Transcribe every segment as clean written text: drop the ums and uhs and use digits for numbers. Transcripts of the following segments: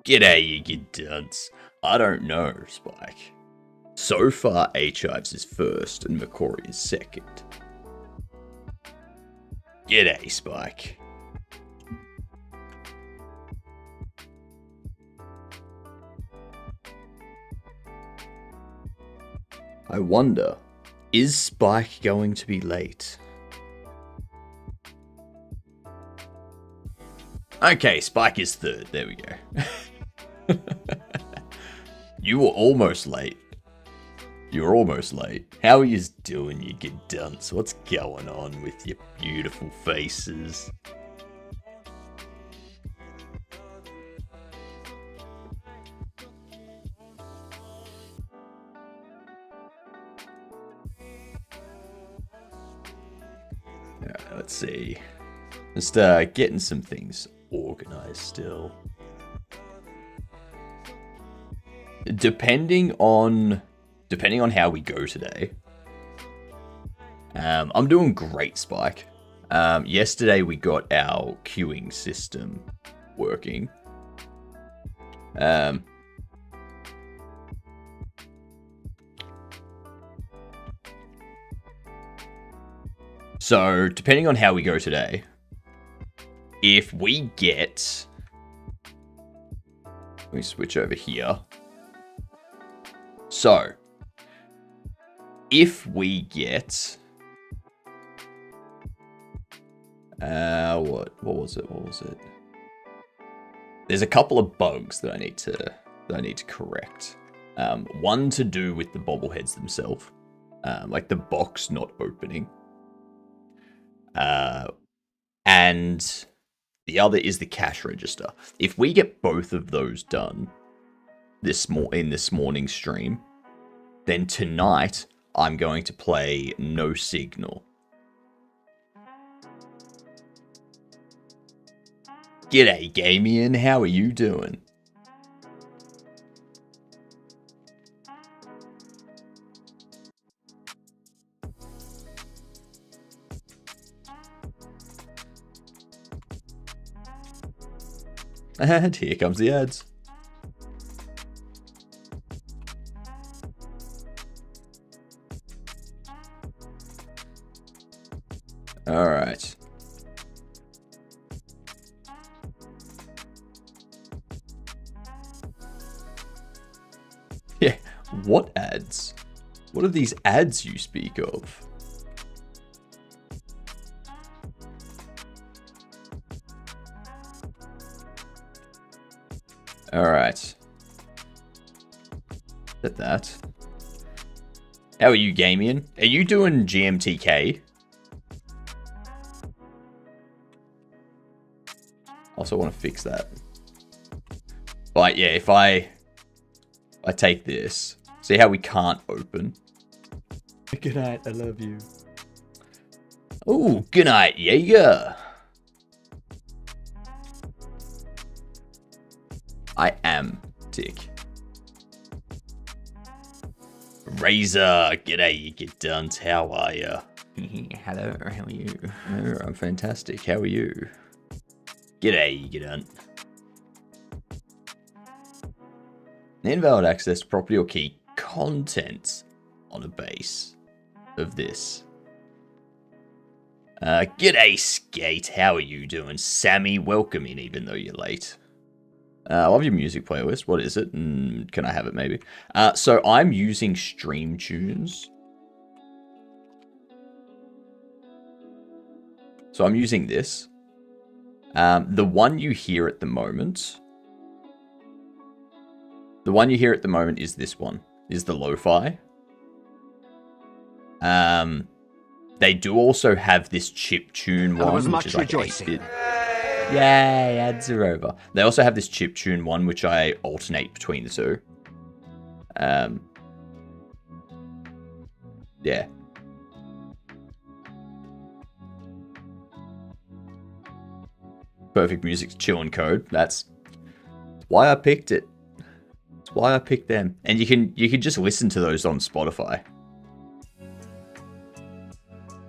G'day, you dunce. I don't know, Spike. So far, H-Hives is first and McCory is second. G'day, Spike. I wonder, is Spike going to be late? Okay, Spike is third. There we go. You were almost late. You were almost late. How are you doing, you good dunce? What's going on with your beautiful faces? Alright, let's see. Just getting some things organized still. Depending on how we go today, I'm doing great, Spike. Yesterday we got our queuing system working. So depending on how we go today, if we get, let me switch over here. So, if we get, what was it? There's a couple of bugs that I need to correct. One to do with the bobbleheads themselves, like the box not opening. And the other is the cash register. If we get both of those done in this morning's stream, then tonight I'm going to play No Signal. G'day, Gamian. How are you doing? And here comes the ads. All right. Yeah, what ads? What are these ads you speak of? All right. At that. How are you, Gamian? Are you doing GMTK? Also want to fix that. But yeah, if I take this, see how we can't open? Good night, I love you. Oh, good night, Jaeger. I am Tick. Razor, g'day, you get done. How are ya? Hello, how are you? Oh, I'm fantastic. How are you? G'day, you get done. Invalid access to property or key contents on a base of this. G'day, Skate. How are you doing? Sammy, welcome in even though you're late. I love your music playlist. What is it? Can I have it maybe? So I'm using Stream Tunes. So I'm using this. The one you hear at the moment. The one you hear at the moment is this one. Is the lo-fi. They do also have this chiptune one, which is like 8-bit. Yay, ads are over. They also have this chiptune one, which I alternate between the two. Yeah. Perfect music to chill and code. That's why I picked it. That's why I picked them. And you can just listen to those on Spotify.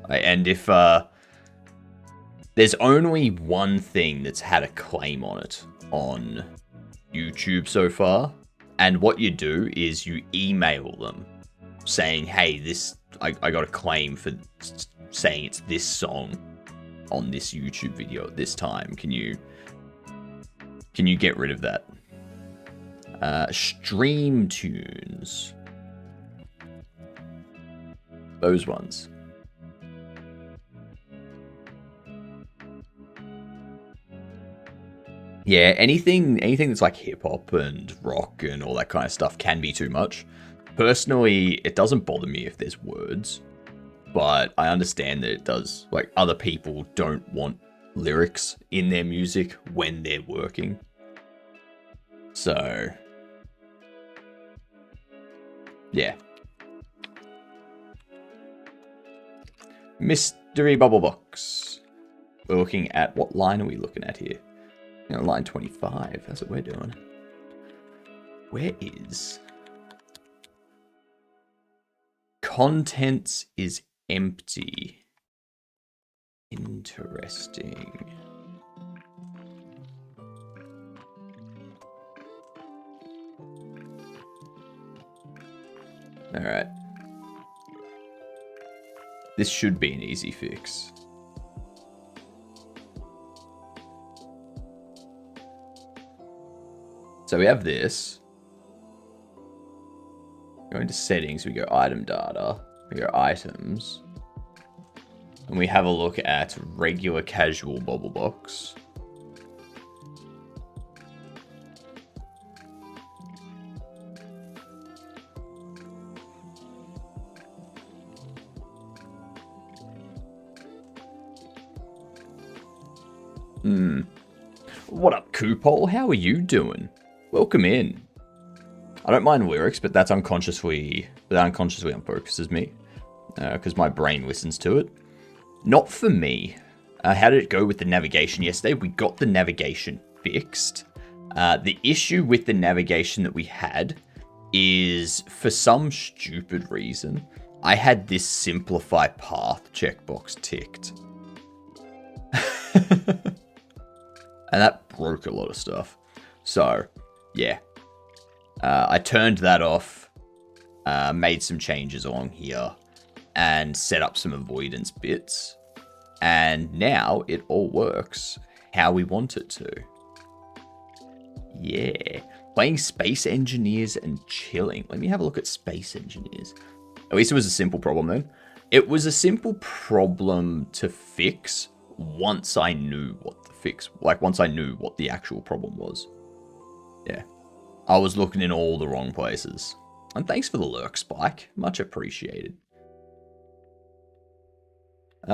And if there's only one thing that's had a claim on it on YouTube so far. And what you do is you email them saying, hey, I got a claim for saying it's this song on this YouTube video at this time. Can you get rid of that? Stream tunes. Those ones. Yeah, anything that's like hip hop and rock and all that kind of stuff can be too much. Personally, it doesn't bother me if there's words, but I understand that it does. Like, other people don't want lyrics in their music when they're working. So, yeah. Mystery Bubble Box. We're looking at, what line are we looking at here? Line 25, that's what we're doing. Where is... Contents is empty. Interesting. Alright. This should be an easy fix. So we have this. Go into settings, we go item data, we go items. And we have a look at regular casual bubble box. What up, Coopole? How are you doing? Welcome in. I don't mind lyrics, but that's unconsciously unfocuses me. Because my brain listens to it. Not for me. How did it go with the navigation yesterday? We got the navigation fixed. The issue with the navigation that we had is, for some stupid reason, I had this simplify path checkbox ticked. And that broke a lot of stuff. So, yeah. I turned that off, made some changes along here, and set up some avoidance bits. And now it all works how we want it to. Yeah. Playing Space Engineers and chilling. Let me have a look at Space Engineers. At least it was a simple problem then. It was a simple problem to fix once I knew what the fix, like once I knew what the actual problem was. Yeah. I was looking in all the wrong places. And thanks for the lurk, Spike. Much appreciated.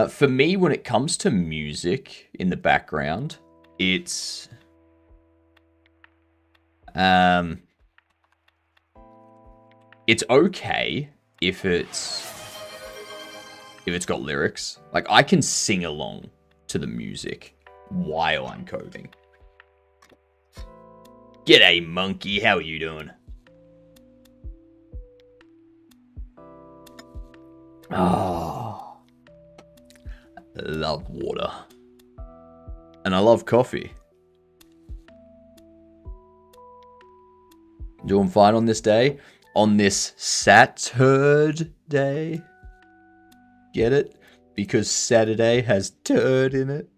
For me, when it comes to music in the background, it's... it's okay if it's got lyrics. Like, I can sing along to the music while I'm coding. G'day, monkey. How are you doing? Oh, I love water. And I love coffee. Doing fine on this day? On this Saturday? Get it? Because Saturday has turd in it.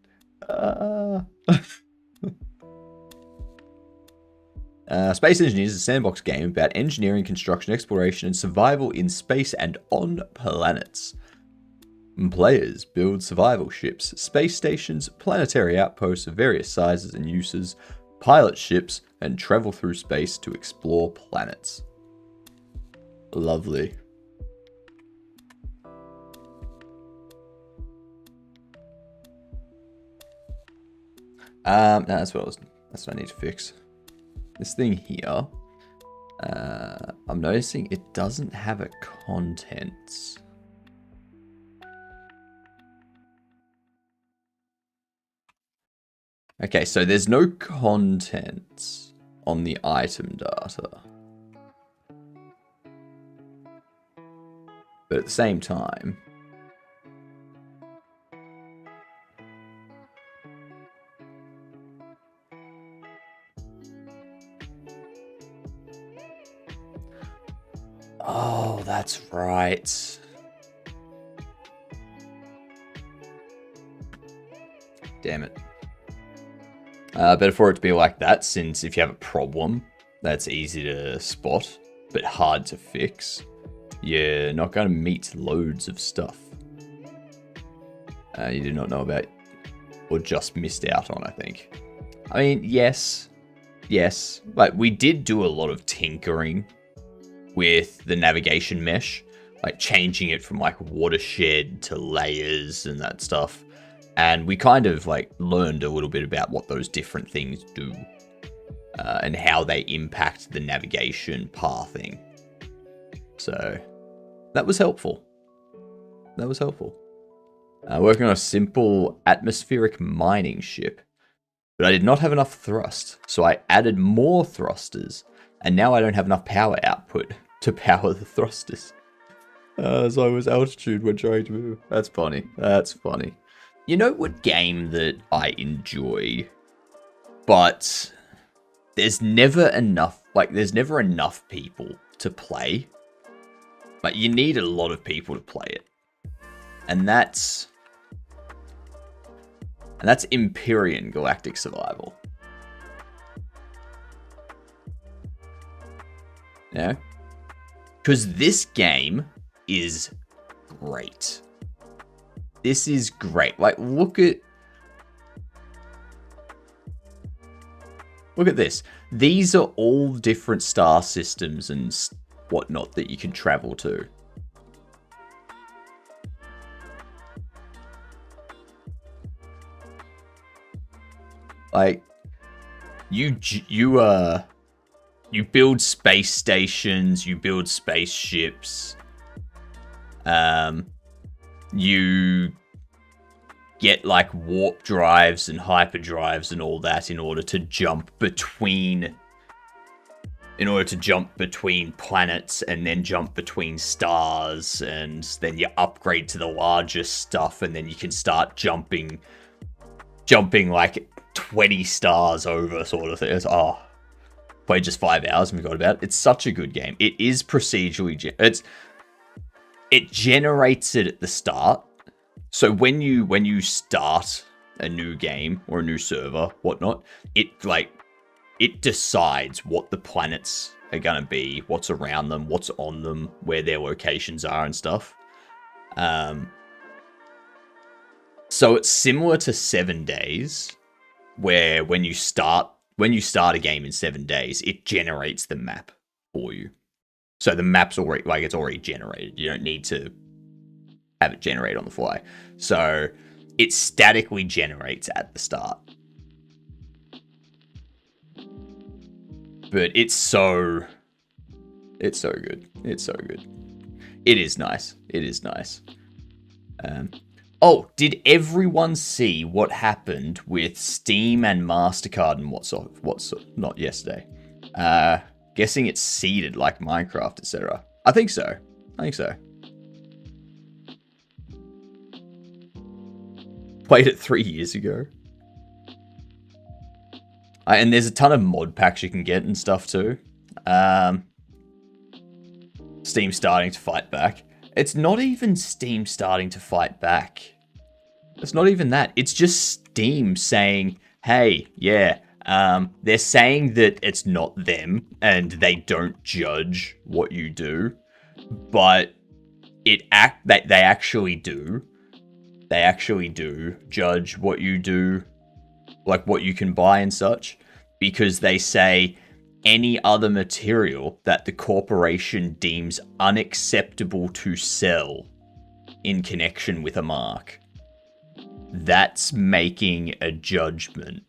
Space Engineers is a sandbox game about engineering, construction, exploration, and survival in space and on planets. Players build survival ships, space stations, planetary outposts of various sizes and uses, pilot ships, and travel through space to explore planets. Lovely. No, that's what I need to fix. This thing here, I'm noticing it doesn't have a contents. Okay, so there's no contents on the item data. But at the same time, Oh, that's right. Damn it. Better for it to be like that, since if you have a problem, that's easy to spot, but hard to fix. You're not going to meet loads of stuff you do not know about or just missed out on, I think. I mean, yes. Like, we did do a lot of tinkering with the navigation mesh, like changing it from like watershed to layers and that stuff. And we kind of like learned a little bit about what those different things do and how they impact the navigation pathing. So that was helpful. Working on a simple atmospheric mining ship. But I did not have enough thrust, so I added more thrusters. And now I don't have enough power output to power the thrusters. So I was altitude when trying to move. That's funny. You know what game that I enjoy, but there's never enough people to play. Like, you need a lot of people to play it. And that's Empyrean Galactic Survival. Yeah? Because this game is great. This is great. Like, look at this. These are all different star systems and whatnot that you can travel to. Like, you build space stations, you build spaceships. You get like warp drives and hyperdrives and all that in order to jump between planets and then jump between stars, and then you upgrade to the largest stuff, and then you can start jumping like 20 stars over, sort of thing. Played just 5 hours and we got about it. It's such a good game. It is procedurally it generates it at the start. So when you start a new game or a new server, whatnot, it decides what the planets are gonna be, what's around them, what's on them, where their locations are and stuff. So it's similar to 7 Days, where when you start a game in 7 days, it generates the map for you. So the map's already generated. You don't need to have it generate on the fly. So it statically generates at the start. But it's so good. It's so good. It is nice. Oh, did everyone see what happened with Steam and MasterCard and what's not yesterday? Guessing it's seeded like Minecraft, etc. I think so. Played it 3 years ago. And there's a ton of mod packs you can get and stuff too. Steam starting to fight back. It's not even Steam starting to fight back. It's not even that. It's just Steam saying, hey, yeah, they're saying that it's not them and they don't judge what you do, but they actually do. They actually do judge what you do, like what you can buy and such, because they say any other material that the corporation deems unacceptable to sell in connection with a mark. That's making a judgment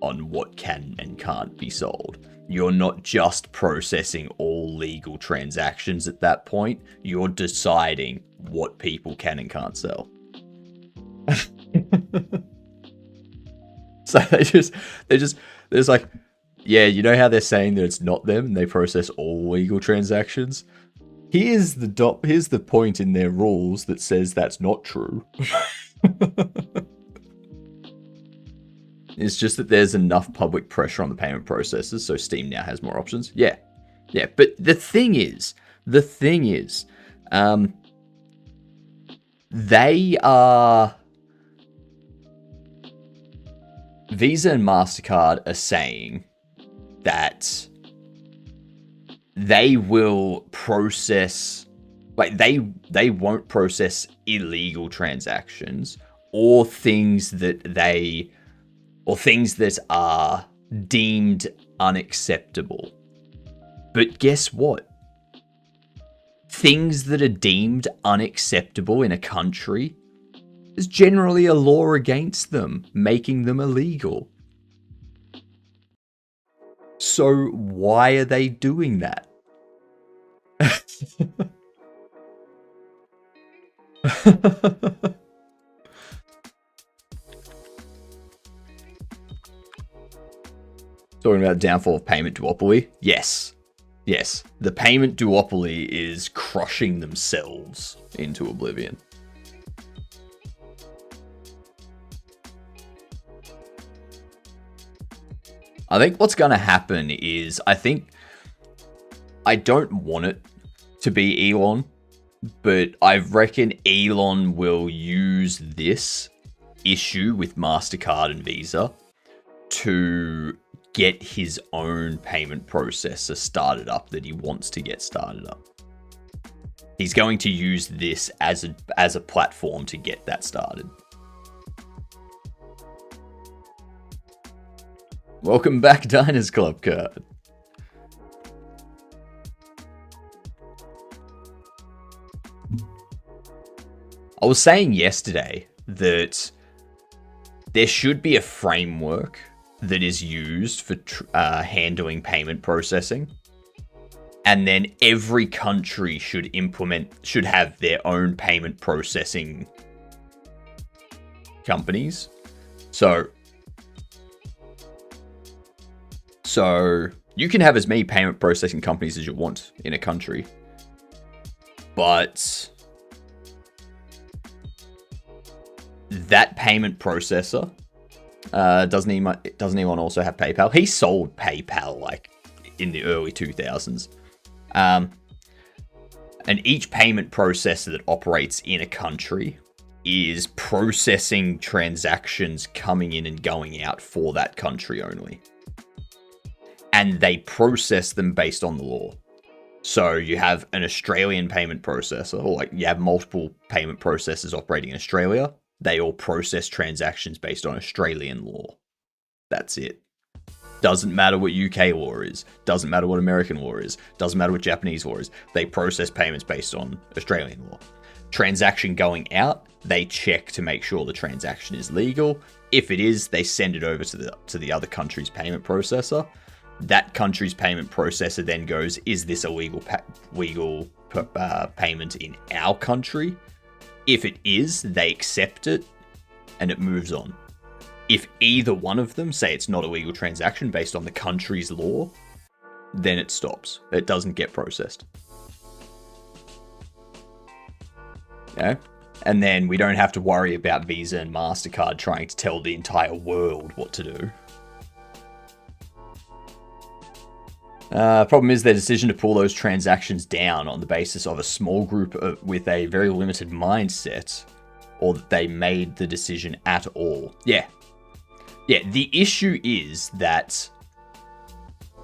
on what can and can't be sold. You're not just processing all legal transactions at that point. You're deciding what people can and can't sell. So there's like, yeah, you know how they're saying that it's not them and they process all legal transactions? Here's the point in their rules that says that's not true. It's just that there's enough public pressure on the payment processors, so Steam now has more options. Yeah. But the thing is, the thing is, they are... Visa and MasterCard are saying that they will process, like they won't process illegal transactions or things that are deemed unacceptable. But guess what? Things that are deemed unacceptable in a country, there's generally a law against them, making them illegal. So why are they doing that? Talking about downfall of payment duopoly? Yes. Yes. The payment duopoly is crushing themselves into oblivion. I think what's going to happen is, I don't want it to be Elon, but I reckon Elon will use this issue with MasterCard and Visa to get his own payment processor started up that he wants to get started up. He's going to use this as a platform to get that started. Welcome back, Diners Club card. I was saying yesterday that there should be a framework that is used for handling payment processing, and then every country should have their own payment processing companies. So you can have as many payment processing companies as you want in a country, but that payment processor doesn't anyone also have PayPal? He sold PayPal like in the early 2000s. And each payment processor that operates in a country is processing transactions coming in and going out for that country only. And they process them based on the law. So you have an Australian payment processor, or like you have multiple payment processors operating in Australia. They all process transactions based on Australian law. That's it. Doesn't matter what UK law is. Doesn't matter what American law is. Doesn't matter what Japanese law is. They process payments based on Australian law. Transaction going out, they check to make sure the transaction is legal. If it is, they send it over to the other country's payment processor. That country's payment processor then goes, is this a legal payment in our country? If it is, they accept it and it moves on. If either one of them say it's not a legal transaction based on the country's law, then it stops. It doesn't get processed. Okay? And then we don't have to worry about Visa and MasterCard trying to tell the entire world what to do. Problem is their decision to pull those transactions down on the basis of a small group with a very limited mindset, or that they made the decision at all. Yeah, the issue is that,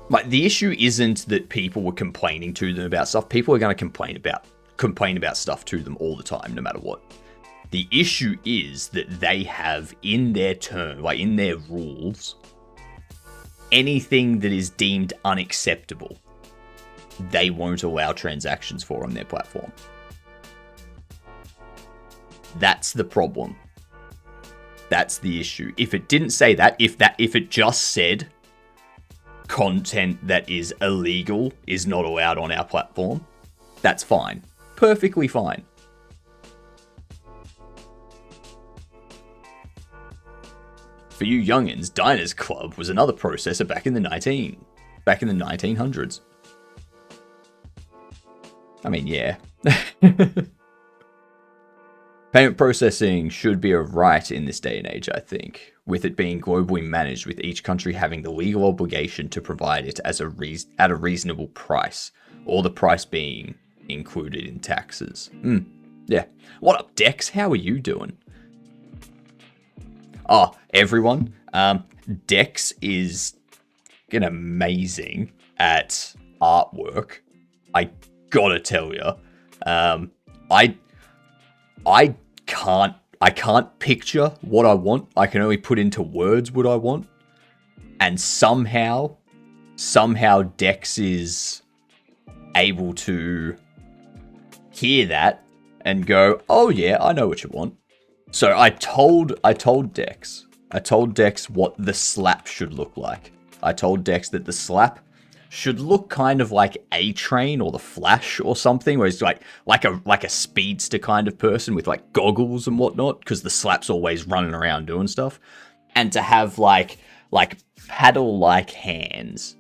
like, the issue isn't that people were complaining to them about stuff. People are going to complain about stuff to them all the time, no matter what. The issue is that they have in their in their rules, anything that is deemed unacceptable, they won't allow transactions for on their platform. That's the problem. That's the issue. If it didn't say that, if it just said content that is illegal is not allowed on our platform, that's fine. Perfectly fine. For you youngins, Diners Club was another processor back in the 1900s. I mean, yeah. Payment processing should be a right in this day and age, I think, with it being globally managed, with each country having the legal obligation to provide it at a reasonable price, or the price being included in taxes. Yeah. What up, Dex? How are you doing? Oh, everyone. Dex is amazing at artwork. I gotta tell you. I can't picture what I want. I can only put into words what I want. And somehow Dex is able to hear that and go, oh yeah, I know what you want. So I told Dex what the slap should look like. I told Dex that the slap should look kind of like A-Train or the Flash or something, where he's like a speedster kind of person with like goggles and whatnot, because the slap's always running around doing stuff, and to have like paddle-like hands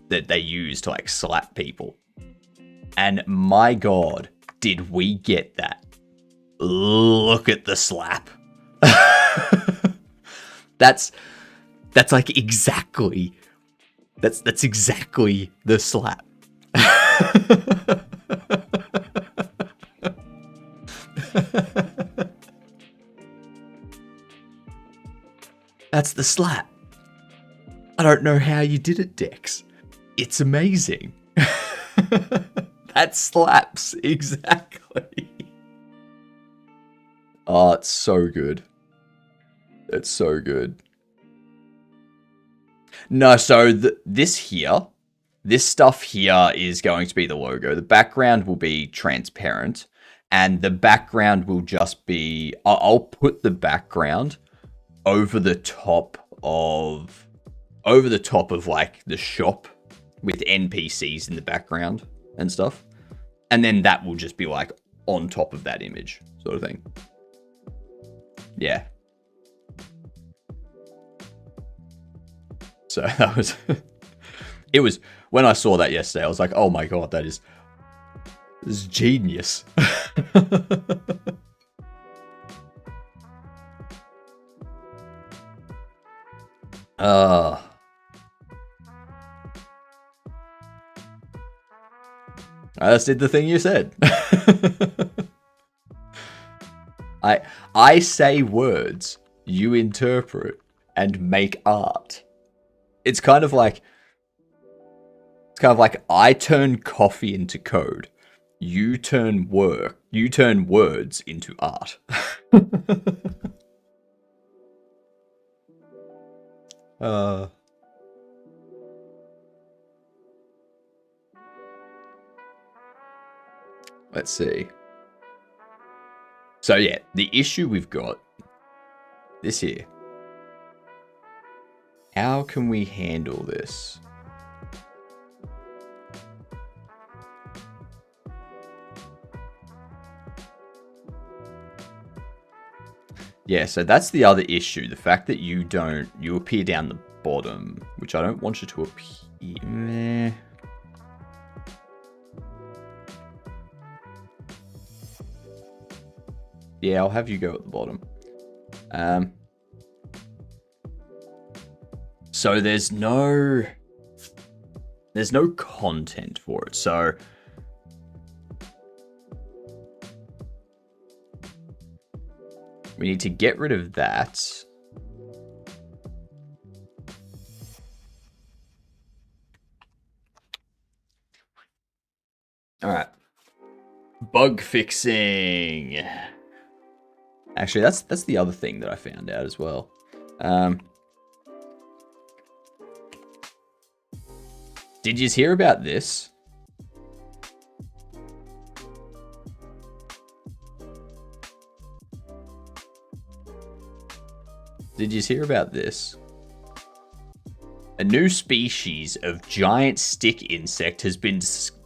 that they use to like slap people. And my God, did we get that? Look at the slap. That's like exactly. That's exactly the slap. That's the slap. I don't know how you did it, Dex. It's amazing. That slaps exactly. Oh, it's so good. It's so good. No, so this stuff here is going to be the logo. The background will be transparent, and the background will just be... I'll put the background over the top of like the shop with NPCs in the background and stuff. And then that will just be like on top of that image sort of thing. Yeah. So that was, it was, when I saw that yesterday, I was like, oh my God, this is genius. I just did the thing you said. I say words, you interpret and make art. It's kind of like I turn coffee into code. You turn words into art. Let's see. So yeah, the issue we've got this here. How can we handle this? Yeah, so that's the other issue. The fact that you appear down the bottom, which I don't want you to appear. Yeah, I'll have you go at the bottom. So there's no content for it. So we need to get rid of that. All right. Bug fixing. Actually, that's the other thing that I found out as well. Did you hear about this? Did you hear about this? A new species of giant stick insect has been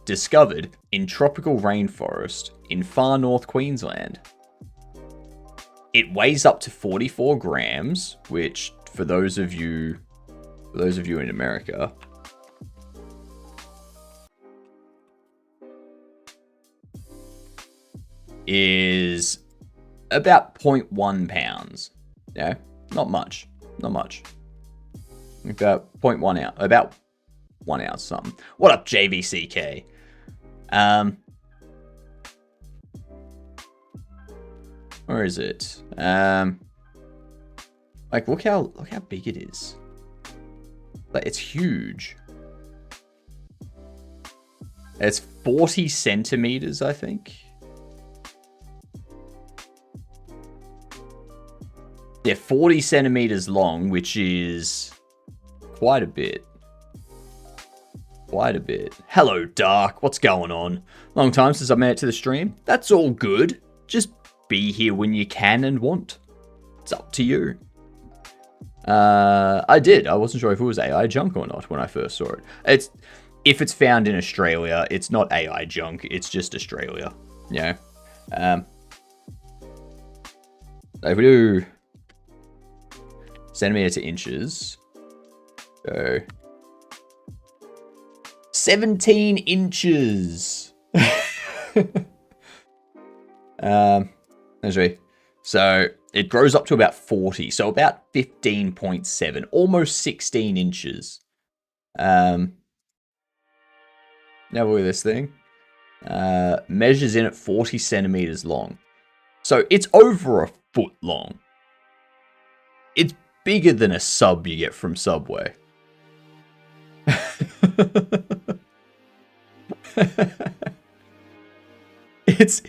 discovered in tropical rainforest in far north Queensland. It weighs up to 44 grams, which for those of you in America, is about 0.1 pounds. Yeah, not much. About 0.1 ounce, about 1 ounce something. What up, JVCK? Where is it? Like, look how big it is. Like, it's huge. It's 40 centimeters, I think. Yeah, 40 centimeters long, which is quite a bit. Quite a bit. Hello, Dark. What's going on? Long time since I made it to the stream. That's all good. Just be here when you can and want. It's up to you. I did. I wasn't sure if it was AI junk or not when I first saw it. If it's found in Australia, it's not AI junk. It's just Australia. Yeah. If we do centimeter to inches, so 17 inches. So it grows up to about 40, so about 15.7, almost 16 inches. Now look at this thing. Measures in at 40 centimeters long. So it's over a foot long. It's bigger than a sub you get from Subway. It's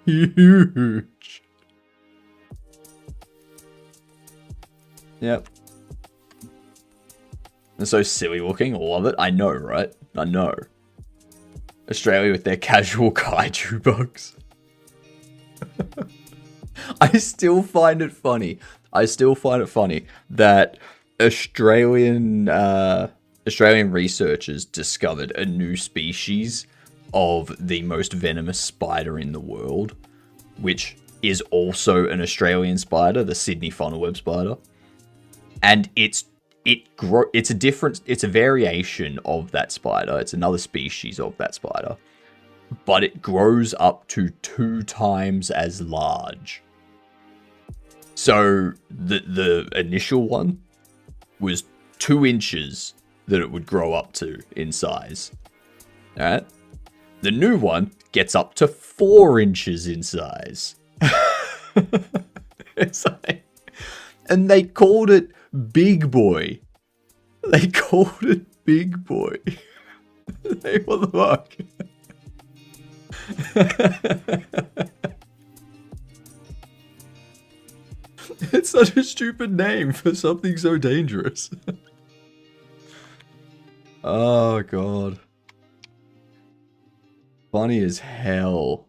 huge. Yep. It's so silly looking. I love it. I know, right? I know. Australia with their casual kaiju bugs. I still find it funny. That Australian researchers discovered a new species of the most venomous spider in the world, which is also an Australian spider, the Sydney funnel-web spider. And it's a variation of that spider. It's another species of that spider, but it grows up to 2 times as large. So the initial one was 2 inches that it would grow up to in size. All right. The new one gets up to 4 inches in size. It's like, and they called it Big Boy. They called it Big Boy. Like, what the fuck? It's such a stupid name for something so dangerous. Oh, God. Funny as hell.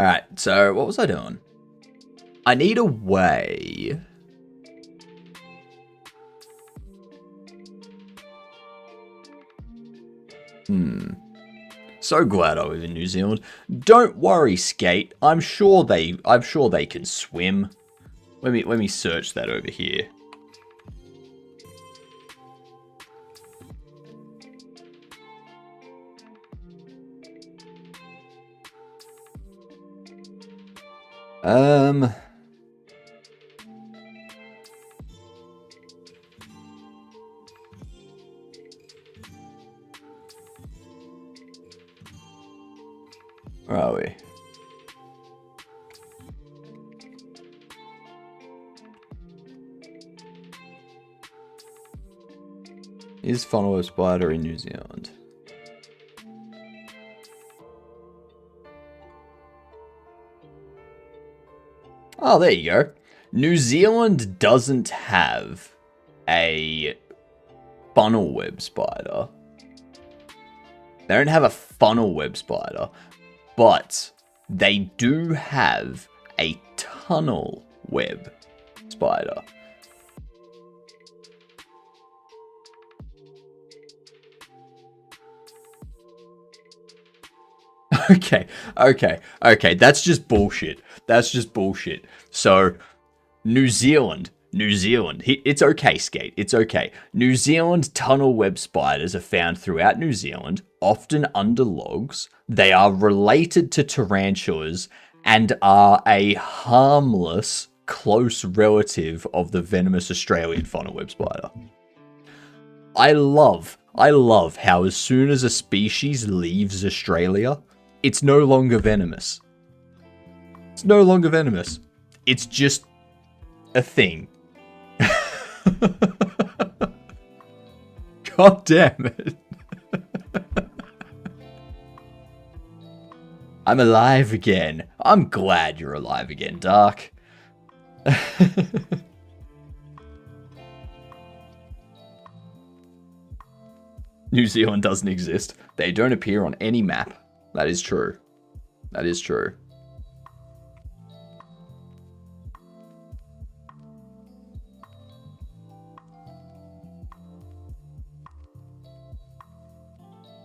Alright, so what was I doing? I need a way. So glad I was in New Zealand. Don't worry, Skate. I'm sure they can swim. Let me search that over here. Where are we? Is funnel-web spider in New Zealand? Oh, there you go. New Zealand doesn't have a funnel web spider. They don't have a funnel web spider, but they do have a tunnel web spider. Okay. That's just bullshit. So, New Zealand. It's okay, Skate. It's okay. New Zealand tunnel web spiders are found throughout New Zealand, often under logs. They are related to tarantulas and are a harmless close relative of the venomous Australian funnel web spider. I love how as soon as a species leaves Australia, it's no longer venomous. It's no longer venomous. It's just a thing. God damn it. I'm alive again. I'm glad you're alive again, Dark. New Zealand doesn't exist. They don't appear on any map. That is true. That is true.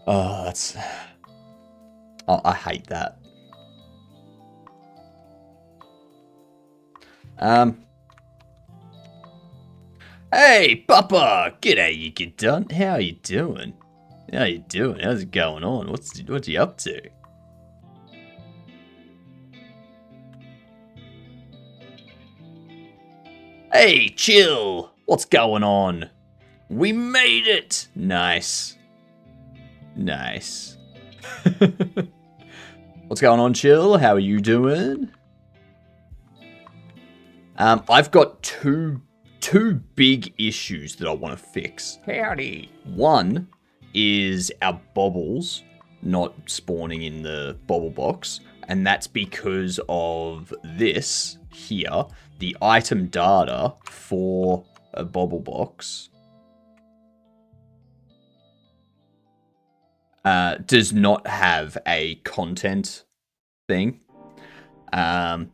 Oh, that's... Oh, I hate that. Hey, Papa! G'day, you get done. How you doing? How you doing? How's it going on? What's you up to? Hey, chill! What's going on? We made it! Nice. Nice. What's going on, chill? How are you doing? I've got two big issues that I want to fix. Howdy. One is our bobbles not spawning in the bobble box, and that's because of this here, the item data for a bobble box does not have a content thing.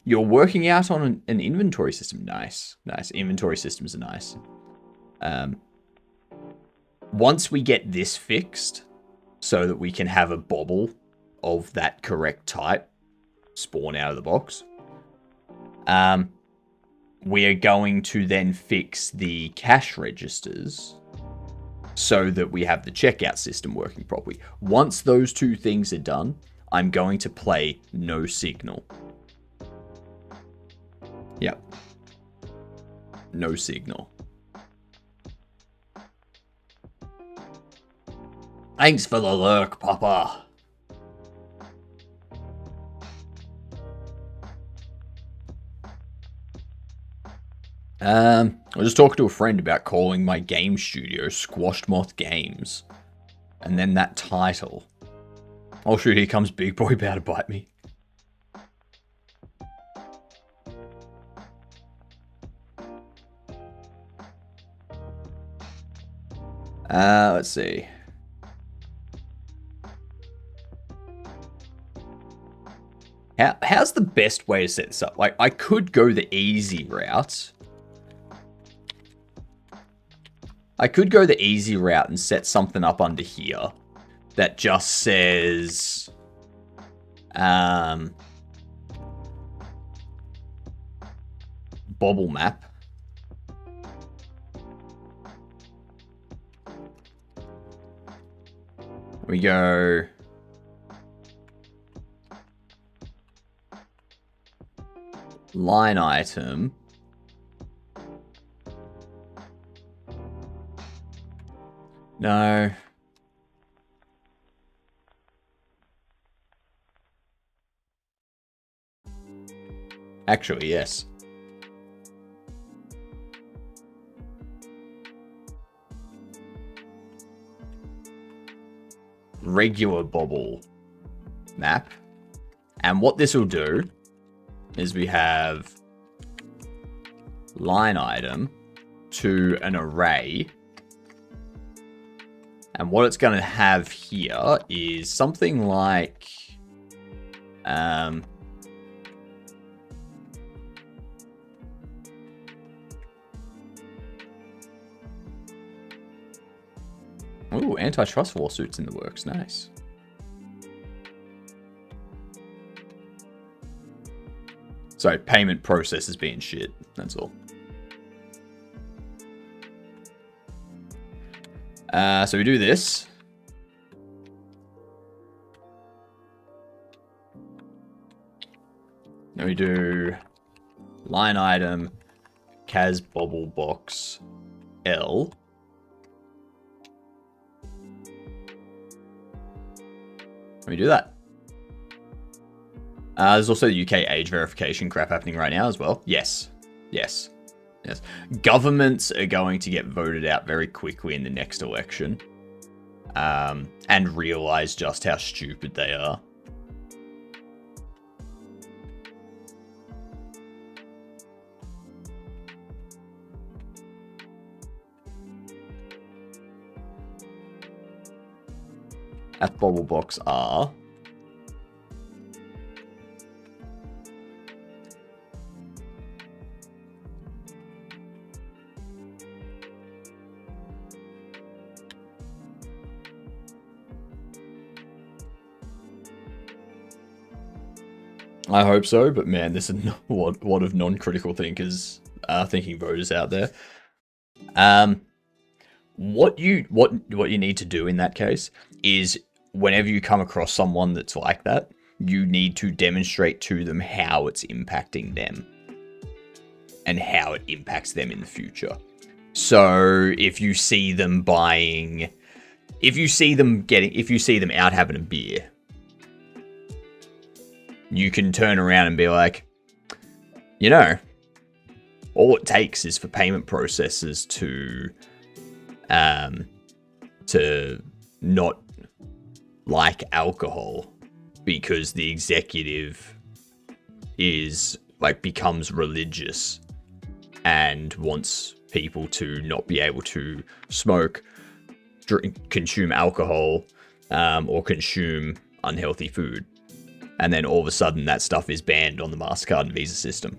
You're working out on an inventory system. Nice. Nice. Inventory systems are nice. Once we get this fixed so that we can have a bobble of that correct type spawn out of the box, we are going to then fix the cash registers so that we have the checkout system working properly. Once those two things are done, I'm going to play no signal. Yep. No signal. Thanks for the lurk, Papa. I was just talking to a friend about calling my game studio Squashed Moth Games. And then that title. Oh shoot, here comes Big Boy about to bite me. Let's see. How's the best way to set this up? Like, I could go the easy route. I could go the easy route and set something up under here that just says, bobble map. We go line item. No. Actually, yes. Regular bobble map. And what this will do is we have line item to an array. And what it's going to have here is something like ooh, antitrust lawsuits in the works. Nice. So payment processes being shit. That's all. So we do this. Then we do line item, Kaz Bobble Box L. Let me do that. There's also the UK age verification crap happening right now as well. Yes. Yes. Yes. Governments are going to get voted out very quickly in the next election. And realize just how stupid they are. At Bobblebox R. I hope so, but man, there's a lot of non-critical thinkers, thinking voters out there. What you need to do in that case is whenever you come across someone that's like that, you need to demonstrate to them how it's impacting them and how it impacts them in the future. So if you see them buying, if you see them out having a beer, you can turn around and be like, you know, all it takes is for payment processors to not like alcohol because the executive is like becomes religious and wants people to not be able to smoke, drink, consume alcohol, or consume unhealthy food. And then all of a sudden that stuff is banned on the MasterCard and Visa system.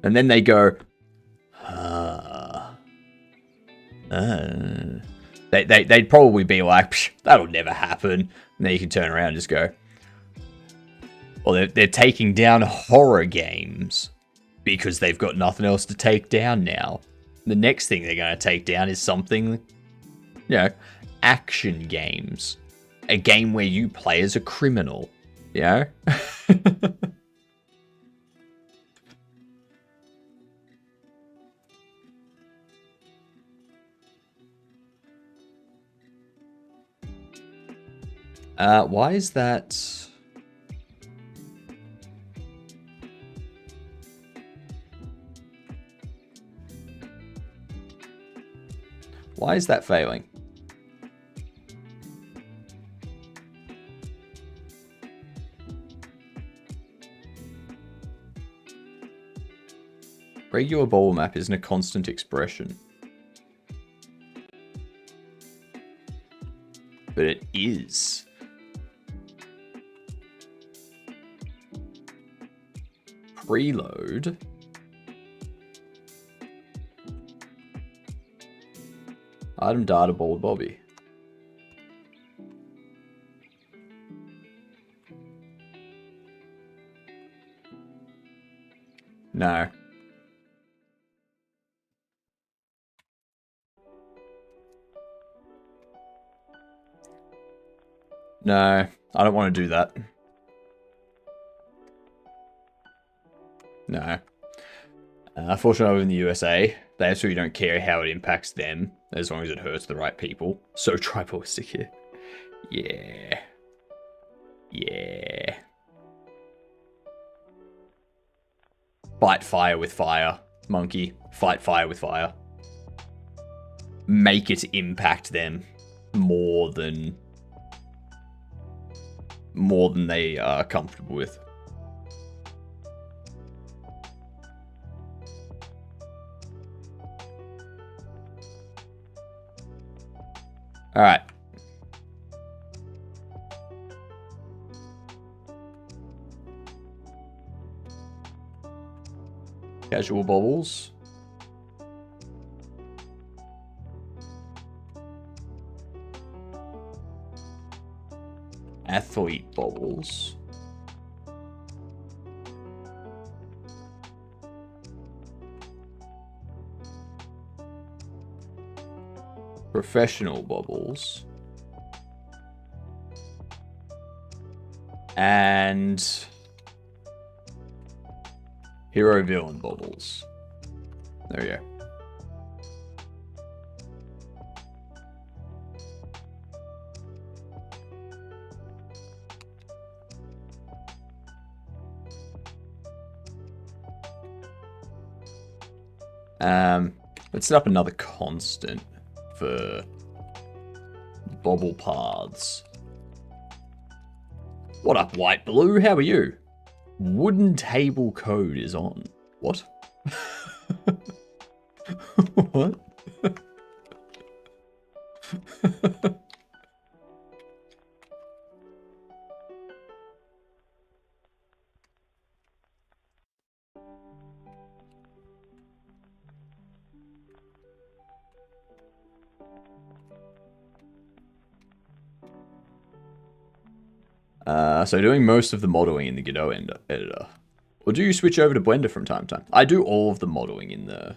And then they go, they'd probably be like, that'll never happen. And then you can turn around and just go, well, they're taking down horror games because they've got nothing else to take down now. The next thing they're going to take down is something, you know, action games. A game where you play as a criminal, you know? Why is that? Why is that failing? Regular ball map isn't a constant expression. But it is. Preload. Item data bald Bobby. No. No, I don't want to do that. No. Fortunately, over in the USA, they absolutely don't care how it impacts them, as long as it hurts the right people. So tribalistic here. Yeah. Yeah. Fight fire with fire, monkey. Fight fire with fire. Make it impact them more than they are comfortable with. All right. Casual bobbles. Athlete bobbles. Professional bobbles. And Hero villain bobbles. There we go. Let's set up another constant for bobble paths. What up, White Blue? How are you? Wooden table code is on. What? What? So doing most of the modeling in the Godot editor. Or do you switch over to Blender from time to time? I do all of the modeling in the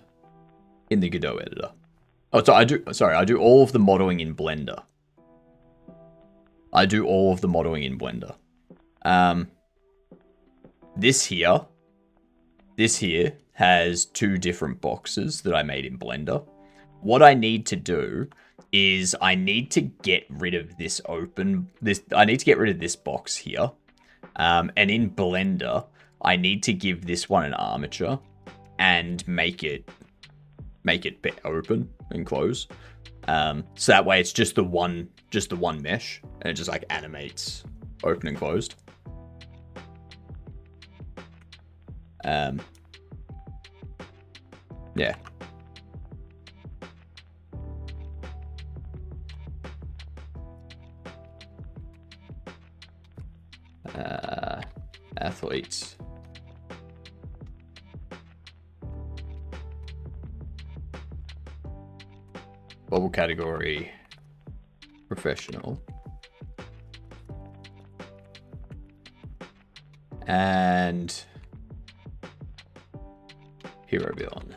Godot editor. Oh, I do all of the modeling in Blender. I do all of the modeling in Blender. This here has two different boxes that I made in Blender. What I need to do is I need to get rid of I need to get rid of this box here. And in Blender, I need to give this one an armature and make it open and close. So that way it's just the one mesh, and it just like animates open and closed. Yeah. Athletes. Bubble category. Professional. And hero villain.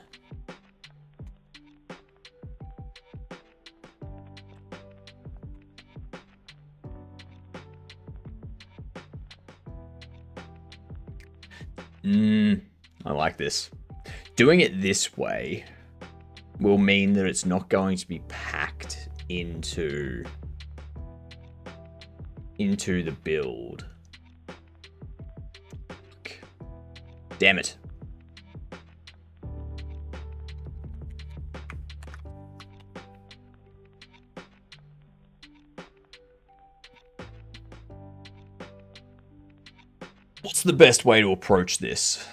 I like this. Doing it this way will mean that it's not going to be packed into the build. Damn it. What's the best way to approach this?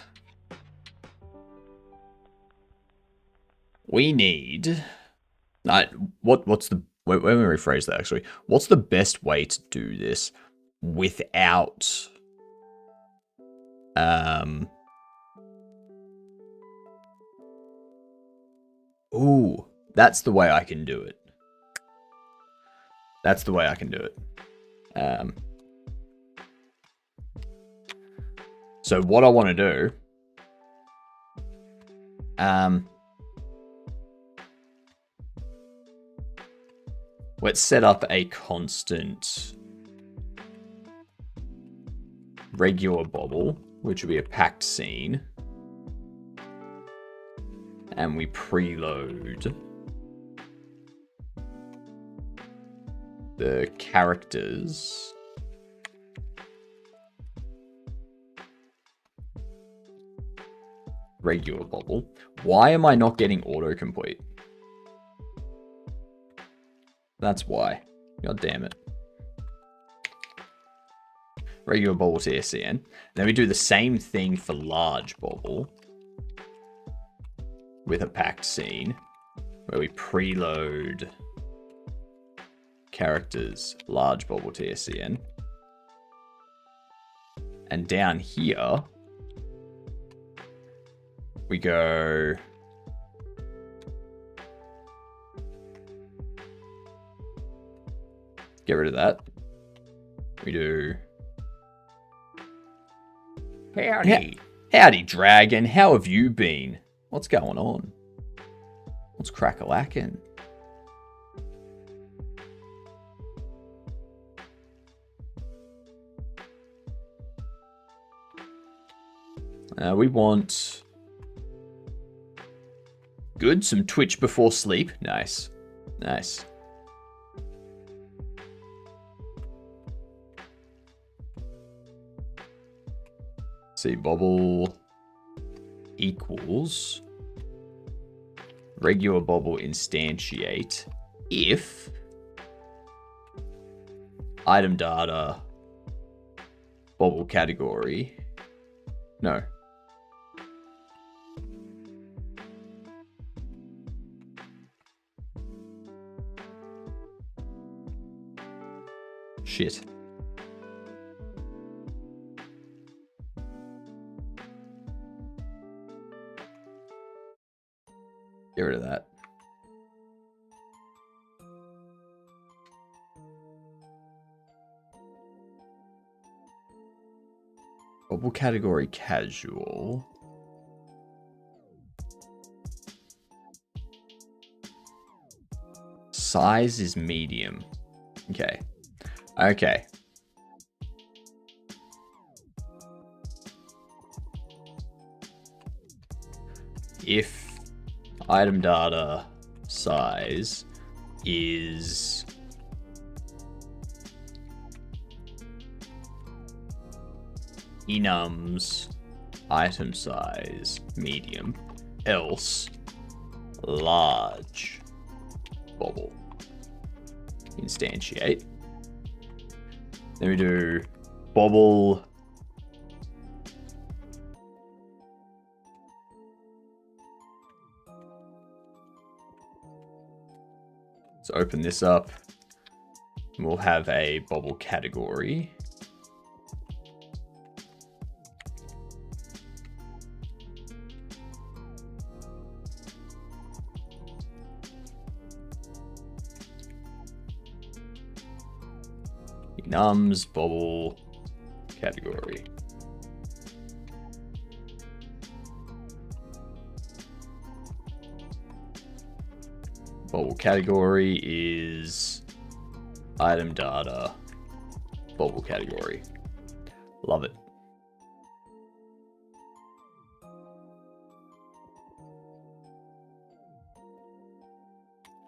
We need... what's the... Let me rephrase that, actually. What's the best way to do this without... Ooh, that's the way I can do it. That's the way I can do it. So what I want to do, let's set up a constant regular bobble, which will be a packed scene, and we preload the characters. Regular bobble. Why am I not getting autocomplete? That's why. God damn it. Regular bobble to SCN. Then we do the same thing for large bobble with a packed scene where we preload characters large bobble to SCN. And down here we go get rid of that. We do Howdy. Howdy, Dragon. How have you been? What's going on? What's crack-a-lackin'? We want... Good, some Twitch before sleep. Nice. Nice. See, Bobble equals regular Bobble instantiate if item data Bobble category. No. Shit. Get rid of that. Bobble category casual. Size is medium. Okay. Okay. If item data size is enums item size medium, else large Bobble instantiate. Then we do Bobble let's open this up. We'll have a Bobble category. Enums Bobble category. Bobble category is item data Bobble category. Love it.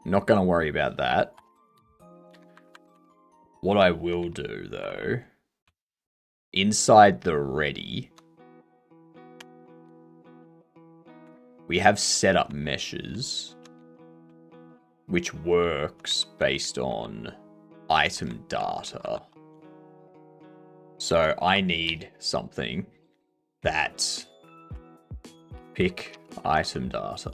Not going to worry about that. What I will do, though, inside the ready, we have set up meshes, which works based on item data. So I need something that pick item data.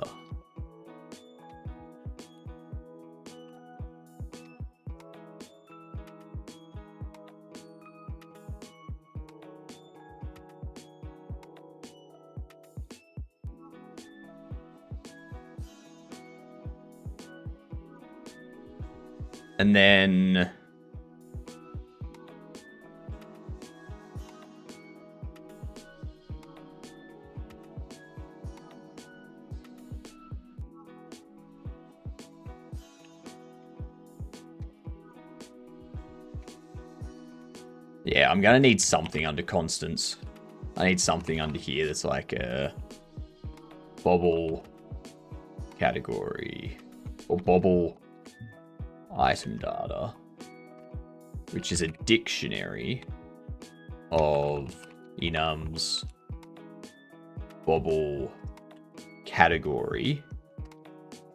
And then yeah, I'm gonna need something under constants. I need something under here that's like a Bobble category or Bobble item data, which is a dictionary of enums Bobble category,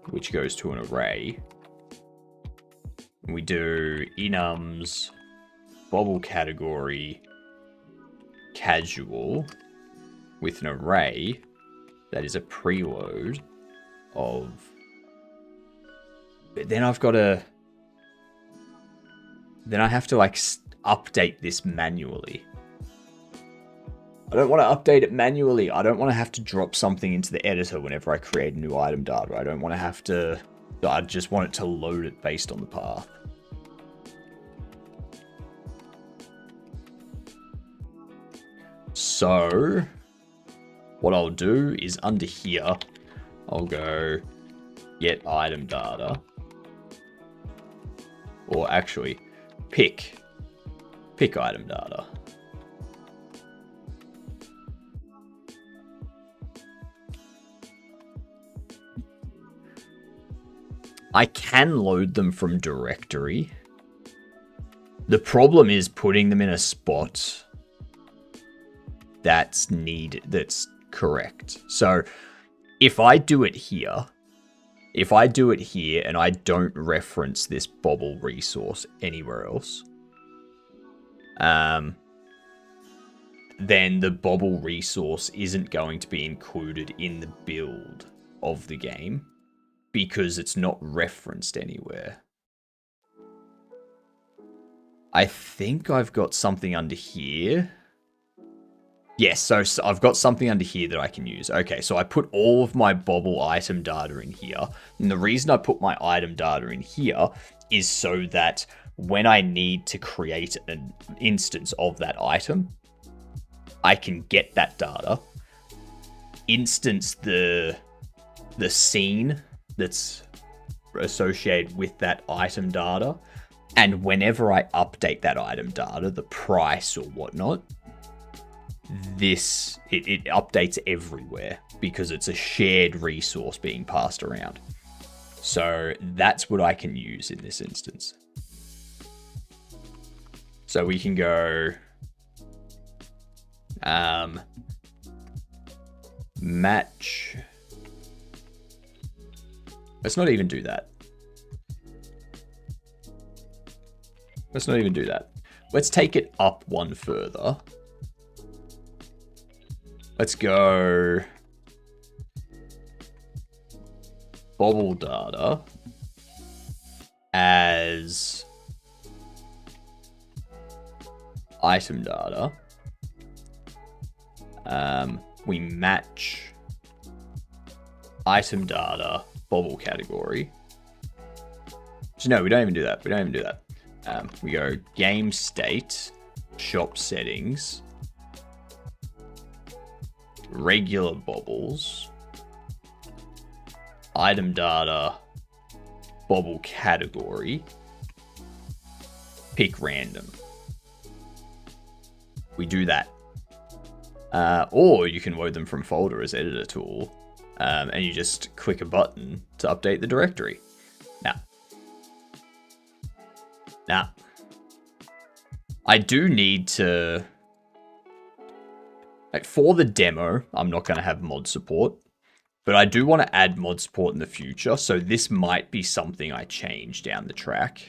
which goes to an array. And we do enums Bobble category casual with an array that is a preload of, but then I've got to, then I have to like update this manually. I don't want to update it manually. I don't want to have to drop something into the editor whenever I create a new item data. I don't want to have to, I just want it to load it based on the path. So what I'll do is under here, I'll go get item data, or actually pick item data. I can load them from directory. The problem is putting them in a spot that's correct. So if I do it here, and I don't reference this Bobble resource anywhere else, then the Bobble resource isn't going to be included in the build of the game because it's not referenced anywhere. I think I've got something under here. Yes, so I've got something under here that I can use. Okay, so I put all of my Bobble item data in here. And the reason I put my item data in here is so that when I need to create an instance of that item, I can get that data, instance the scene that's associated with that item data, and whenever I update that item data, the price or whatnot, it updates everywhere because it's a shared resource being passed around. So that's what I can use in this instance. So we can go match. Let's not even do that. Let's take it up one further. Let's go Bobble data as item data. We match item data Bobble category. So no, we don't even do that. We go game state, shop settings, regular Bobbles, item data, Bobble category, pick random. We do that. Or you can load them from folder as editor tool, and you just click a button to update the directory. Now, I do need to, like, for the demo, I'm not going to have mod support, but I do want to add mod support in the future, so this might be something I change down the track.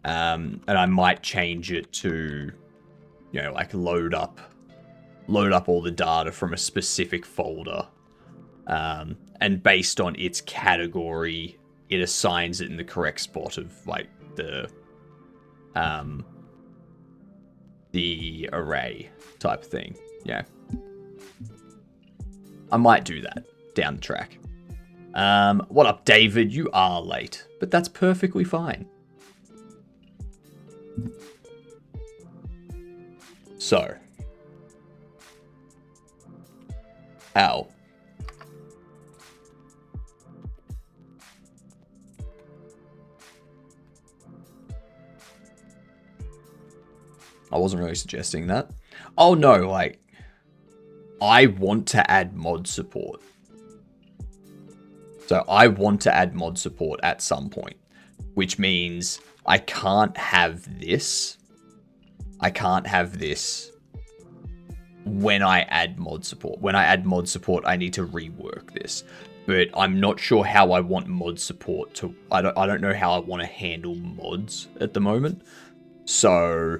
And I might change it to, you know, like load up all the data from a specific folder. And based on its category, it assigns it in the correct spot of like the array type thing. Yeah. I might do that down the track. What up, David? You are late, but that's perfectly fine. So, Al. I wasn't really suggesting that. Oh no, like, I want to add mod support. So I want to add mod support at some point, which means I can't have this. I can't have this when I add mod support. When I add mod support, I need to rework this. But I'm not sure how I want mod support to... I don't know how I want to handle mods at the moment. So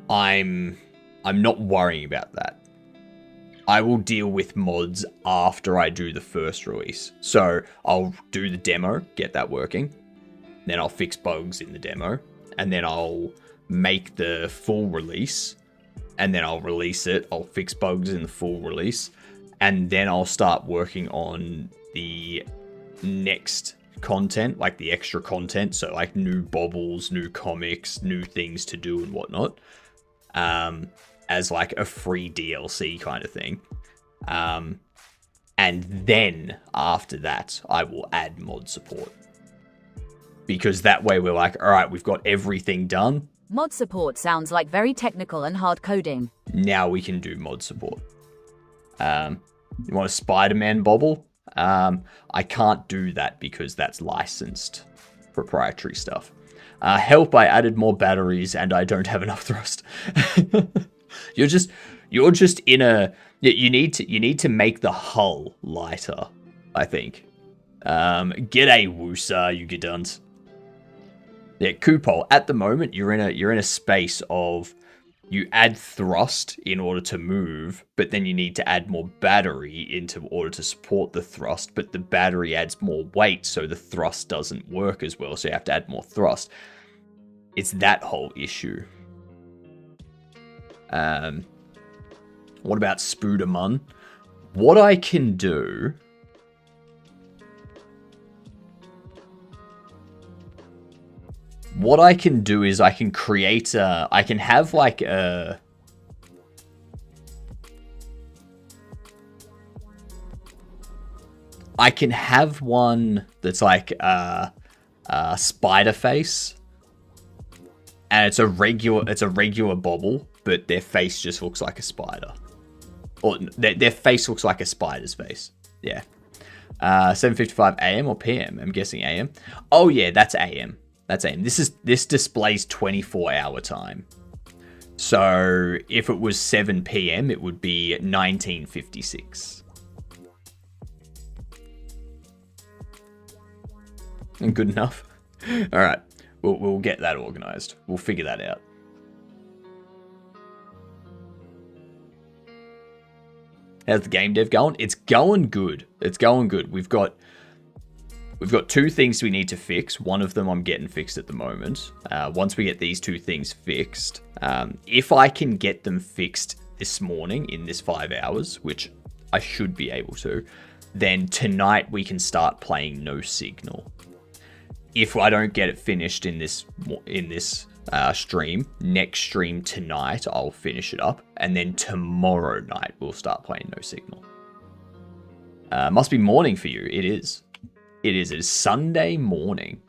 I'm not worrying about that. I will deal with mods after I do the first release. So I'll do the demo, get that working. Then I'll fix bugs in the demo. And then I'll make the full release. And then I'll release it. I'll fix bugs in the full release. And then I'll start working on the next content, like the extra content. So like new bobbles, new comics, new things to do and whatnot. As like a free DLC kind of thing. And then after that, I will add mod support. Because that way we're like, all right, we've got everything done. Mod support sounds like very technical and hard coding. Now we can do mod support. You want a Spider-Man bobble? I can't do that because that's licensed proprietary stuff. Help, I added more batteries and I don't have enough thrust. You're just in a... You need to make the hull lighter, I think. G'day, Woosa, you gedunt. Yeah, Kupol, at the moment, you're in a space of... You add thrust in order to move, but then you need to add more battery into order to support the thrust, but the battery adds more weight, so the thrust doesn't work as well, so you have to add more thrust. It's that whole issue. What about Spoodermun? What I can do... What I can do is I can create a... I can have like a... I can have one that's like a spider face. And it's a regular bobble, but their face just looks like a spider. Or their face looks like a spider's face. Yeah. 7:55 AM or PM? I'm guessing AM. Oh yeah, that's AM. That's AM. This displays 24-hour time. So if it was 7 PM, it would be 1956. Good enough. All right, we'll get that organized. We'll figure that out. How's the game dev going? It's going good. It's going good. We've got 2 things we need to fix. One of them I'm getting fixed at the moment. Once we get these 2 things fixed, if I can get them fixed this morning in this 5 hours, which I should be able to, then tonight we can start playing No Signal. If I don't get it finished in this stream, next stream tonight I'll finish it up, and then tomorrow night we'll start playing No Signal. Must be morning for you. It is. It is Sunday morning.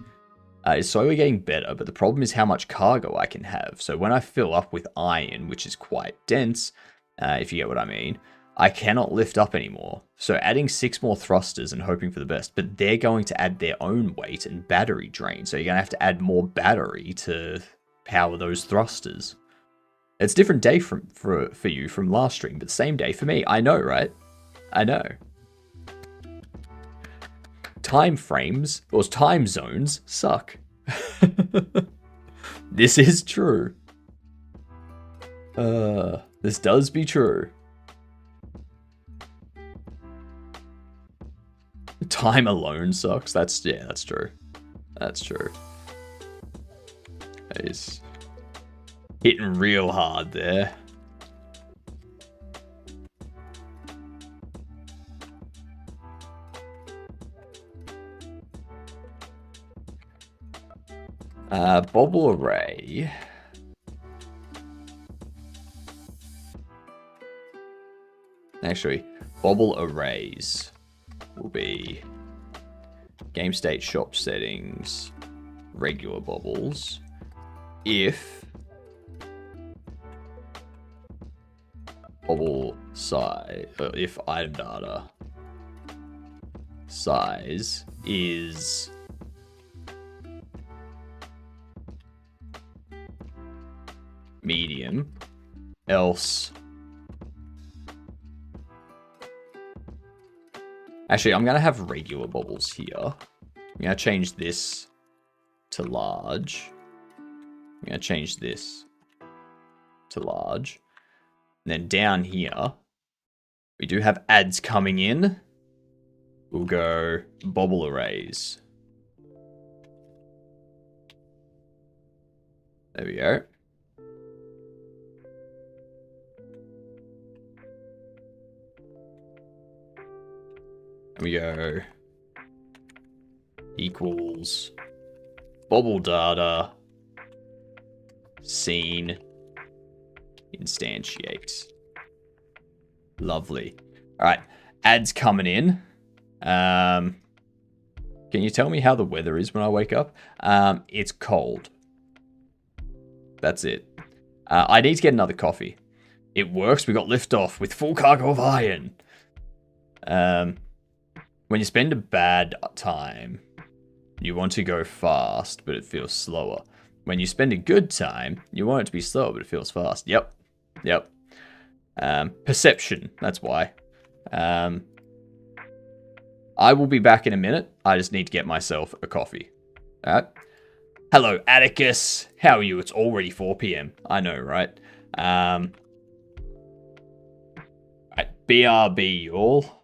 It's slowly getting better, but the problem is how much cargo I can have. So when I fill up with iron, which is quite dense, if you get what I mean, I cannot lift up anymore. So adding 6 more thrusters and hoping for the best, but they're going to add their own weight and battery drain. So you're going to have to add more battery to power those thrusters. It's a different day for you from last stream, but same day for me. I know, right? I know. Time frames, or time zones, suck. This is true. This does be true. Time alone sucks. That's true. That's true. He's hitting real hard there. Bobble array. Actually, bobble arrays will be game state shop settings, regular bobbles. If bobble size, if item data size is medium, else. Actually, I'm going to have regular bubbles here. I'm going to change this to large. I'm going to change this to large. And then down here, we do have ads coming in. We'll go bobble arrays. There we go. And we go equals bobble data scene instantiate. Lovely. All right, ads coming in. Can you tell me how the weather is when I wake up? It's cold. That's it. I need to get another coffee. It works. We got liftoff with full cargo of iron. When you spend a bad time, you want to go fast, but it feels slower. When you spend a good time, you want it to be slower, but it feels fast. Yep. Perception, that's why. I will be back in a minute. I just need to get myself a coffee. Alright. Hello, Atticus. How are you? It's already 4 p.m. I know, right? Right, BRB, y'all.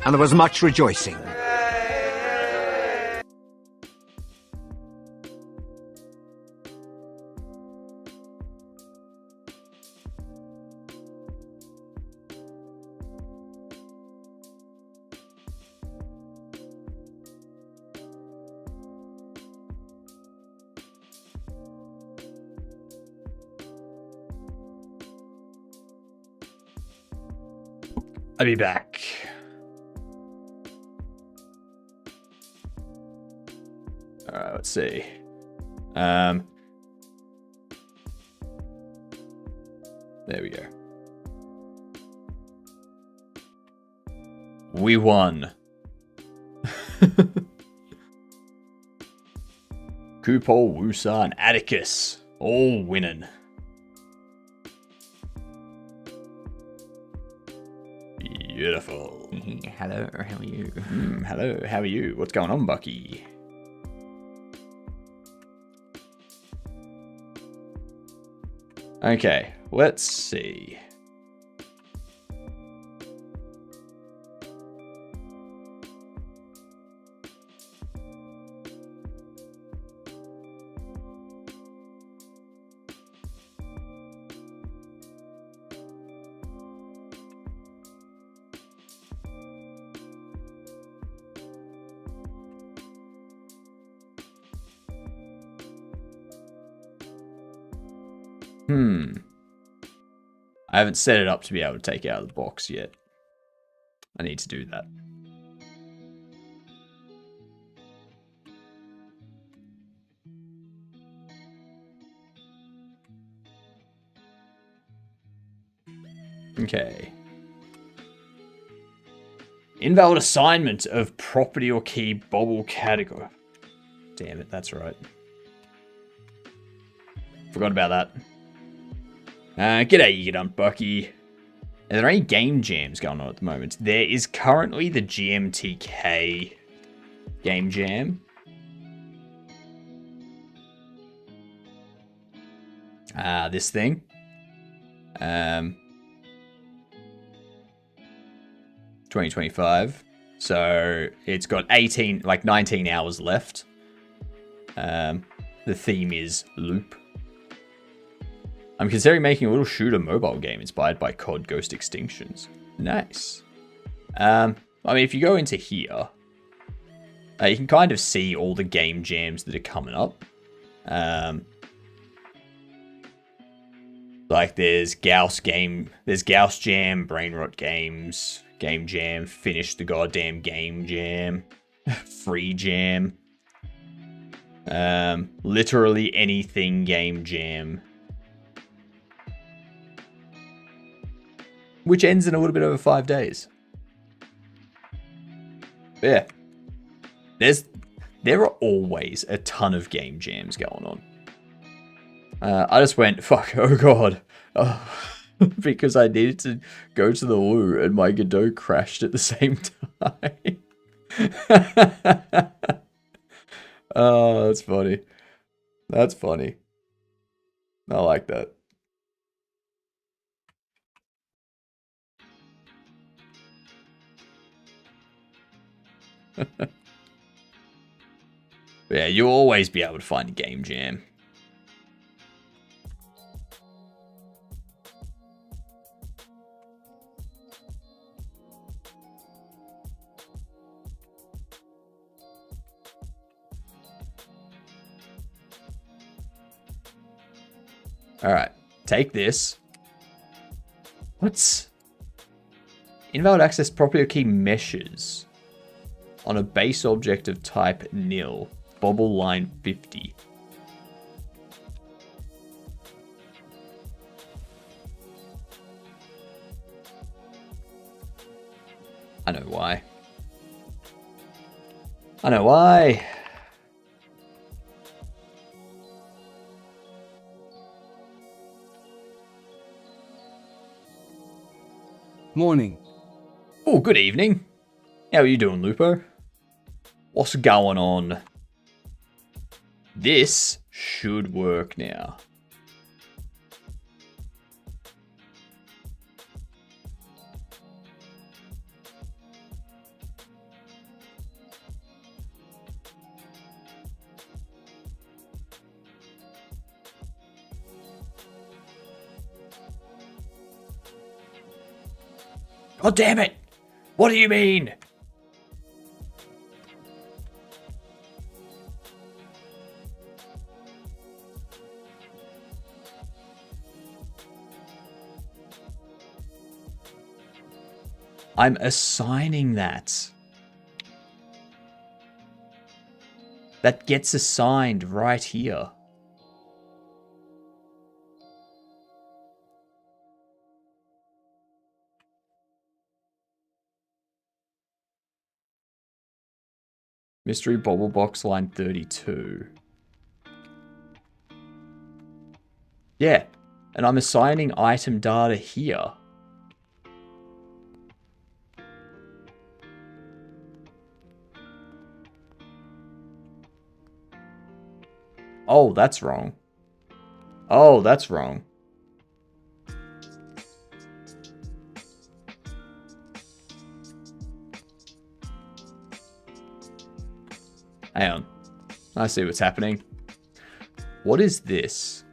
And there was much rejoicing. I'll be back. Alright, let's see. There we go. We won. Kupol, Wusa, and Atticus all winning. Beautiful. Hello, how are you? Hello, how are you? What's going on, Bucky? Okay, let's see. I haven't set it up to be able to take it out of the box yet. I need to do that. Okay. Invalid assignment of property or key bobble category. Damn it, that's right. Forgot about that. G'day, you done, Bucky. Are there any game jams going on at the moment? There is currently the GMTK game jam. This thing. 2025. So it's got 19 hours left. The theme is loop. I'm considering making a little shooter mobile game inspired by COD Ghost Extinctions. Nice. I mean, if you go into here, you can kind of see all the game jams that are coming up. Like there's Gauss Jam, Brain Rot Games, Game Jam, Finish the Goddamn Game Jam, Free Jam, literally anything Game Jam. Which ends in a little bit over 5 days. But yeah. There are always a ton of game jams going on. I just went, fuck, oh god. Because I needed to go to the loo and my Godot crashed at the same time. Oh, that's funny. That's funny. I like that. Yeah, you'll always be able to find a game jam. Alright, take this. What's... Invalid access property or key meshes on a base object of type nil. Bobble line 50. I know why. I know why. Morning. Oh, good evening. How are you doing, Lupo? What's going on? This should work now. God damn it! What do you mean? I'm assigning that. That gets assigned right here. Mystery Bobble Box line 32. Yeah, and I'm assigning item data here. Oh, that's wrong. Oh, that's wrong. Hang on. I see what's happening. What is this?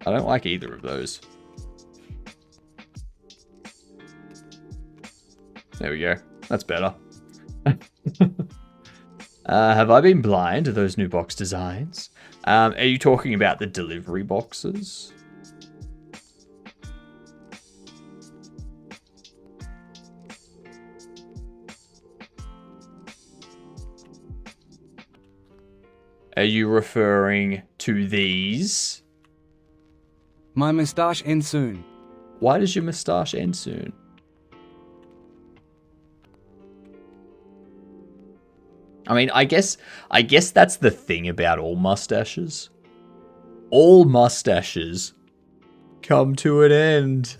I don't like either of those. There we go. That's better. Have I been blind to those new box designs? Are you talking about the delivery boxes? Are you referring to these? My moustache ends soon. Why does your moustache end soon? I mean, I guess that's the thing about all mustaches. All mustaches come to an end.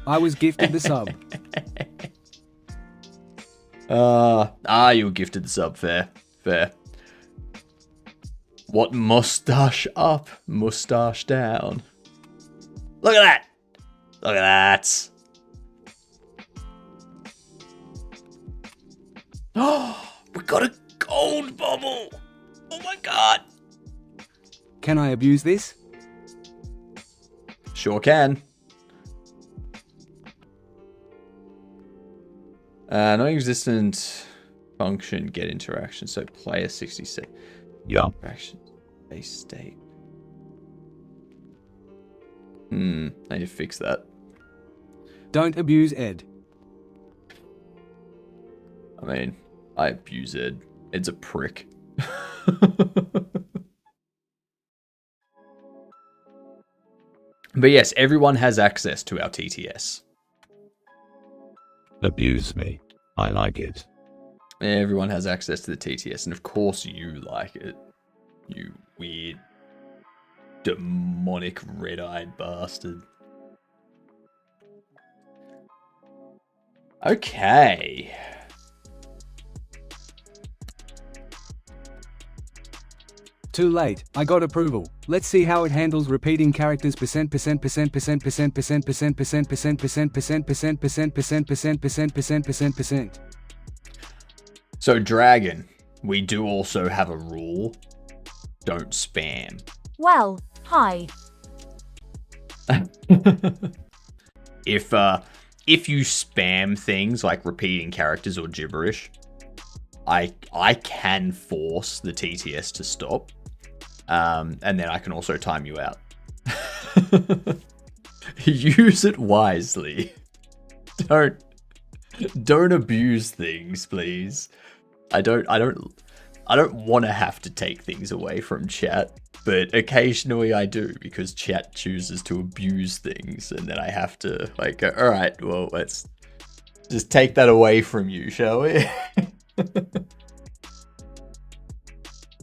I was gifted the sub. You were gifted the sub. Fair. Fair. What mustache up, mustache down. Look at that. Look at that. Oh, we got a gold bubble. Oh my god. Can I abuse this? Sure can. Non-existent function get interaction. So player 66. Yeah. Interaction base state. I need to fix that. Don't abuse Ed. I mean, I abuse Ed. Ed's a prick. But yes, everyone has access to our TTS. Abuse me. I like it. Everyone has access to the TTS, and of course you like it. You weird, demonic, red-eyed bastard. Okay. Too late. I got approval. Let's see how it handles repeating characters %%%%%%%%%%%%%%%%%%%%%%%%%%%%%%%%%%%%%%%%%%%%%%%%%%%%%%%%%%%%%%%%%%%%%%%%%%%%%%%%%%%%%%%%%%%%%%%%%%%%%%%%%%%%%%%%%%%%%%%%%%%%%%%%%%%%%%%%%%%%%%%%%%%%%%%%%%%%%%%%%%%%%%%%%%%%%%%%%%%%%%%%%%%%%%%%%%%%%%%%%%%%%%%%%%%%%%%%%%%%%%%%%%%%%%%%%%%%%%%%%%%%%%%%%%%%%%%So, Dragon, we do also have a rule. Don't spam. Well, hi. If you spam things like repeating characters or gibberish, I can force the TTS to stop. And then I can also time you out. Use it wisely. Don't abuse things, please. I don't want to have to take things away from chat, but occasionally I do because chat chooses to abuse things, and then I have to like go, all right, well, let's just take that away from you, shall we?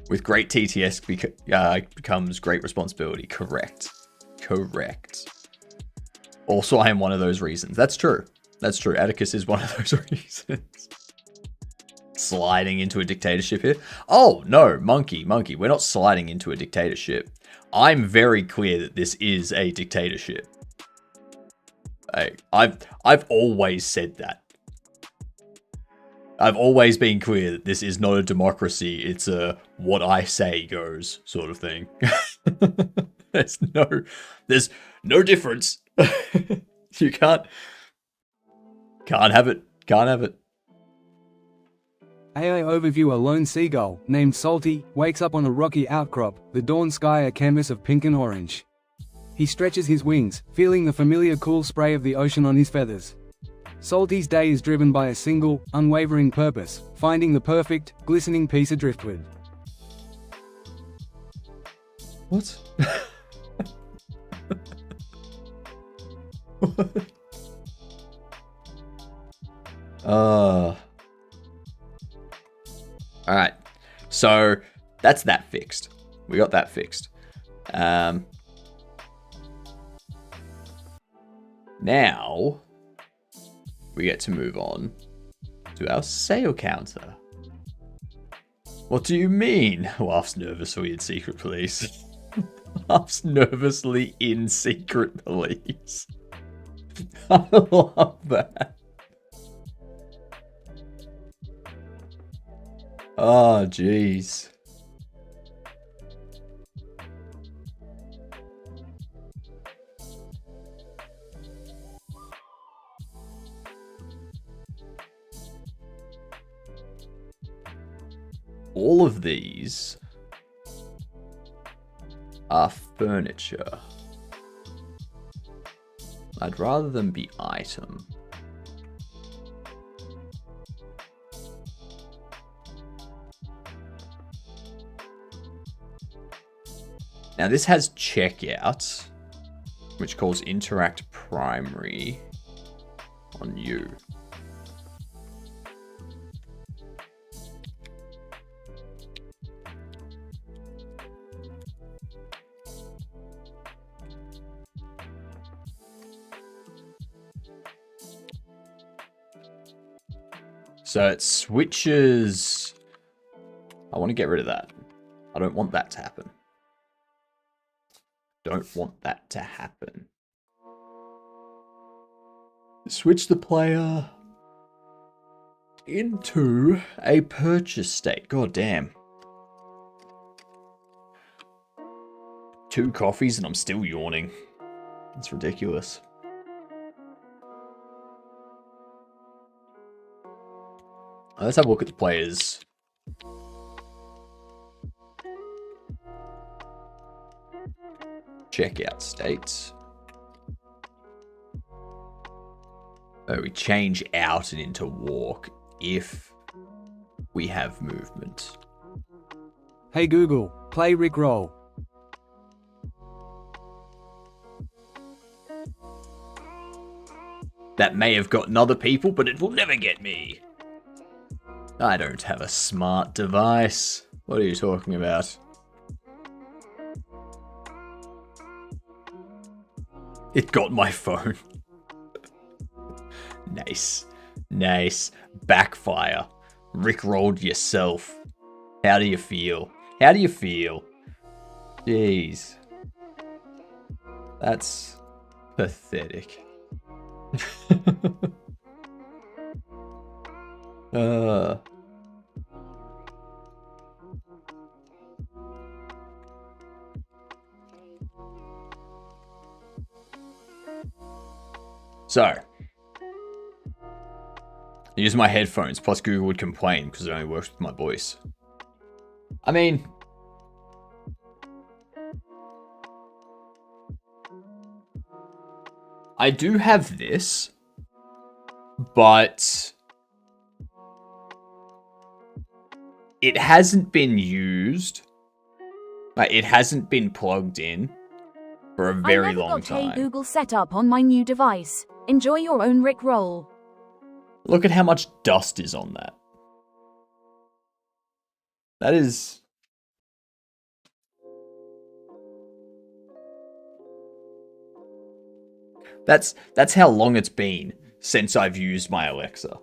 With great TTS becomes great responsibility. Correct. Also, I am one of those reasons. That's true. Atticus is one of those reasons. Sliding into a dictatorship here. Oh, no, monkey. We're not sliding into a dictatorship. I'm very clear that this is a dictatorship. I've always said that. I've always been clear that this is not a democracy. It's a what I say goes sort of thing. There's no difference. You can't have it. AI overview. A lone seagull, named Salty, wakes up on a rocky outcrop, the dawn sky a canvas of pink and orange. He stretches his wings, feeling the familiar cool spray of the ocean on his feathers. Salty's day is driven by a single, unwavering purpose, finding the perfect, glistening piece of driftwood. What? What? All right. So that's that fixed. We got that fixed. Now we get to move on to our sale counter. What do you mean? Laughs nervously in secret police. Laughs nervously in secret police. I love that. Oh, jeez. All of these are furniture. I'd rather them be item. Now this has checkout, which calls interact primary on you. So it switches. I want to get rid of that. I don't want that to happen. Don't want that to happen. Switch the player into a purchase state. God damn. 2 coffees and I'm still yawning. It's ridiculous. Let's have a look at the players. Checkout states. We change out and into walk if we have movement. Hey Google, play Rickroll. That may have gotten other people, but it will never get me. I don't have a smart device. What are you talking about? It got my phone. Nice. Nice. Backfire. Rickrolled yourself. How do you feel? How do you feel? Jeez. That's pathetic. So, I use my headphones, plus Google would complain because it only works with my voice. I mean, I do have this, but it hasn't been used. It hasn't been plugged in for a very long time. I never got Hey Google set up on my new device. Enjoy your own Rickroll. Look at how much dust is on that. That is... That's how long it's been since I've used my Alexa.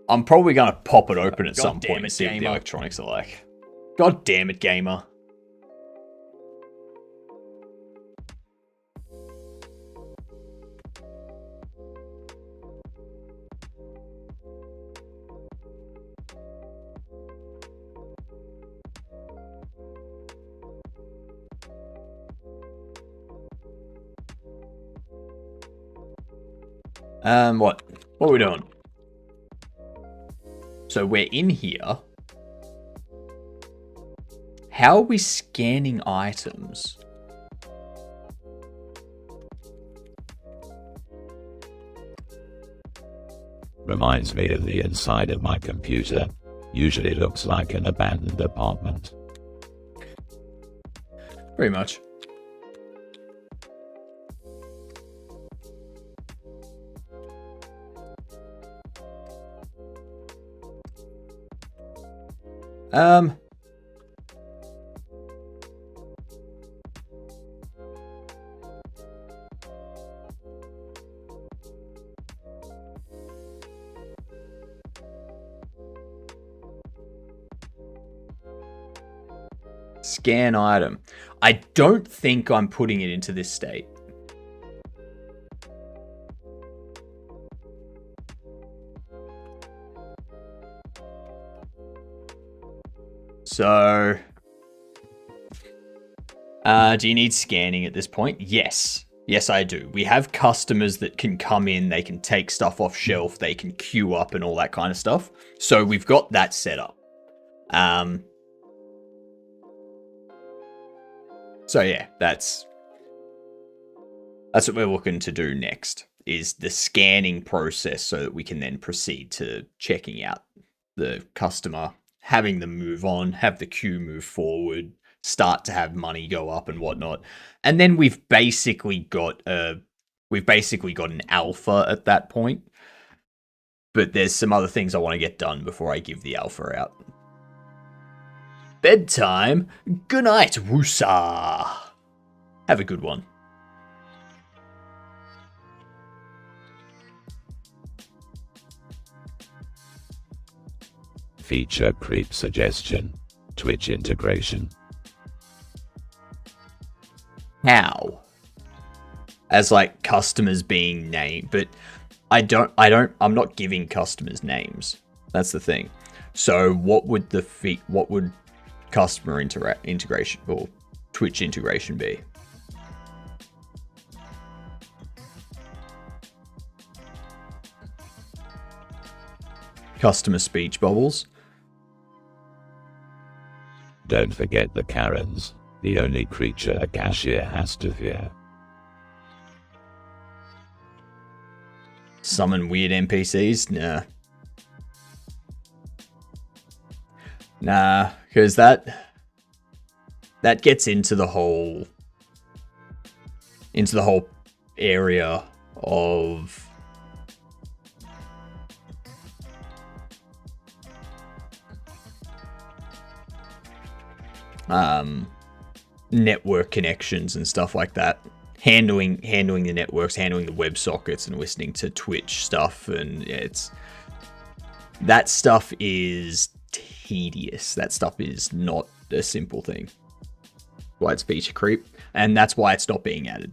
I'm probably going to pop it open at some point and see what the electronics are like. God damn it, gamer. What? What are we doing? So we're in here. How are we scanning items? Reminds me of the inside of my computer. Usually looks like an abandoned apartment. Pretty much. Scan item. I don't think I'm putting it into this state. So, do you need scanning at this point? Yes. Yes, I do. We have customers that can come in, they can take stuff off shelf, they can queue up and all that kind of stuff. So we've got that set up. So yeah, that's what we're looking to do next, is the scanning process so that we can then proceed to checking out the customer, having them move on, have the queue move forward, start to have money go up and whatnot. And then we've basically got an alpha at that point. But there's some other things I want to get done before I give the alpha out. Bedtime. Good night, Woosa. Have a good one. Feature creep suggestion. Twitch integration. How? As like customers being named, but I'm not giving customers names. That's the thing. So what would customer integration or Twitch integration be? Customer speech bubbles. Don't forget the Karens, the only creature a cashier has to fear. Summon weird NPCs? Nah, because that gets into the whole area of network connections and stuff like that. Handling the networks, handling the WebSockets, and listening to Twitch stuff, and that stuff is tedious. That stuff is not a simple thing. Why it's feature creep, and that's why it's not being added.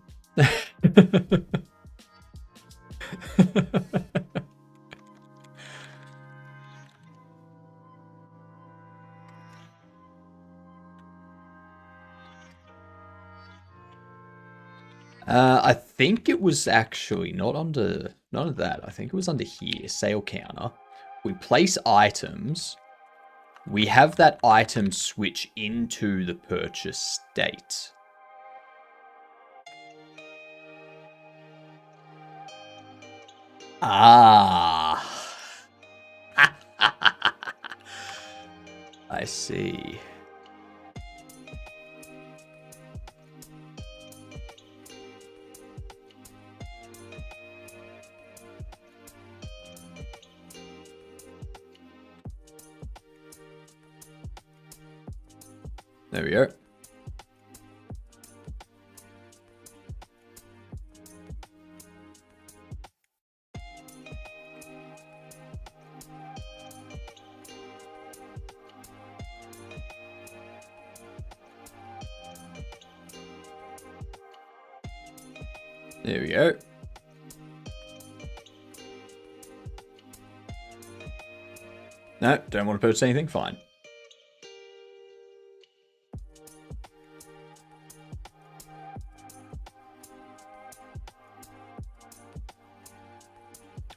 I think it was actually not under that. I think it was under here, sale counter. We place items. We have that item switch into the purchase state. Ah. I see. There we go. There we go. No, don't want to purchase anything? Fine.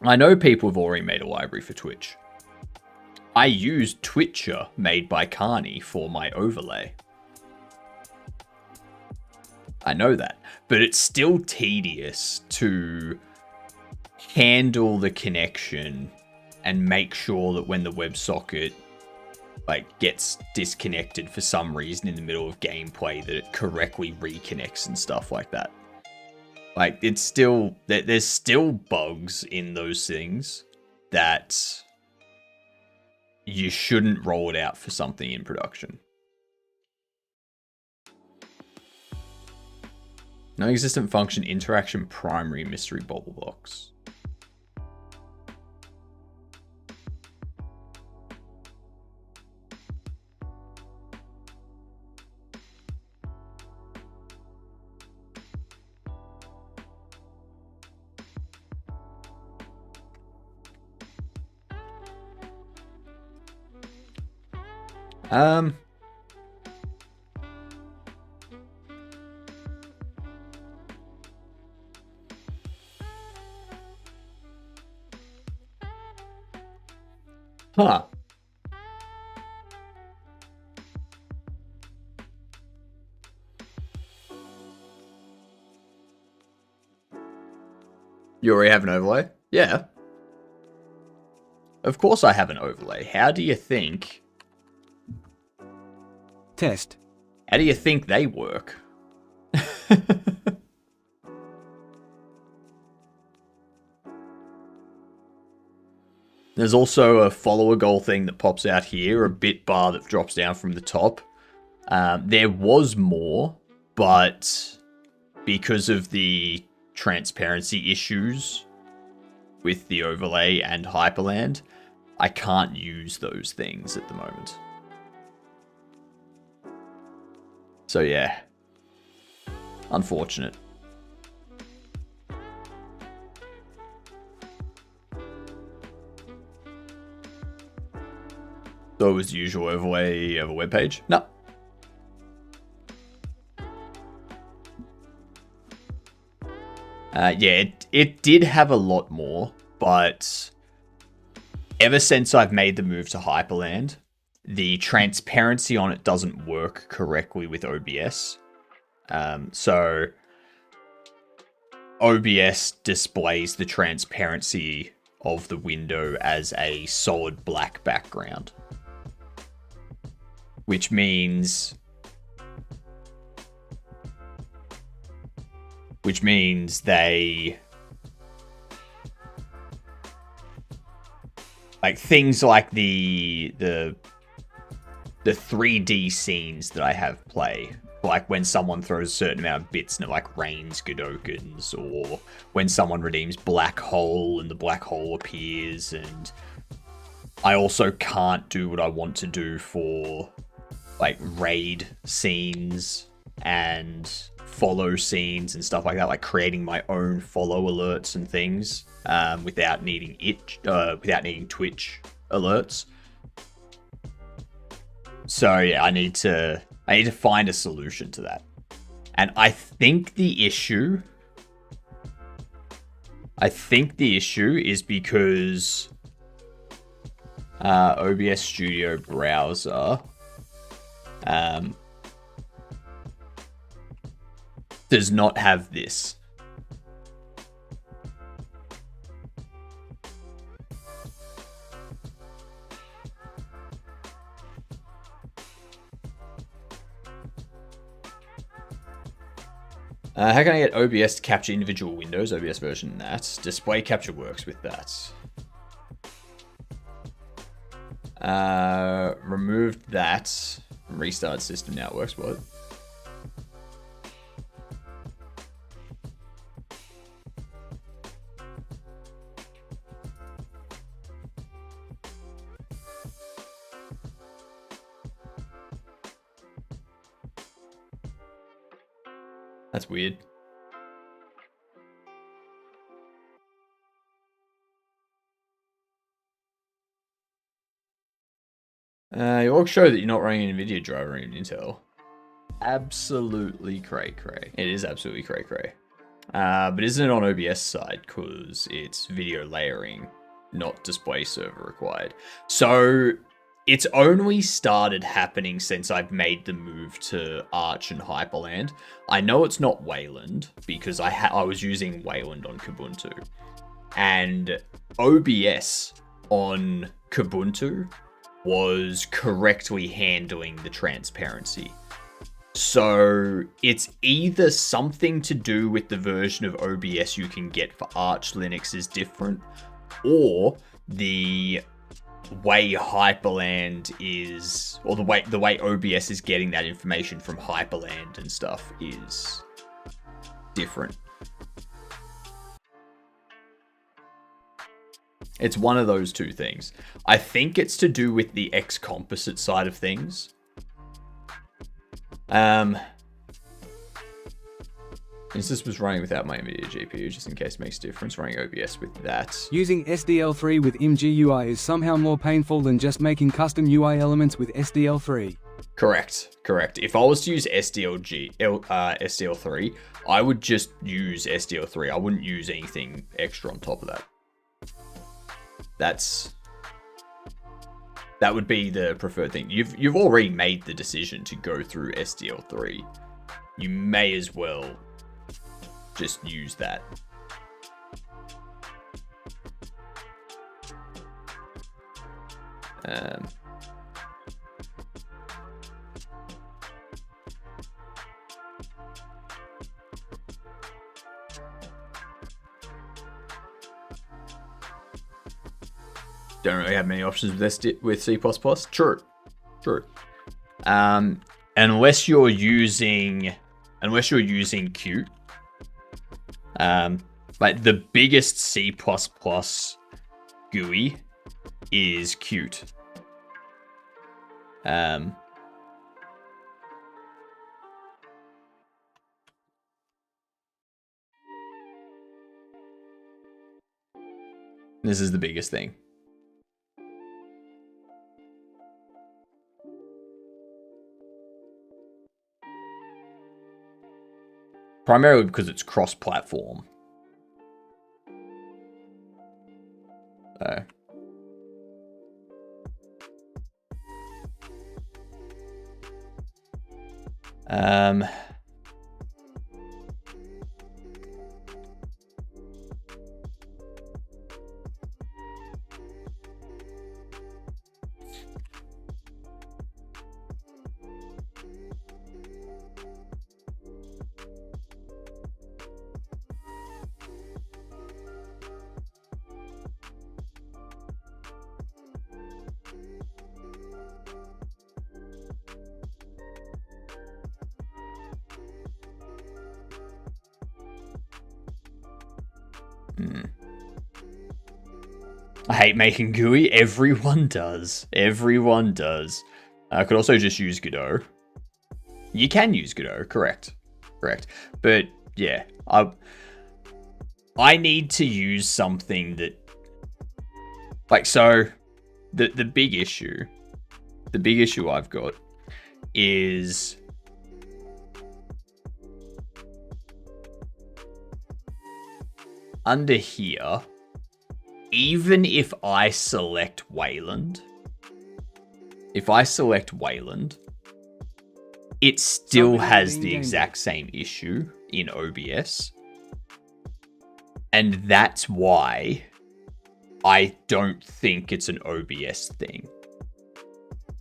I know people have already made a library for Twitch. I use Twitcher made by Carney for my overlay. I know that, but it's still tedious to handle the connection and make sure that when the WebSocket gets disconnected for some reason in the middle of gameplay, that it correctly reconnects and stuff like that. It's still, there's still bugs in those things that you shouldn't roll it out for something in production. Non-existent function interaction primary mystery bubble box. Huh. You already have an overlay? Yeah. Of course I have an overlay. How do you think... Test. How do you think they work? There's also a follower goal thing that pops out here, a bit bar that drops down from the top. There was more, but because of the transparency issues with the overlay and Hyperland, I can't use those things at the moment. So yeah, unfortunate. So it was the usual overlay of a web page? No. Yeah, it did have a lot more, but ever since I've made the move to Hyperland, the transparency on it doesn't work correctly with OBS. So OBS displays the transparency of the window as a solid black background. Which means they... like things like the 3D scenes that I have play, like when someone throws a certain amount of bits and it like rains Godokins, or when someone redeems black hole and the black hole appears, and I also can't do what I want to do for like raid scenes and follow scenes and stuff like that, like creating my own follow alerts and things without needing Twitch alerts. So yeah, I need to find a solution to that. And I think the issue is because OBS Studio browser does not have this. How can I get OBS to capture individual windows? OBS version that. Display capture works with that. Removed that. Restart system now works. What? That's weird. Your org show that you're not running an NVIDIA driver in Intel. Absolutely cray. It is absolutely cray. But isn't it on OBS side? Because it's video layering, not display server required. So it's only started happening since I've made the move to Arch and Hyperland. I know it's not Wayland because I was using Wayland on Kubuntu. And OBS on Kubuntu was correctly handling the transparency. So it's either something to do with the version of OBS you can get for Arch Linux is different, or the way Hyperland is, or the way OBS is getting that information from Hyperland and stuff is different. It's one of those two things. I think it's to do with the X composite side of things. Since this was running without my NVIDIA GPU, just in case it makes a difference, running OBS with that. Using SDL3 with ImGUI is somehow more painful than just making custom UI elements with SDL3. Correct. If I was to use SDL3, I would just use SDL3. I wouldn't use anything extra on top of that. That would be the preferred thing. You've already made the decision to go through SDL3. You may as well just use that. Don't really have many options with C++. True. Unless you're using Qt. Like the biggest C++ GUI is Qt. This is the biggest thing. Primarily because it's cross-platform. So. I hate making GUI. Everyone does. I could also just use Godot. You can use Godot, correct. But yeah, I need to use something that, like, so the big issue I've got is under here. Even if I select Wayland, it still has the exact same issue in OBS. And that's why I don't think it's an OBS thing.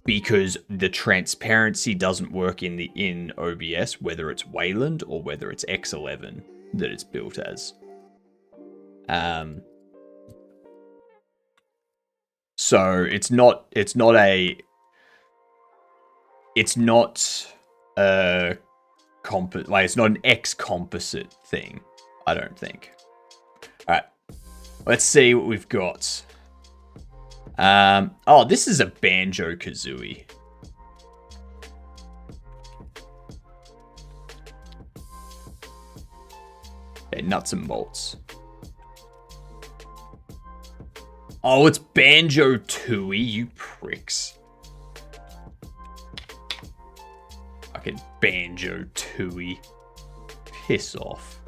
Because the transparency doesn't work in OBS, whether it's Wayland or whether it's X11 that it's built as. So it's not an X composite thing, I don't think. All right, let's see what we've got. Oh, this is a Banjo-Kazooie. Okay, nuts and bolts. Oh, it's Banjo-Tooie, you pricks. Fucking Banjo-Tooie. Piss off.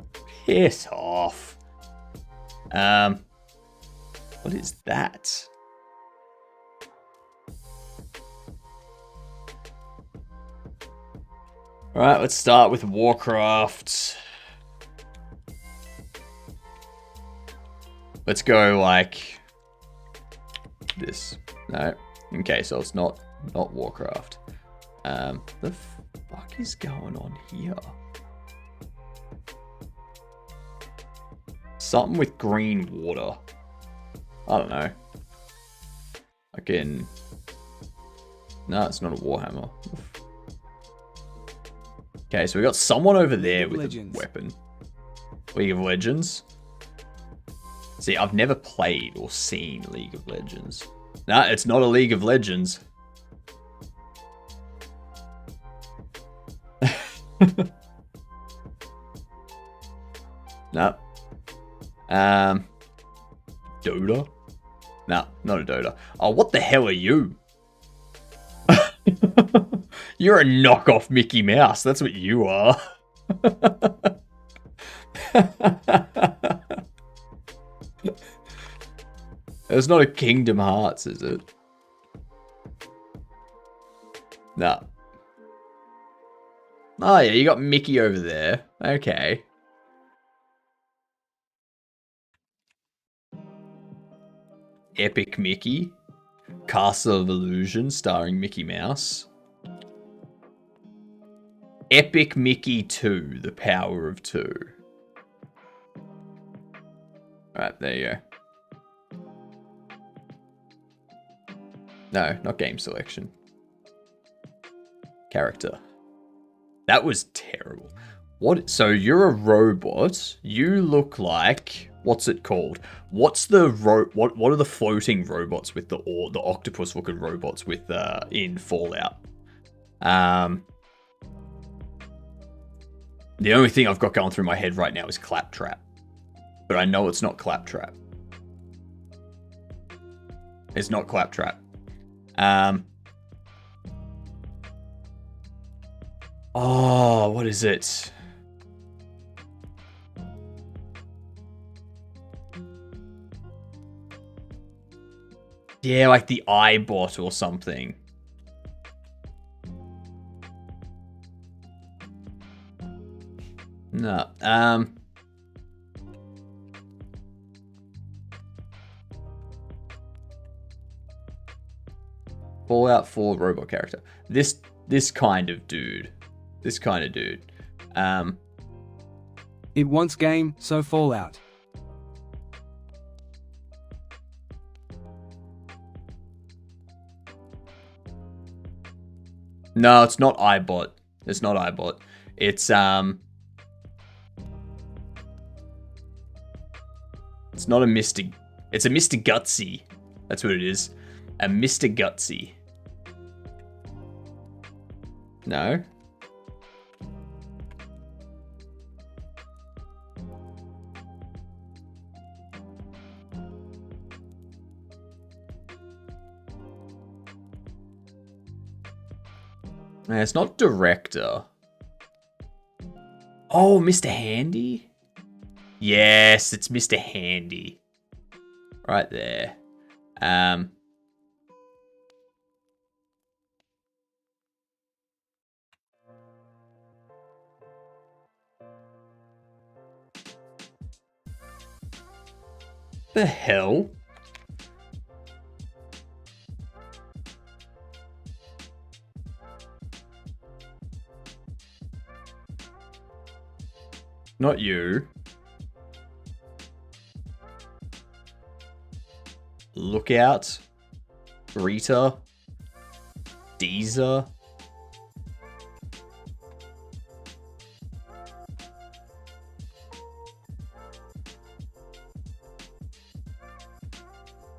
What is that? Alright, let's start with Warcraft. Let's go like this. No. Okay, so it's not Warcraft. The fuck is going on here? Something with green water. I don't know. I can... No, it's not a Warhammer. Okay, so we got someone over there with a weapon. League of Legends. See, I've never played or seen League of Legends. No, it's not a League of Legends. No. Dota? No, not a Dota. Oh, what the hell are you? You're a knockoff Mickey Mouse. That's what you are. It's not a Kingdom Hearts, is it? No. Oh yeah, you got Mickey over there. Okay. Epic Mickey. Castle of Illusion starring Mickey Mouse. Epic Mickey 2, The Power of 2. Alright, there you go. No, not game selection. Character. That was terrible. What? So you're a robot. You look like... What's it called? What's the what are the floating robots with the octopus looking robots with in Fallout? The only thing I've got going through my head right now is Claptrap. But I know it's not Claptrap. It's not Claptrap. Oh, what is it? Yeah, like the iBot or something. No. Fallout 4 robot character. This kind of dude. This kind of dude. It wants game, so Fallout. No, it's not iBot. It's not iBot. It's not a Mr. It's a Mr. Gutsy. That's what it is. A Mr. Gutsy. No. It's not director. Oh, Mr. Handy? Yes, it's Mr. Handy. Right there. The hell? Not you. Lookout. Rita. Deezer.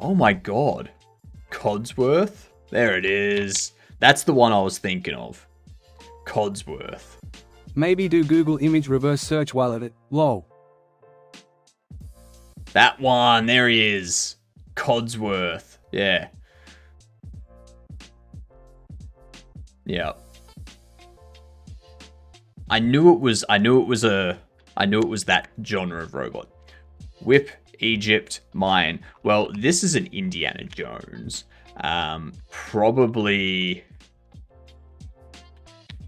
Oh my god. Codsworth? There it is. That's the one I was thinking of. Codsworth. Maybe do Google image reverse search while at it. Lol. That one. There he is. Codsworth. Yeah. Yeah. I knew it was that genre of robot. Whip, Egypt, mine. Well, this is an Indiana Jones. Probably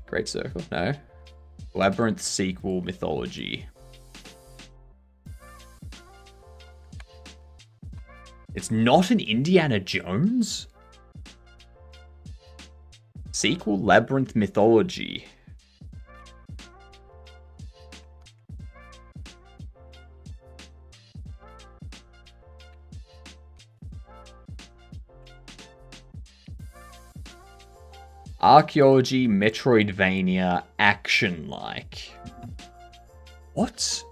Great Circle. No. Labyrinth sequel mythology. It's not an Indiana Jones? Sequel Labyrinth mythology. Archaeology, Metroidvania, action-like. What?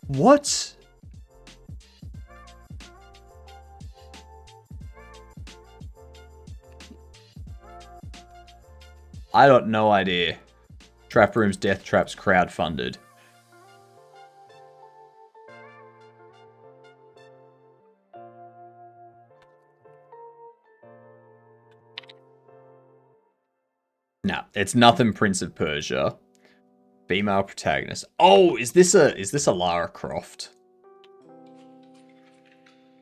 What? I got no idea. Trap Rooms, Death Traps, crowdfunded. No, it's nothing Prince of Persia. Female protagonist. Oh, is this a Lara Croft?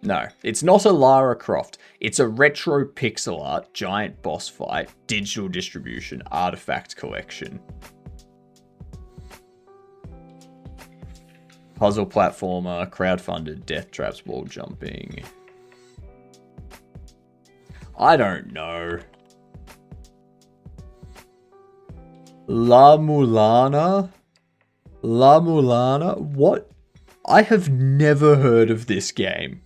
No, it's not a Lara Croft. It's a retro pixel art, giant boss fight, digital distribution, artifact collection. Puzzle platformer, crowdfunded, death traps, wall jumping. I don't know. La Mulana? La Mulana? What? I have never heard of this game.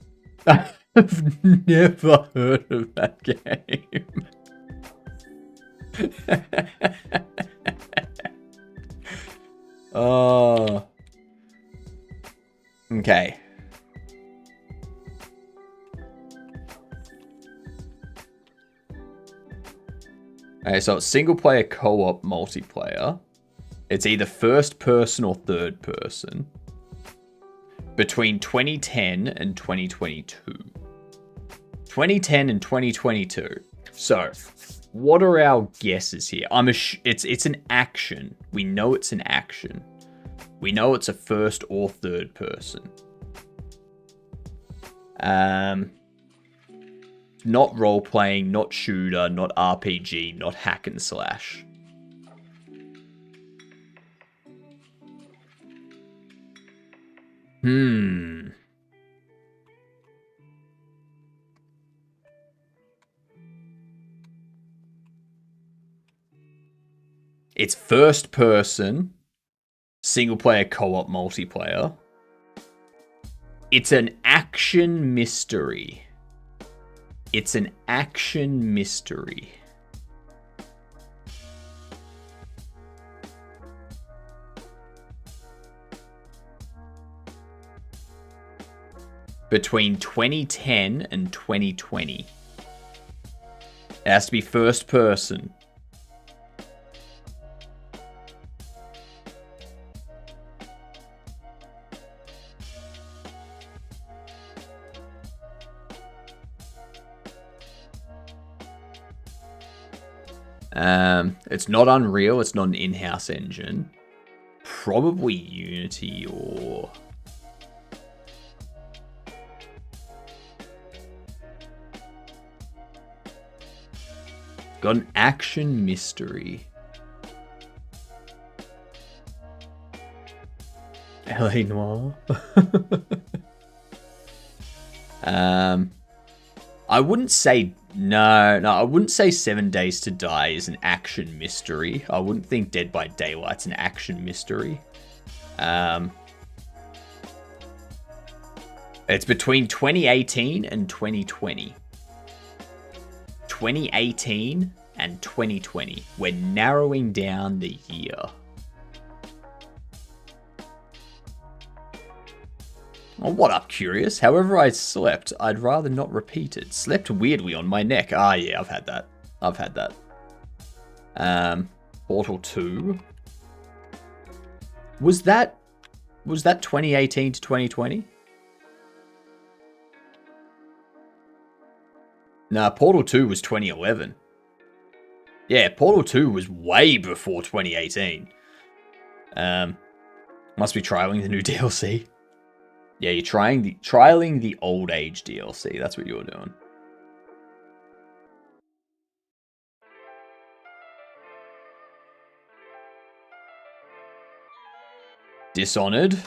I have never heard of that game. Oh. Okay. Okay, so it's single player, co-op, multiplayer. It's either first person or third person. Between 2010 and 2022. 2010 and 2022. So, what are our guesses here? It's an action. We know it's an action. We know it's a first or third person. Not role-playing, not shooter, not RPG, not hack and slash. It's first person, single player, co-op, multiplayer. It's an action mystery. It's an action mystery. Between 2010 and 2020. It has to be first person. It's not Unreal, it's not an in-house engine. Probably Unity or... Got an action mystery. LA Noire. I wouldn't say no. I wouldn't say 7 Days to Die is an action mystery. I wouldn't think Dead by Daylight's an action mystery. It's between 2018 and 2020. 2018 and 2020. We're narrowing down the year. Oh, what up, Curious? However I slept, I'd rather not repeat it. Slept weirdly on my neck. Ah, yeah, I've had that. I've had that. Portal 2. Was that 2018 to 2020? Nah, Portal 2 was 2011. Yeah, Portal 2 was way before 2018. Must be trialing the new DLC. Yeah, you're trialing the old age DLC. That's what you're doing. Dishonored.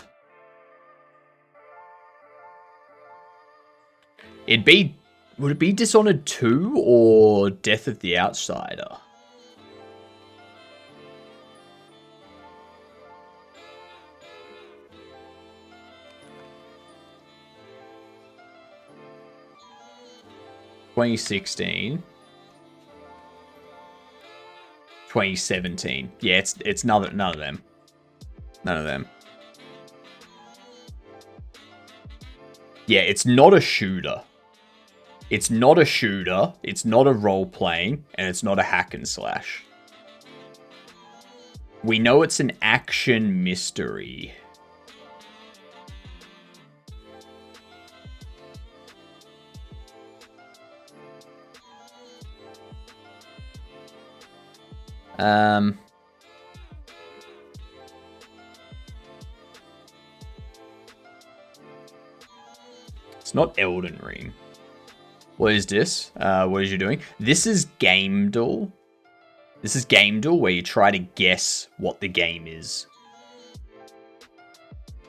Would it be Dishonored 2 or Death of the Outsider? ...2016. 2017. Yeah, it's none of them. None of them. Yeah, it's not a shooter. It's not a shooter. It's not a role-playing, and it's not a hack and slash. We know it's an action mystery. It's not Elden Ring. What is this? What is you doing? This is Game Duel. This is Game Duel, where you try to guess what the game is.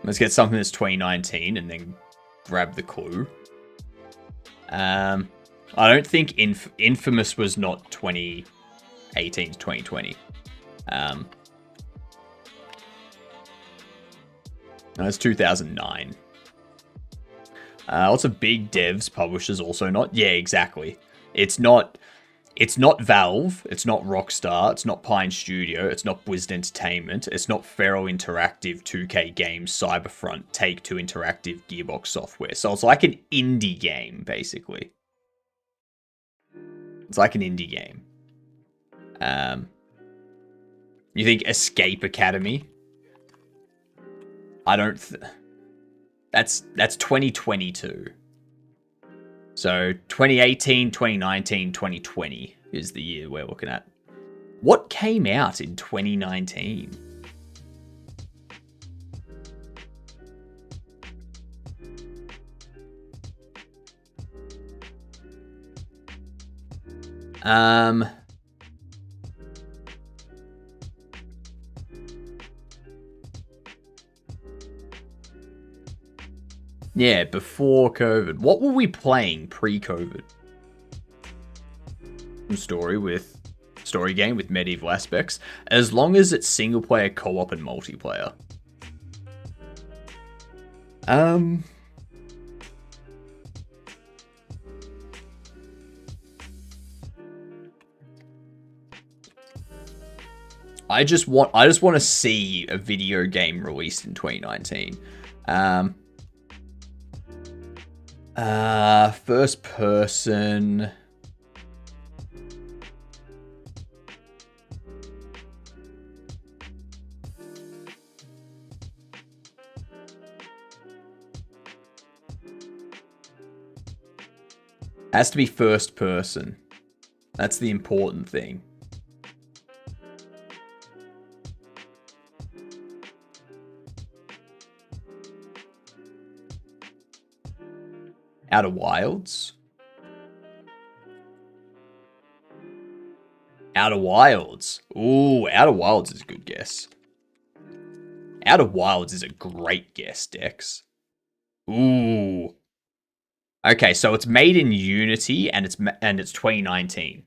Let's get something that's 2019 and then grab the clue. I don't think Infamous was not 2018 to 2020. No, it's 2009. Lots of big devs, publishers also not. Yeah, exactly. It's not Valve, it's not Rockstar, it's not Pine Studio, it's not Blizzard Entertainment, it's not Feral Interactive, 2K Games, Cyberfront, Take-Two Interactive, Gearbox Software. So it's like an indie game, basically. It's like an indie game. You think Escape Academy? I don't... That's 2022. So 2018, 2019, 2020 is the year we're looking at. What came out in 2019? Yeah, before COVID. What were we playing pre-COVID? Story game with medieval aspects, as long as it's single player, co-op, and multiplayer. I just want to see a video game released in 2019. First person. Has to be first person. That's the important thing. Outer Wilds? Outer Wilds. Ooh, Outer Wilds is a good guess. Outer Wilds is a great guess, Dex. Ooh. Okay, so it's made in Unity and it's 2019.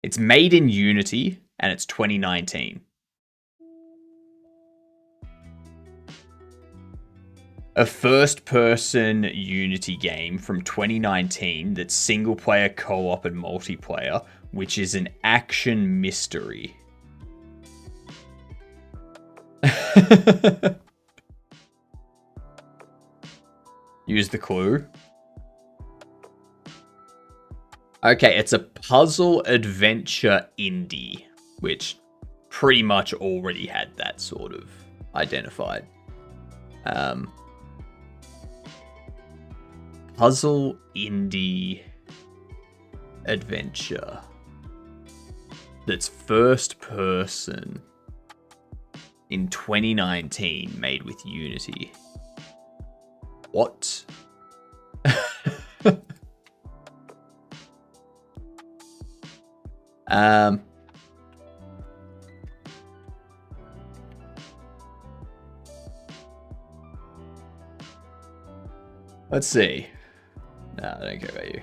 It's made in Unity and it's 2019. A first-person Unity game from 2019 that's single-player, co-op, and multiplayer, which is an action mystery. Use the clue. Okay, it's a puzzle adventure indie, which pretty much already had that sort of identified. Puzzle indie adventure that's first person in 2019 made with Unity. What? Let's see. No, I don't care about you.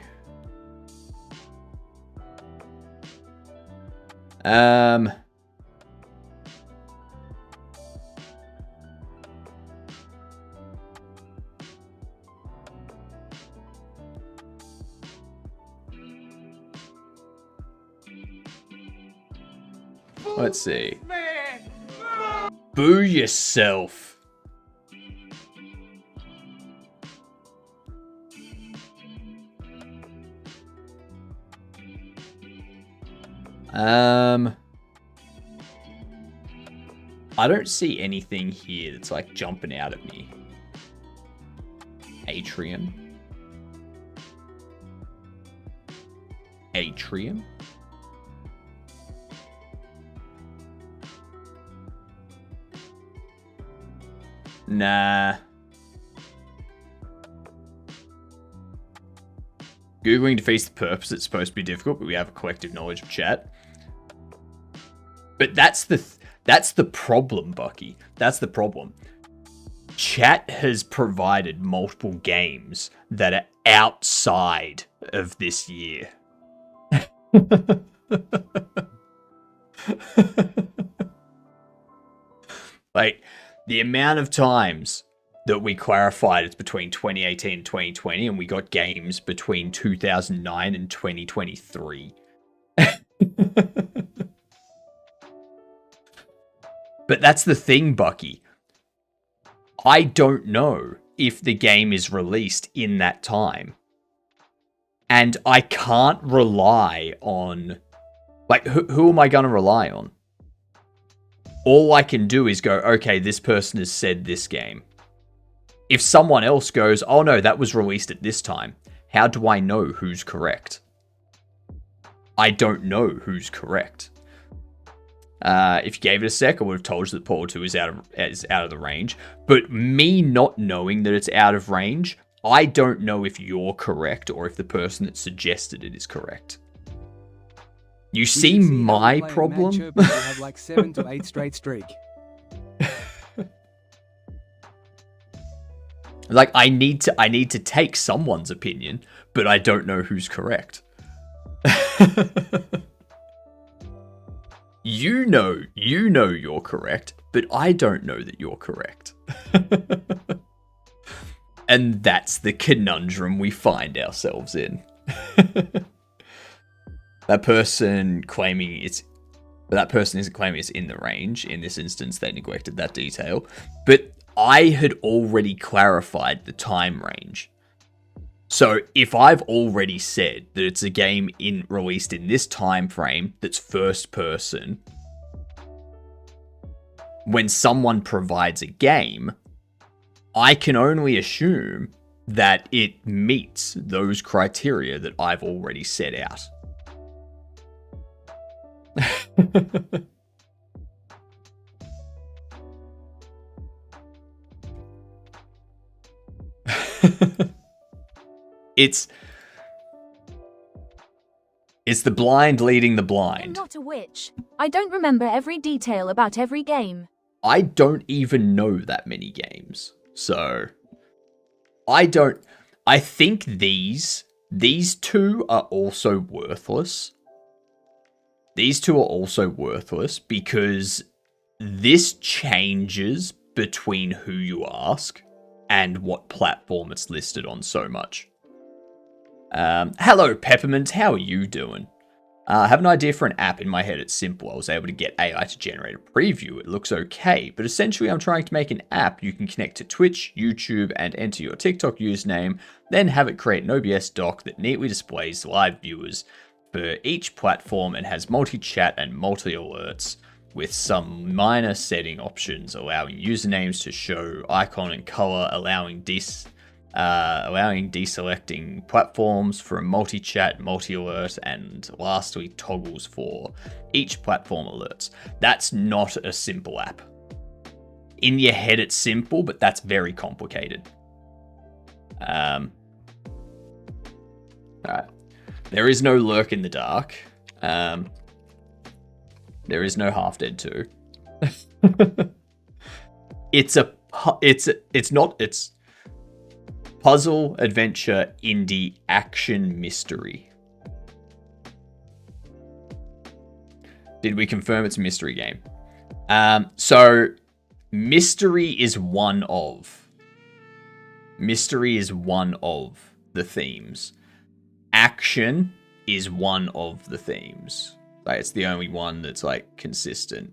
Let's see. Boo yourself. I don't see anything here that's like jumping out at me. Atrium. Atrium. Nah. Googling defeats the purpose. It's supposed to be difficult, but we have a collective knowledge of chat. But that's the problem, Bucky. That's the problem. Chat has provided multiple games that are outside of this year. Like, the amount of times that we clarified it's between 2018 and 2020, and we got games between 2009 and 2023. But that's the thing, Bucky. I don't know if the game is released in that time. And I can't rely on... Like, who am I going to rely on? All I can do is go, okay, this person has said this game. If someone else goes, oh no, that was released at this time, how do I know who's correct? I don't know who's correct. If you gave it a sec, I would have told you that Portal 2 is out of the range. But me not knowing that it's out of range, I don't know if you're correct or if the person that suggested it is correct. You see my problem? Have like 7 to 8 straight streak. Like, I need to take someone's opinion, but I don't know who's correct. You know you're correct, but I don't know that you're correct. And that's the conundrum we find ourselves in. That person isn't claiming it's in the range. In this instance, they neglected that detail. But I had already clarified the time range. So if I've already said that it's a game released in this time frame that's first person, when someone provides a game, I can only assume that it meets those criteria that I've already set out. It's the blind leading the blind. I'm not a witch. I don't remember every detail about every game. I don't even know that many games. So I think these two are also worthless. These two are also worthless because this changes between who you ask and what platform it's listed on so much. Hello, Peppermint. How are you doing? I have an idea for an app in my head. It's simple. I was able to get AI to generate a preview. It looks okay, but essentially I'm trying to make an app you can connect to Twitch, YouTube, and enter your TikTok username, then have it create an OBS doc that neatly displays live viewers for each platform and has multi-chat and multi-alerts with some minor setting options, allowing usernames to show icon and color, allowing deselecting platforms for a multi-chat, multi-alert, and lastly toggles for each platform alerts. That's not a simple app. In your head it's simple, but that's very complicated. Alright. There is no Lurk in the Dark. There is no Half Dead 2. It's puzzle, adventure, indie, action, mystery. Did we confirm it's a mystery game? So mystery is one of the themes. Action is one of the themes. Like, it's the only one that's, like, consistent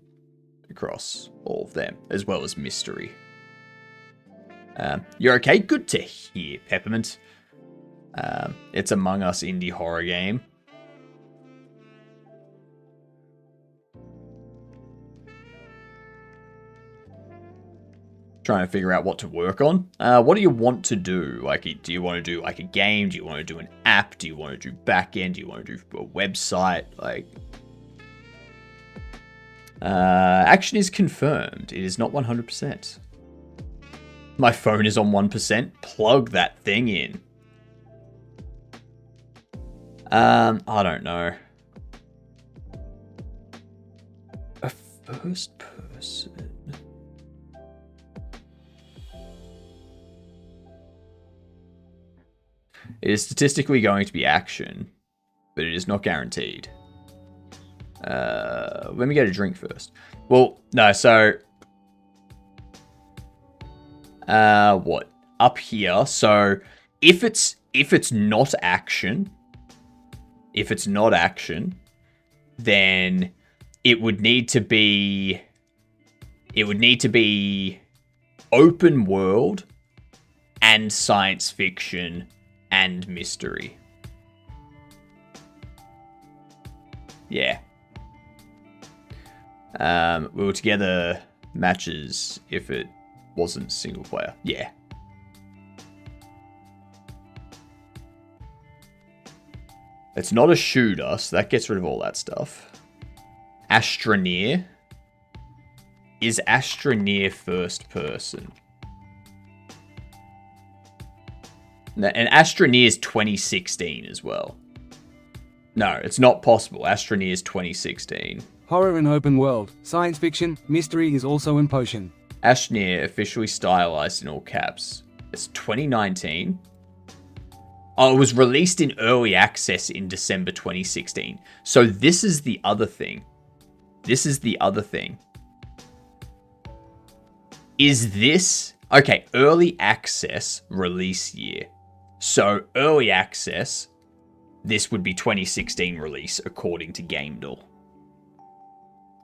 across all of them, as well as mystery. You're okay? Good to hear, Peppermint. It's Among Us indie horror game. Trying to figure out what to work on. What do you want to do? Like, do you want to do like a game? Do you want to do an app? Do you want to do backend? Do you want to do a website? Like, action is confirmed. It is not 100%. My phone is on 1%. Plug that thing in. I don't know. A first person. It is statistically going to be action, but it is not guaranteed. Let me get a drink first. Well, no, so... what? Up here, so if it's not action, then it would need to be open world and science fiction and mystery. Yeah. We were together matches if it wasn't single player. Yeah. It's not a shooter, so that gets rid of all that stuff. Astroneer. Is Astroneer first person? And Astroneer is 2016 as well. No, it's not possible. Astroneer is 2016. Horror in open world, science fiction, mystery is also in potion. Astroneer, officially stylized in all caps. It's 2019. Oh, it was released in early access in December 2016. So this is the other thing. Is this... Okay, early access release year. So early access, this would be 2016 release according to GameDall.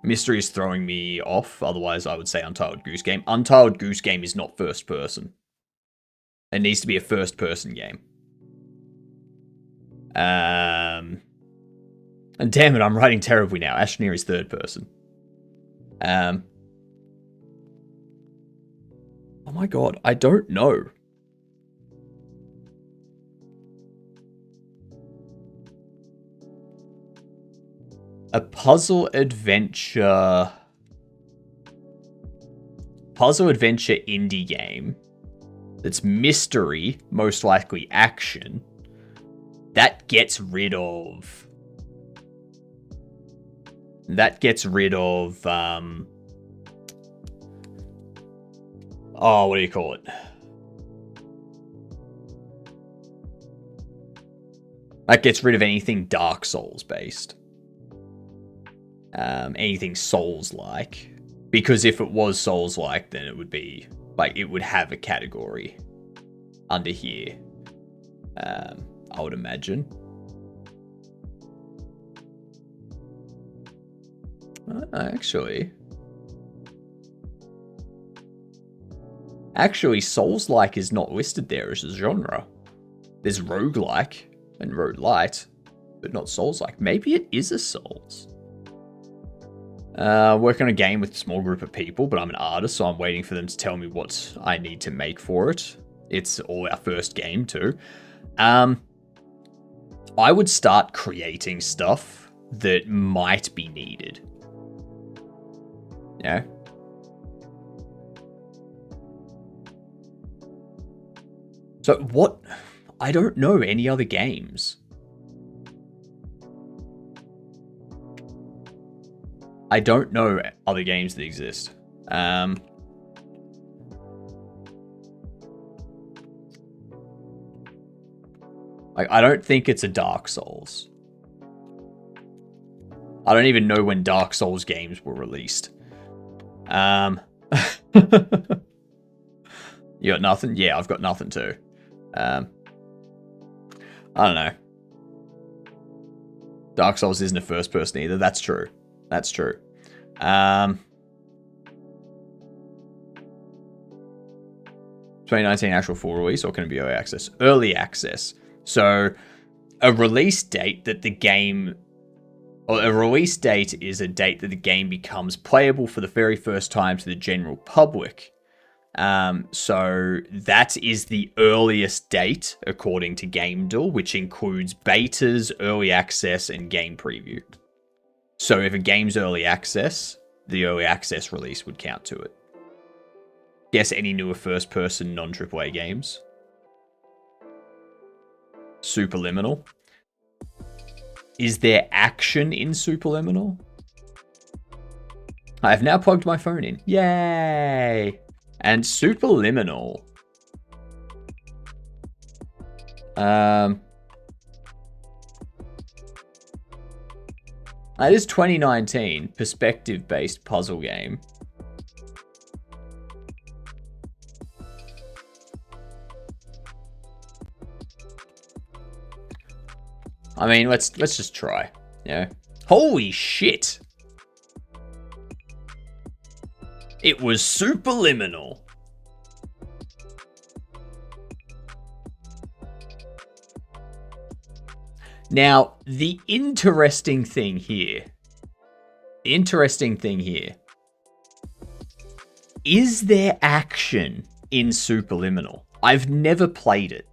Mystery is throwing me off. Otherwise, I would say Untitled Goose Game. Untitled Goose Game is not first person. It needs to be a first person game. And damn it, I'm writing terribly now. Astroneer is third person. Oh my god, I don't know. A puzzle adventure indie game that's mystery, most likely action, that gets rid of oh, what do you call it? That gets rid of anything Dark Souls based. Anything Souls-like. Because if it was Souls-like, then it would be... Like, it would have a category under here. I would imagine. Actually, Souls-like is not listed there as a genre. There's roguelike and roguelite, but not Souls-like. Maybe it is a Souls. Working on a game with a small group of people, but I'm an artist, so I'm waiting for them to tell me what I need to make for it. It's all our first game, too. I would start creating stuff that might be needed. Yeah. So what? I don't know any other games. I don't know other games that exist. Like, I don't think it's a Dark Souls. I don't even know when Dark Souls games were released. You got nothing? Yeah, I've got nothing too. I don't know. Dark Souls isn't a first person either. That's true. That's true. 2019 actual full release, or can it be early access? Early access. So a release date that the game... Well, a release date is a date that the game becomes playable for the very first time to the general public. So that is the earliest date, according to GameDuel, which includes betas, early access, and game preview. So if a game's early access, the early access release would count to it. Guess any newer first-person non-AAA games. Superliminal. Is there action in Superliminal? I have now plugged my phone in. Yay! And Superliminal. That is 2019, perspective-based puzzle game. I mean, let's just try. Yeah. Holy shit! It was Superliminal. Now, the interesting thing here, is there action in Superliminal? I've never played it.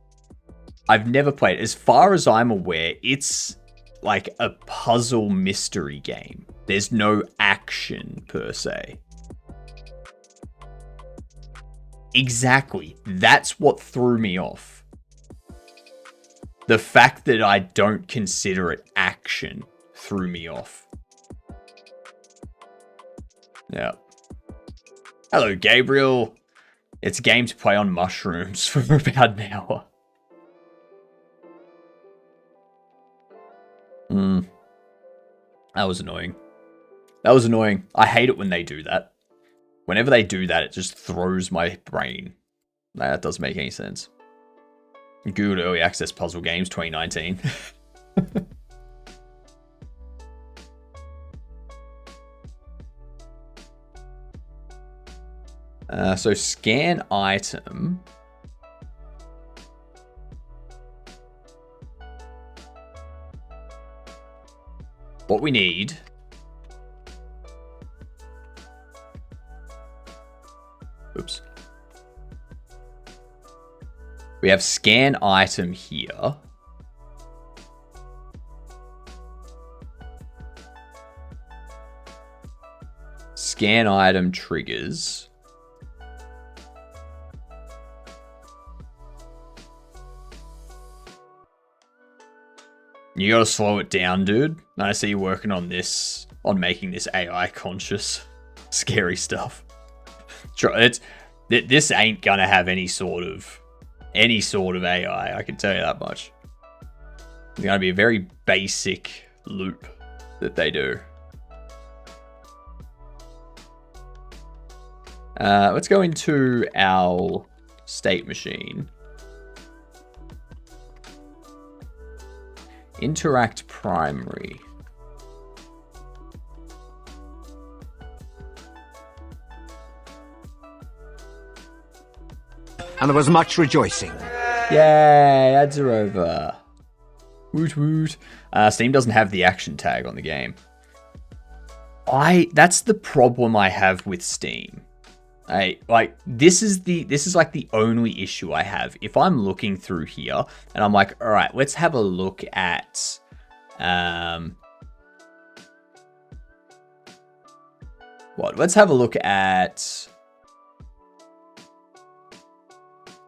As far as I'm aware, it's like a puzzle mystery game. There's no action per se. Exactly. That's what threw me off. The fact that I don't consider it action threw me off. Yeah. Hello, Gabriel. It's a game to play on mushrooms for about an hour. That was annoying. I hate it when they do that. Whenever they do that, it just throws my brain. That doesn't make any sense. Good early access puzzle games 2019. So scan item. What we need... Oops. We have scan item here. Scan item triggers. You gotta slow it down, dude. I see you working on this, on making this AI conscious, scary stuff. This ain't gonna have any sort of AI. I can tell you that much. It's gonna be a very basic loop that they do. Let's go into our state machine. Interact primary. And there was much rejoicing. Yay, ads are over. Woot woot. Steam doesn't have the action tag on the game. That's the problem I have with Steam. This is like the only issue I have. If I'm looking through here and I'm like, all right, let's have a look at let's have a look at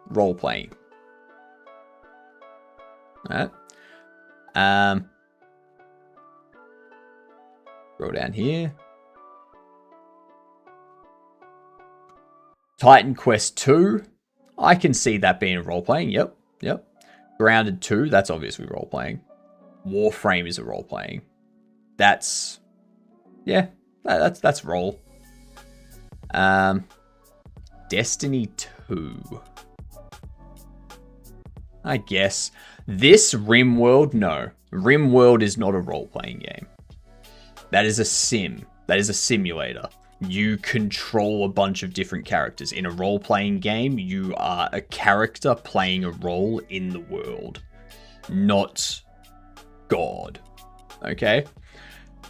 role playing. All right. Scroll down here. Titan Quest 2. I can see that being role-playing. Yep. Grounded 2. That's obviously role-playing. Warframe is a role-playing. That's role. Destiny 2. I guess. This RimWorld, no. RimWorld is not a role-playing game. That is a sim. That is a simulator. You control a bunch of different characters. In a role-playing game, you are a character playing a role in the world. Not God. Okay?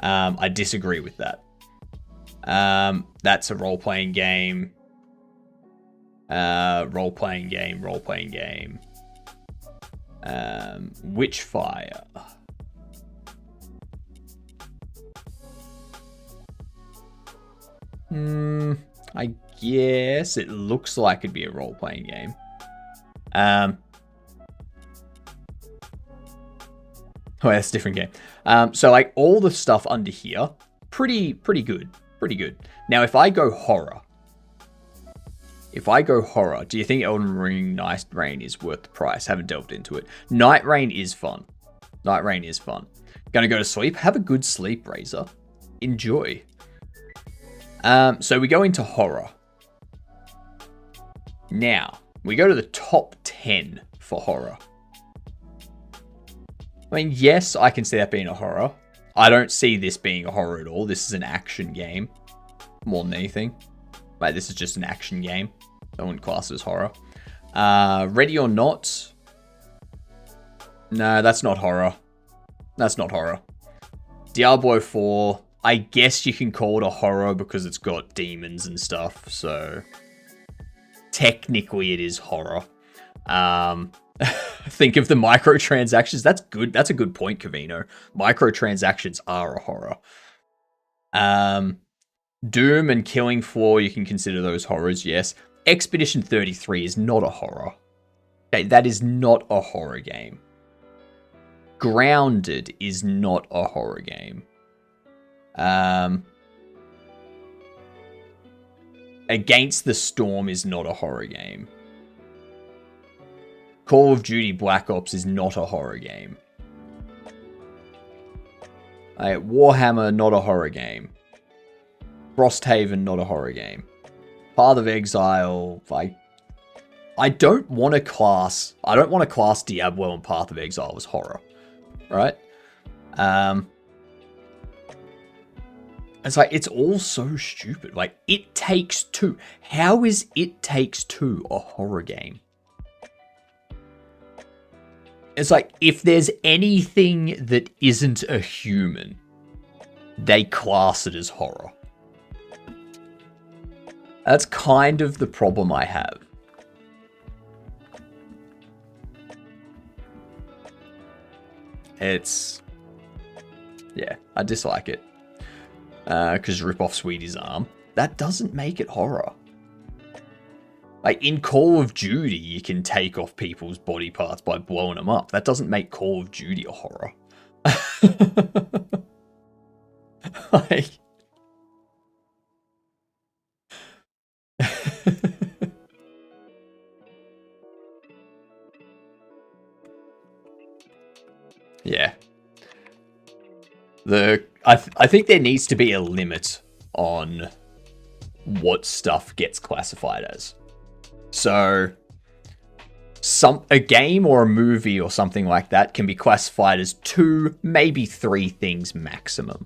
I disagree with that. That's a role-playing game. Role-playing game. Witchfire. I guess it looks like it'd be a role-playing game. Oh, that's a different game. So like all the stuff under here, pretty good. Now, if I go horror, do you think Elden Ring Night Rain is worth the price? Haven't delved into it. Night Rain is fun. Gonna go to sleep. Have a good sleep, Razor. Enjoy. So we go into horror. Now, we go to the top 10 for horror. I mean, yes, I can see that being a horror. I don't see this being a horror at all. This is an action game, more than anything. Like, this is just an action game. I wouldn't class it as horror. Ready or Not. No, that's not horror. Diablo 4. I guess you can call it a horror because it's got demons and stuff. So, technically it is horror. Think of the microtransactions. That's good. That's a good point, Cavino. Microtransactions are a horror. Doom and Killing Floor, you can consider those horrors, yes. Expedition 33 is not a horror. Okay, that is not a horror game. Grounded is not a horror game. Against the Storm is not a horror game. Call of Duty Black Ops is not a horror game. Warhammer, not a horror game. Frosthaven, not a horror game. Path of Exile, I don't want to class Diablo and Path of Exile as horror, right? It's like, it's all so stupid. Like, It Takes Two. How is It Takes Two a horror game? It's like, if there's anything that isn't a human, they class it as horror. That's kind of the problem I have. Yeah, I dislike it. Because rip off Sweetie's arm. That doesn't make it horror. Like, in Call of Duty, you can take off people's body parts by blowing them up. That doesn't make Call of Duty a horror. Like... yeah. I think there needs to be a limit on what stuff gets classified as. So, a game or a movie or something like that can be classified as 2, maybe 3 things maximum.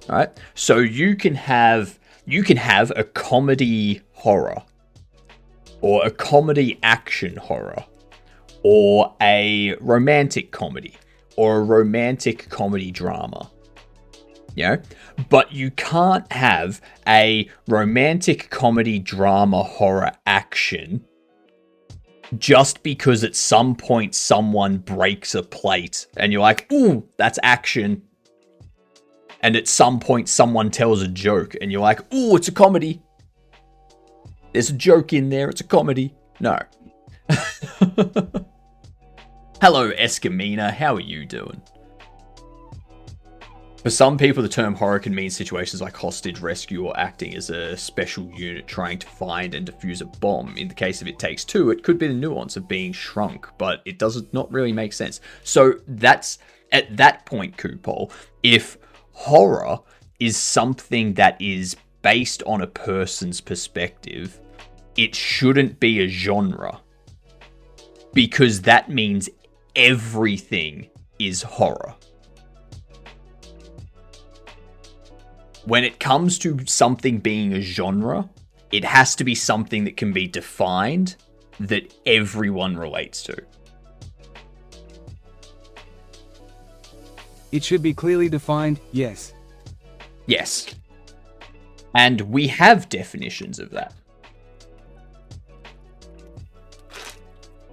All right? So you can have a comedy horror, or a comedy action horror, or a romantic comedy, or a romantic comedy drama. You know? But you can't have a romantic comedy drama horror action just because at some point someone breaks a plate and you're like, ooh, that's action. And at some point someone tells a joke and you're like, ooh, it's a comedy. There's a joke in there, it's a comedy. No. Hello, Escamina, how are you doing? For some people, the term horror can mean situations like hostage rescue or acting as a special unit trying to find and defuse a bomb. In the case of It Takes Two, it could be the nuance of being shrunk, but it does not really make sense. So that's, at that point, Kupol, if horror is something that is based on a person's perspective, it shouldn't be a genre. because that means everything is horror. When it comes to something being a genre, it has to be something that can be defined, that everyone relates to. It should be clearly defined, yes. Yes. And we have definitions of that.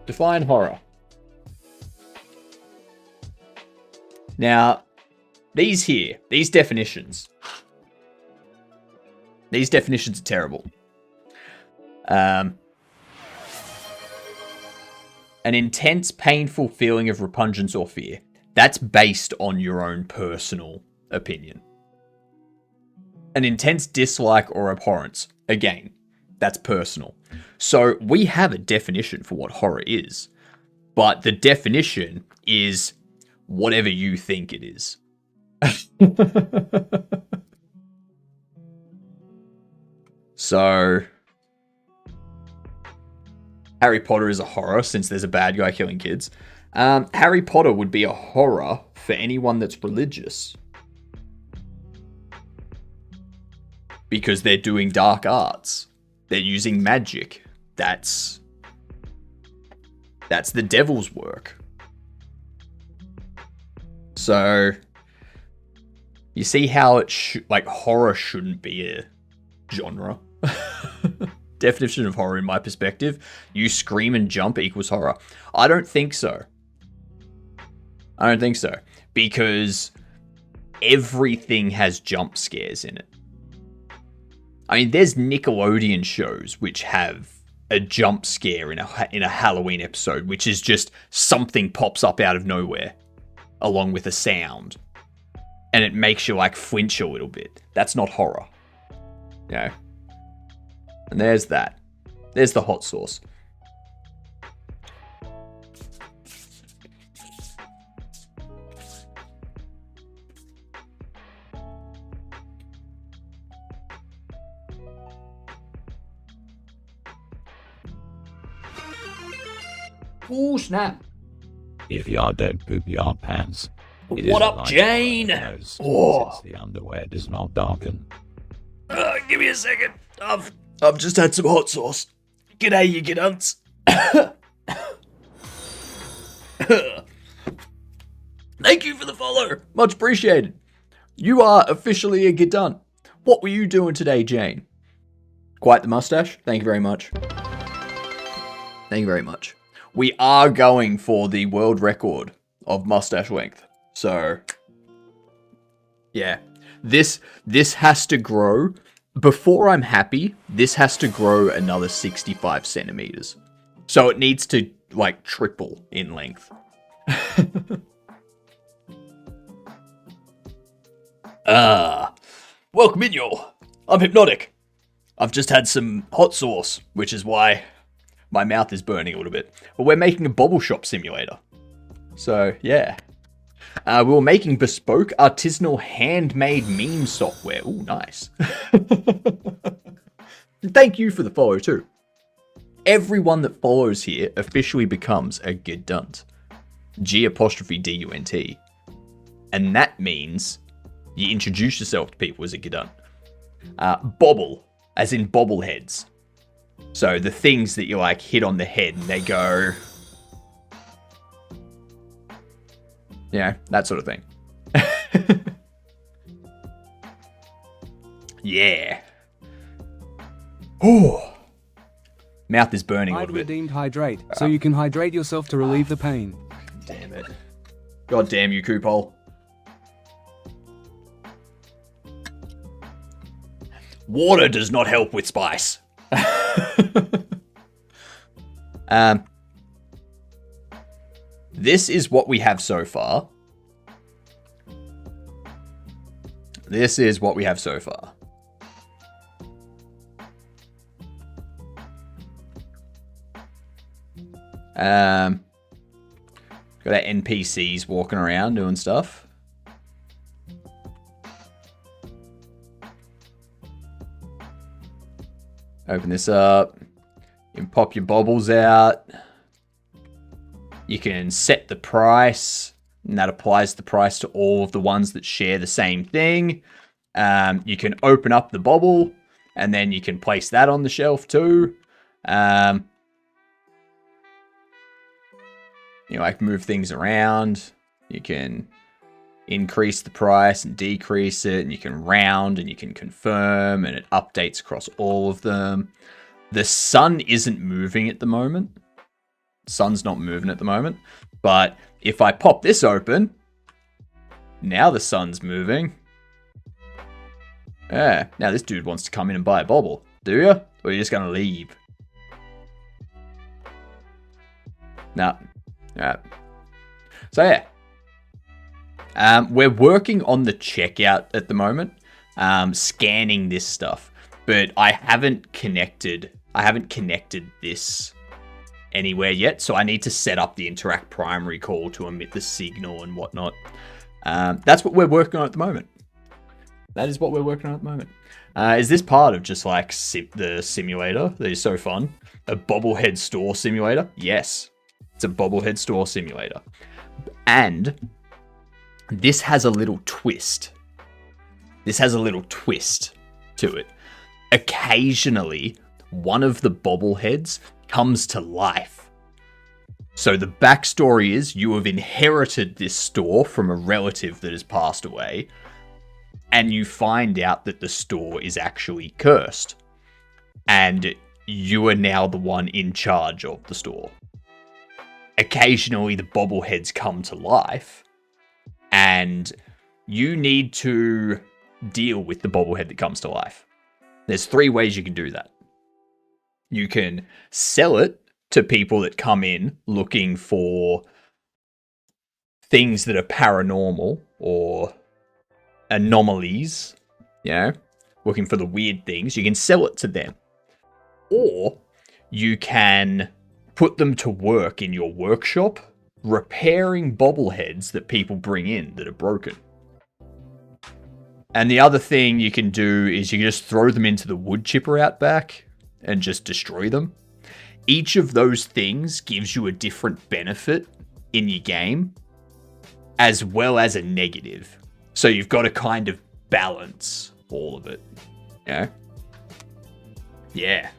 Define horror. Now, these definitions are terrible. An intense, painful feeling of repugnance or fear. That's based on your own personal opinion. An intense dislike or abhorrence. Again, that's personal. So we have a definition for what horror is. But the definition is whatever you think it is. So, Harry Potter is a horror since there's a bad guy killing kids. Harry Potter would be a horror for anyone that's religious. Because they're doing dark arts. They're using magic. That's the devil's work. So, you see how horror shouldn't be a genre. Definition of horror in my perspective, you scream and jump equals horror. I don't think so. Because everything has jump scares in it. I mean, there's Nickelodeon shows which have a jump scare in a Halloween episode, which is just something pops up out of nowhere, along with a sound. And it makes you flinch a little bit. That's not horror. You know? And there's that. There's the hot sauce. Oh, snap. If you don't poop your pants. What up, Jane? Since the underwear does not darken. Give me a second. I've just had some hot sauce. G'day, you gidunts. Thank you for the follow. Much appreciated. You are officially a gidunt. What were you doing today, Jane? Quite the mustache. Thank you very much. Thank you very much. We are going for the world record of mustache length. So, yeah. This has to grow. Before I'm happy, this has to grow another 65 centimeters. So it needs to, triple in length. Welcome in, y'all. I'm HypnotiK. I've just had some hot sauce, which is why my mouth is burning a little bit. But we're making a Bobble Shop Simulator. So, yeah. We were making bespoke, artisanal, handmade meme software. Ooh, nice. Thank you for the follow, too. Everyone that follows here officially becomes a gidunt. G''DUNT. And that means you introduce yourself to people as a gidunt. Bobble, as in bobbleheads. So the things that you hit on the head and they go... Yeah, that sort of thing. Yeah. Oh. Mouth is burning a little bit. Redeemed hydrate, so you can hydrate yourself to relieve the pain. Damn it. God damn you, Coopole. Water does not help with spice. This is what we have so far. Got our NPCs walking around doing stuff. Open this up. You can pop your bobbles out. You can set the price, and that applies the price to all of the ones that share the same thing. You can open up the bobble, and then you can place that on the shelf too. You know, like move things around. You can increase the price and decrease it, and you can round and you can confirm, and it updates across all of them. The sun isn't moving at the moment. The sun's not moving at the moment. But if I pop this open, now the sun's moving. Yeah, now this dude wants to come in and buy a bobble. Do you? Or are you just going to leave? Nah. Alright. So yeah. We're working on the checkout at the moment. Scanning this stuff. But I haven't connected this anywhere yet. So I need to set up the interact primary call to emit the signal and whatnot. That's what we're working on at the moment. That is what we're working on at the moment. Is this part of just like the simulator that is so fun? A bobblehead store simulator? Yes. It's a bobblehead store simulator. And this has a little twist. This has a little twist to it. Occasionally, one of the bobbleheads comes to life. So the backstory is you have inherited this store from a relative that has passed away, and you find out that the store is actually cursed, and you are now the one in charge of the store. Occasionally, the bobbleheads come to life, and you need to deal with the bobblehead that comes to life. There's 3 ways you can do that. You can sell it to people that come in looking for things that are paranormal or anomalies, you know, looking for the weird things. You can sell it to them. Or you can put them to work in your workshop, repairing bobbleheads that people bring in that are broken. And the other thing you can do is you can just throw them into the wood chipper out back and just destroy them. Each of those things gives you a different benefit in your game, as well as a negative. So you've got to kind of balance all of it. Yeah. Yeah.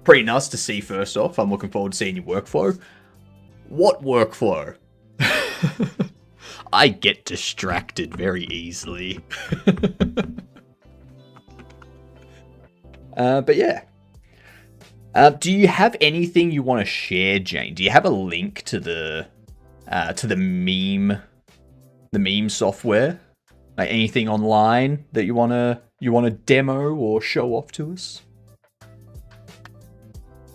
Pretty nice to see, first off. I'm looking forward to seeing your workflow. What workflow? I get distracted very easily. But yeah. Do you have anything you want to share, Jane? Do you have a link to the meme software? Like anything online that you wanna demo or show off to us?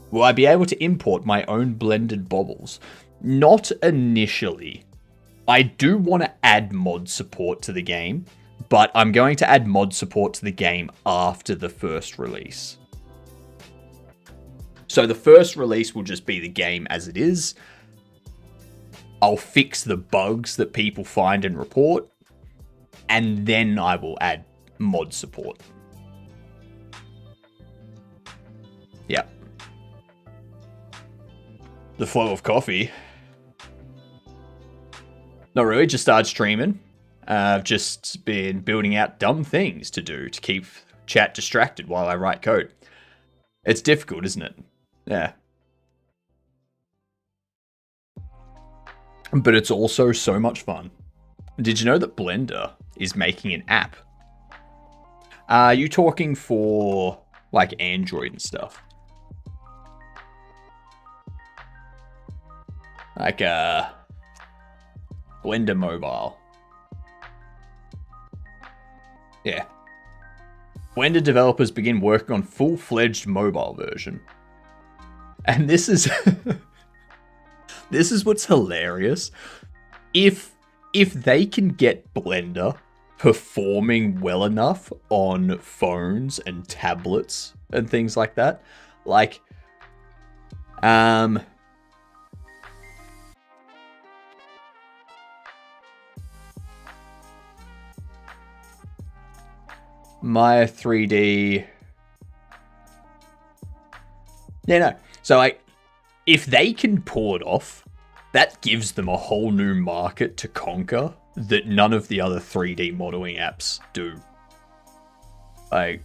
Will I be able to import my own blended bobbles? Not initially. I do want to add mod support to the game, but I'm going to add mod support to the game after the first release. So the first release will just be the game as it is. I'll fix the bugs that people find and report, and then I will add mod support. Yep. The flow of coffee. Not really, just started streaming. I've just been building out dumb things to do to keep chat distracted while I write code. It's difficult, isn't it? Yeah. But it's also so much fun. Did you know that Blender is making an app? Are you talking for like Android and stuff? Like Blender Mobile. Yeah. Blender developers begin working on full-fledged mobile version. And this is this is what's hilarious. If they can get Blender performing well enough on phones and tablets and things like that, like Maya 3D. Yeah, no. So like, if they can pull it off that gives them a whole new market to conquer that none of the other 3D modeling apps do. Like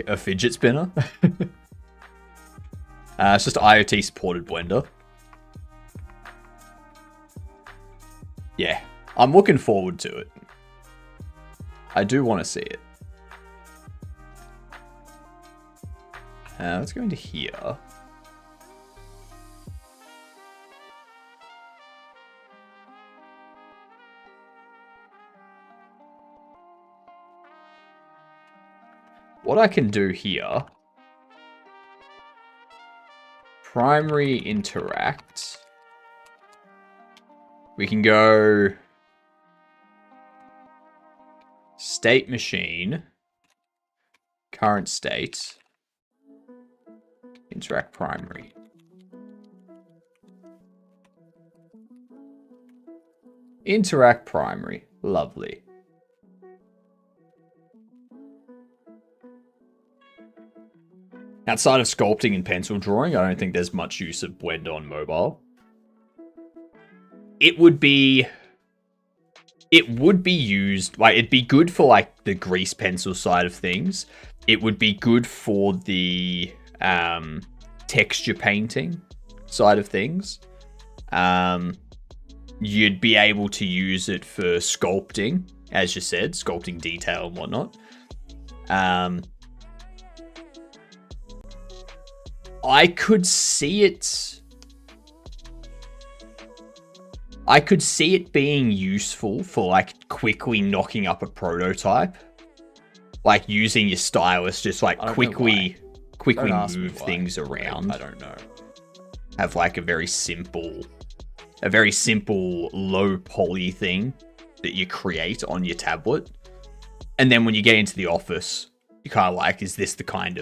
a fidget spinner. It's just IoT supported Blender. Yeah, I'm looking forward to it. I do want to see it. Let's go into here. What I can do here, primary interact. We can go state machine, current state, interact primary. Interact primary, lovely. Outside of sculpting and pencil drawing, I don't think there's much use of Blender on mobile. It would be used, like, it'd be good for, like, the grease pencil side of things. It would be good for the texture painting side of things. You'd be able to use it for sculpting, as you said, sculpting detail and whatnot. I could see it being useful for, like, quickly knocking up a prototype. Like, using your stylus, just, like, quickly move things around. I don't know. Have, like, a very simple low poly thing that you create on your tablet. And then when you get into the office, you kind of like, is this the kind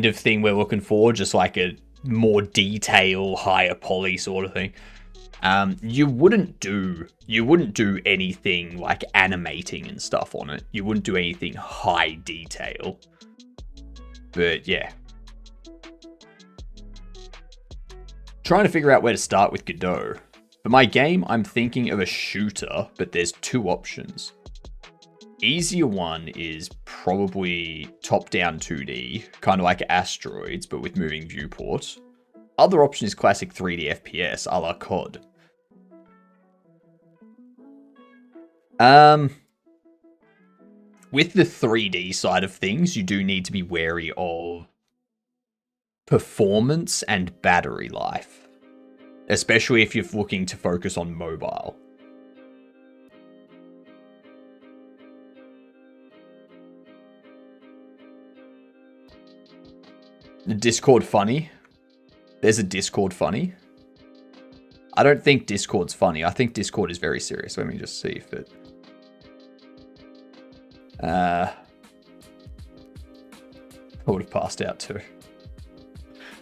of thing we're looking for? Just like a more detail, higher poly sort of thing. You wouldn't do anything like animating and stuff on it. You wouldn't do anything high detail. But yeah. Trying to figure out where to start with Godot. For my game, I'm thinking of a shooter, but there's two options. Easier one is probably top-down 2D, kind of like Asteroids, but with moving viewports. Other option is classic 3D FPS, a la COD. With the 3D side of things, you do need to be wary of performance and battery life, especially if you're looking to focus on mobile. The Discord funny. There's a Discord funny. I don't think Discord's funny. I think Discord is very serious. Let me just see if it... I would have passed out too.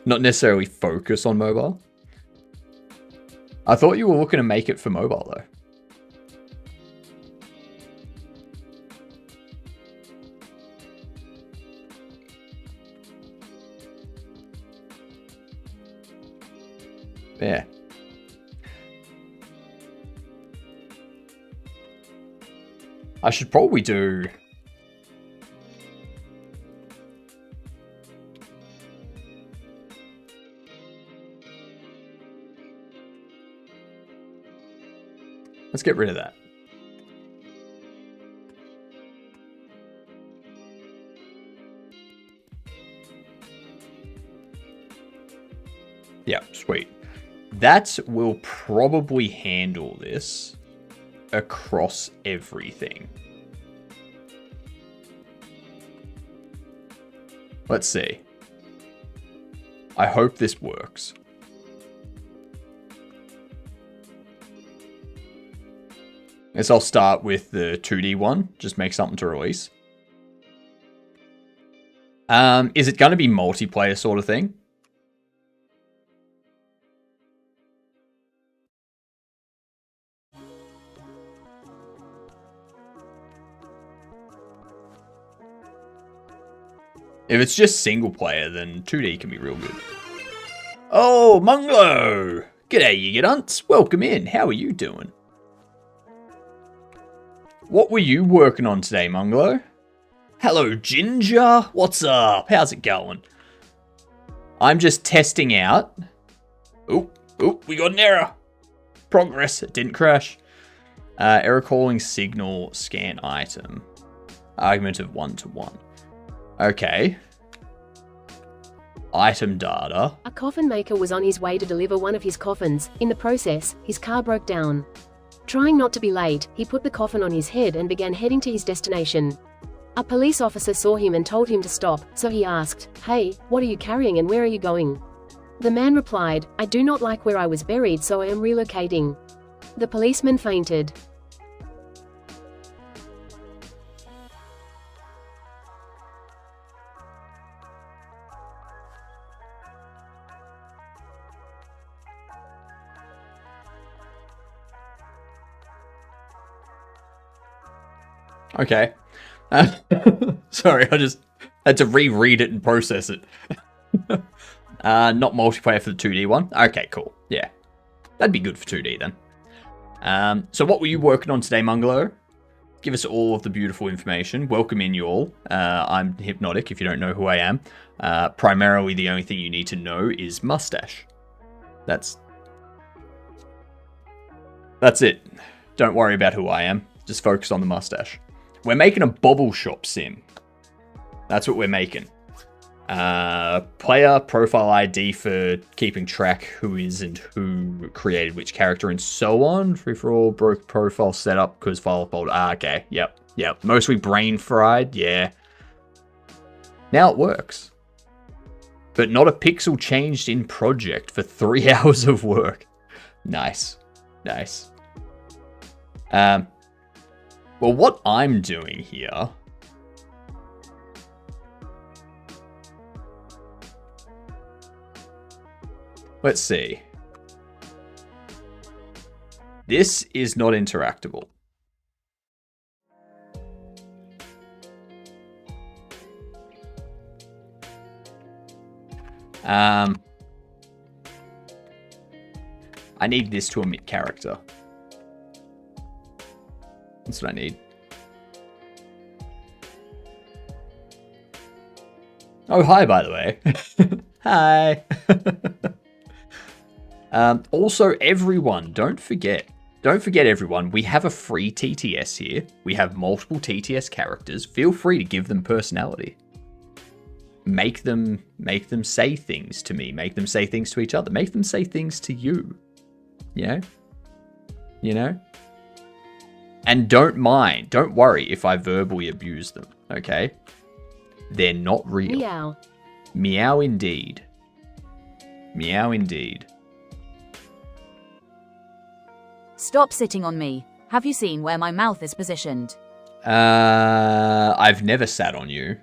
Not necessarily focus on mobile. I thought you were looking to make it for mobile though. Yeah. I should probably do... Let's get rid of that. Yeah, sweet. That will probably handle this across everything. Let's see. I hope this works. Guess I'll start with the 2D one. Just make something to release. Is it going to be multiplayer sort of thing? If it's just single player, then 2D can be real good. Oh, Munglo! G'day, you gidunts. Welcome in. How are you doing? What were you working on today, Munglo? Hello, Ginger. What's up? How's it going? I'm just testing out. Oh, we got an error. Progress. It didn't crash. Error calling signal scan item. Argument of 1-to-1. Okay. Item data. A coffin maker was on his way to deliver one of his coffins. In the process, his car broke down. Trying not to be late, he put the coffin on his head and began heading to his destination. A police officer saw him and told him to stop, so he asked, "Hey, what are you carrying and where are you going?" The man replied, "I do not like where I was buried, so I am relocating." The policeman fainted. Okay. Sorry, I just had to reread it and process it. Not multiplayer for the 2D one. Okay, cool. Yeah. That'd be good for 2D then. So what were you working on today, Munglo? Give us all of the beautiful information. Welcome in, you all. I'm HypnotiK, if you don't know who I am. Primarily, the only thing you need to know is mustache. That's it. Don't worry about who I am. Just focus on the mustache. We're making a Bobble Shop sim. That's what we're making. Player profile ID for keeping track who is and who created which character and so on. Free for all, broke profile setup because file folder. Okay. Yep. Mostly brain fried. Yeah. Now it works. But not a pixel changed in project for 3 hours of work. Nice. Well, what I'm doing here... Let's see. This is not interactable. I need this to emit character. That's what I need. Oh, hi, by the way. Hi. Also, everyone, don't forget everyone, we have a free TTS here. We have multiple TTS characters. Feel free to give them personality. Make them say things to me. Make them say things to each other. Make them say things to you. You know? And don't worry if I verbally abuse them, okay? They're not real. Meow. Meow indeed. Meow indeed. Stop sitting on me. Have you seen where my mouth is positioned? I've never sat on you.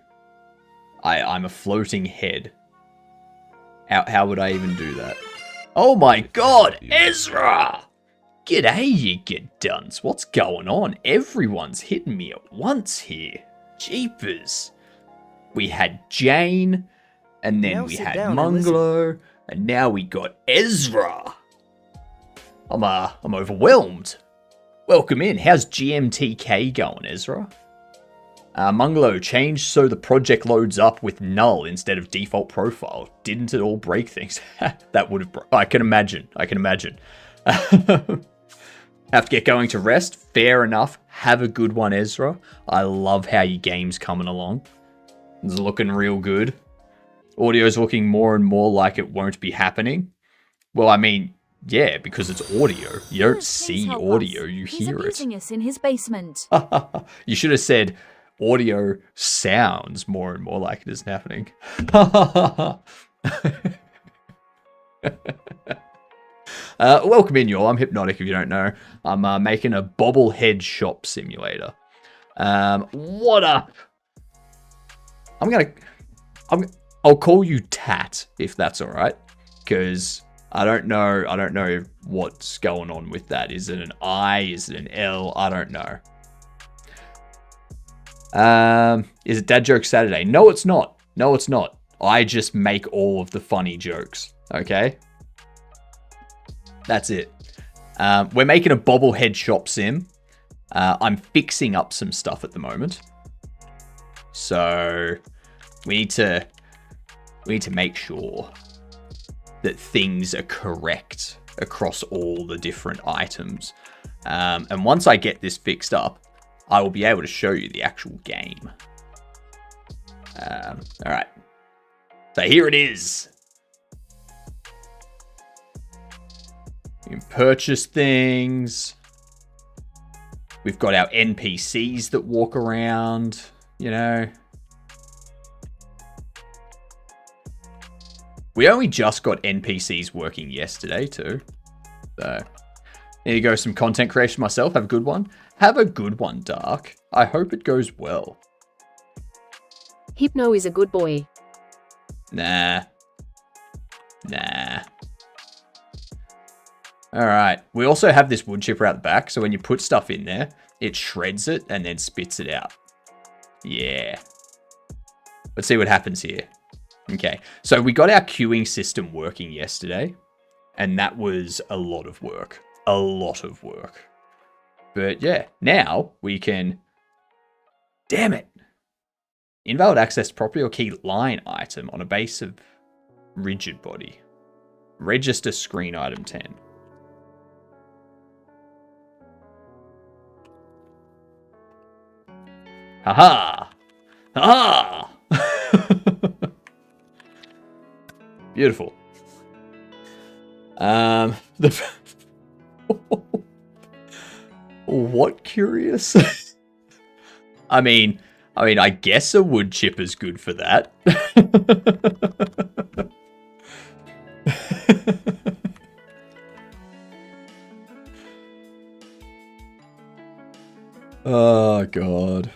I'm a floating head. How would I even do that? Oh my god, Ezra! G'day, you get dunce. What's going on? Everyone's hitting me at once here. Jeepers. We had Jane, and then we had Munglo, and now we got Ezra. I'm overwhelmed. Welcome in. How's GMTK going, Ezra? Munglo changed so the project loads up with null instead of default profile. Didn't it all break things? That would have... I can imagine. Have to get going to rest. Fair enough. Have a good one, Ezra. I love how your game's coming along. It's looking real good. Audio's looking more and more like it won't be happening. Well, I mean, yeah, because it's audio. You don't see audio, you hear it. He's abusing us in his basement. You should have said audio sounds more and more like it isn't happening. Welcome in, y'all. I'm HypnotiK, if you don't know. I'm making a Bobble Shop Simulator. What up? I'll call you Tat, if that's all right, because I don't know what's going on with that. Is it an I? Is it an L? I don't know. Is it Dad Joke Saturday? No, it's not. I just make all of the funny jokes. Okay. That's it. We're making a bobblehead shop sim. I'm fixing up some stuff at the moment. So we need to make sure that things are correct across all the different items. And once I get this fixed up, I will be able to show you the actual game. All right. So here it is. You can purchase things. We've got our NPCs that walk around, you know. We only just got NPCs working yesterday too. So there you go, some content creation myself. Have a good one. Have a good one, Dark. I hope it goes well. Hypno is a good boy. Nah. Alright. We also have this wood chipper out the back, so when you put stuff in there, it shreds it and then spits it out. Yeah. Let's see what happens here. Okay. So we got our queuing system working yesterday, and that was a lot of work. A lot of work. But yeah, now we can... Damn it! Invalid access property or key line item on a base of rigid body. Register screen item 10. Haha! Haha! Beautiful. What curious? I mean, I guess a wood chip is good for that. Oh god.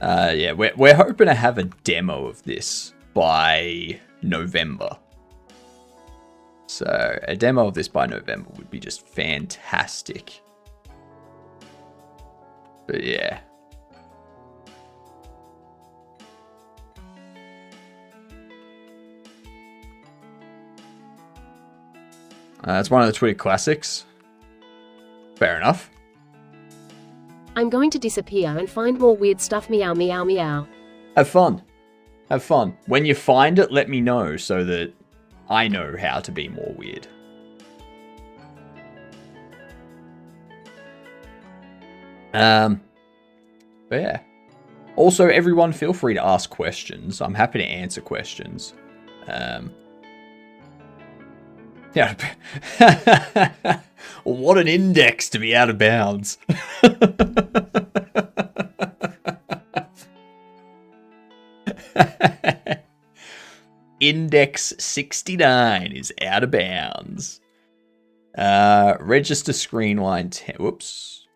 Yeah, we're hoping to have a demo of this by November. So a demo of this by November would be just fantastic. But yeah. It's one of the Twitter classics. Fair enough. I'm going to disappear and find more weird stuff. Meow, meow, meow. Have fun. Have fun. When you find it, let me know so that I know how to be more weird. But yeah. Also, everyone, feel free to ask questions. I'm happy to answer questions. Yeah. What an index to be out of bounds. Index 69 is out of bounds. Register screen line 10. Whoops.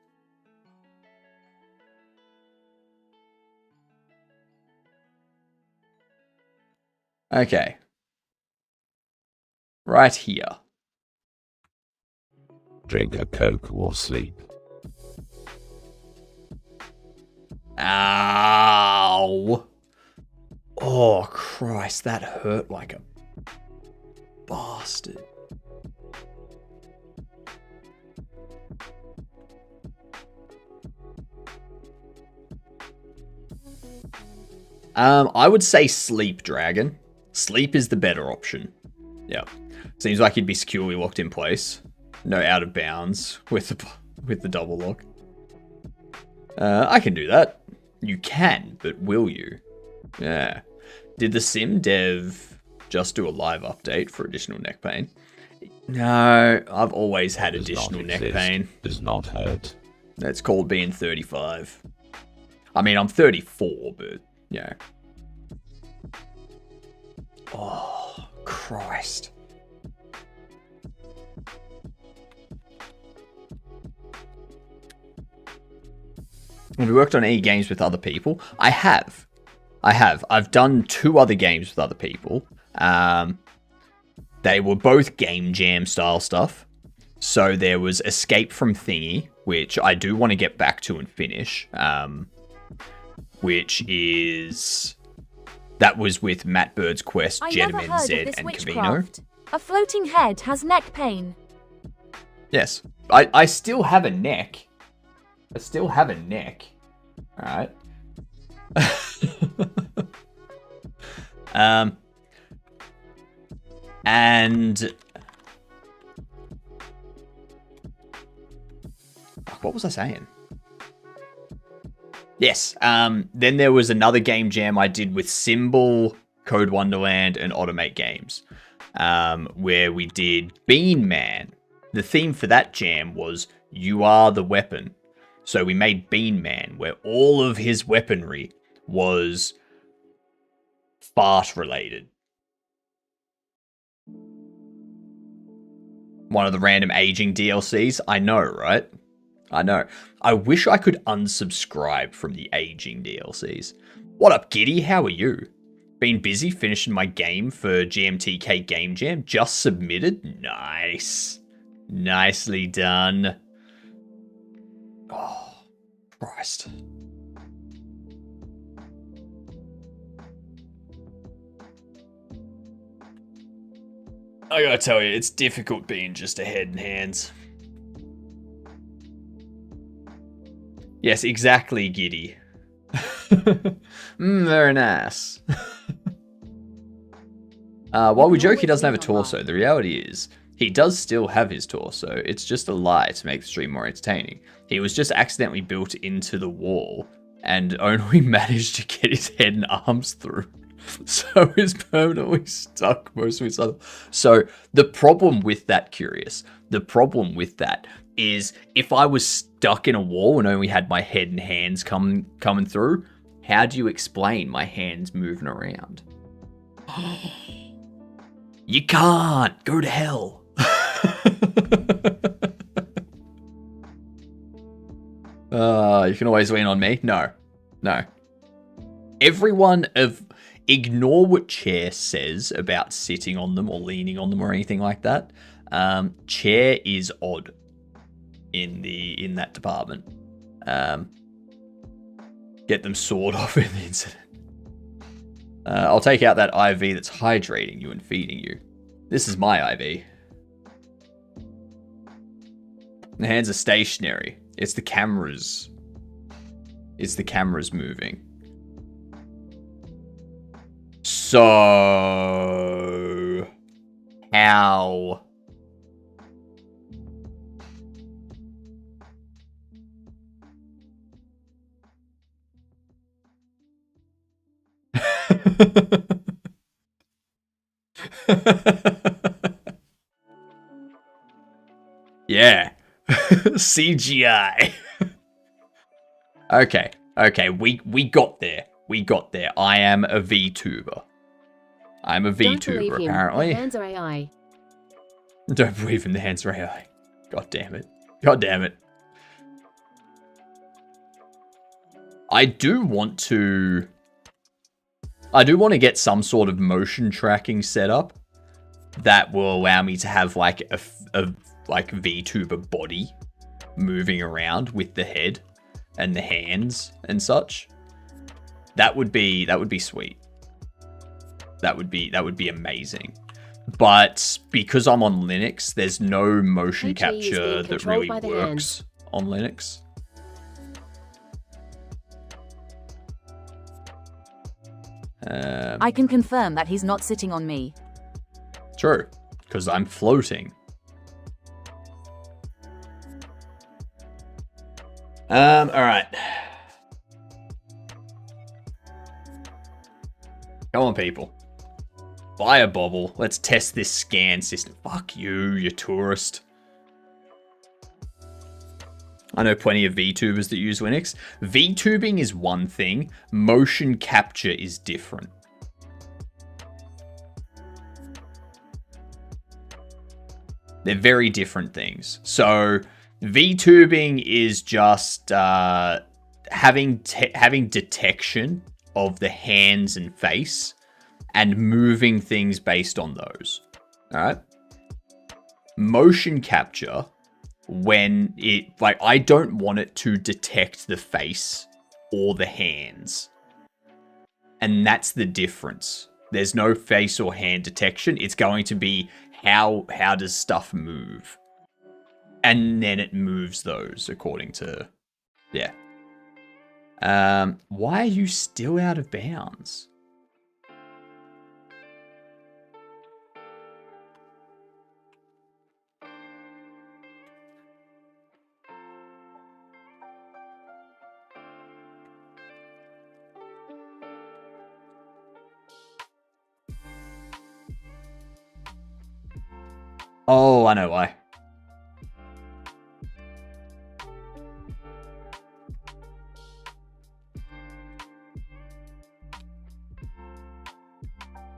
Okay. Right here. Drink a Coke or sleep. Ow. Oh, Christ, that hurt like a bastard. I would say sleep, Dragon. Sleep is the better option. Yeah. Seems like you'd be securely locked in place. No out of bounds with the double lock. I can do that. You can, but will you? Yeah. Did the sim dev just do a live update for additional neck pain? No, I've always had additional neck pain. Does not hurt. That's called being 35. I mean, I'm 34, but yeah. Oh, Christ. Have you worked on any games with other people? I have. I've done 2 other games with other people. They were both game jam style stuff. So there was Escape from Thingy, which I do want to get back to and finish. Which is That was with Matt Bird's Quest, I never Gentleman heard Z, of this and Cavino. witchcraft. A floating head has neck pain. Yes. I still have a neck. I still have a neck. Alright. And what was I saying? Yes. Then there was another game jam I did with Symbol, Code Wonderland, and Automate Games, where we did Bean Man. The theme for that jam was "You Are the Weapon." So we made Bean Man, where all of his weaponry was fart related. One of the random aging DLCs. I know, right? I know. I wish I could unsubscribe from the aging DLCs. What up, Giddy? How are you? Been busy finishing my game for GMTK Game Jam. Just submitted. Nice. Nicely done. Oh, Christ. I gotta tell you, it's difficult being just a head and hands. Yes, exactly, Giddy. Very nice. While we joke he doesn't have a torso, the reality is he does still have his torso. It's just a lie to make the stream more entertaining. He was just accidentally built into the wall and only managed to get his head and arms through. So he's permanently stuck most of his other. So the problem with that, Curious, the problem with that is if I was stuck in a wall and only had my head and hands coming through, how do you explain my hands moving around? You can't. Go to hell. You can always lean on me. No. Ignore what Chair says about sitting on them or leaning on them or anything like that. Chair is odd in that department. Get them sawed off in the incident. I'll take out that IV that's hydrating you and feeding you. This is my IV. The hands are stationary. It's the cameras. It's the cameras moving. So how? Yeah. CGI. Okay, we got there. I am a VTuber. I'm a VTuber, apparently. The hands are AI. Don't believe him, the hands are AI. God damn it. I do want to get some sort of motion tracking set up that will allow me to have like a VTuber body moving around with the head and the hands and such. That would be sweet. That would be amazing. But because I'm on Linux, there's no motion capture that really works on Linux. I can confirm that he's not sitting on me. True, because I'm floating. All right. Come on, people. Buy a bobble. Let's test this scan system. Fuck you tourist. I know plenty of VTubers that use Linux. VTubing is one thing. Motion capture is different. They're very different things. So VTubing is just having detection of the hands and face and moving things based on those. All right. Motion capture, when it, like, I don't want it to detect the face or the hands And that's the difference. There's no face or hand detection. It's going to be how does stuff move? And then it moves those according to... Yeah. Why are you still out of bounds? Oh, I know why.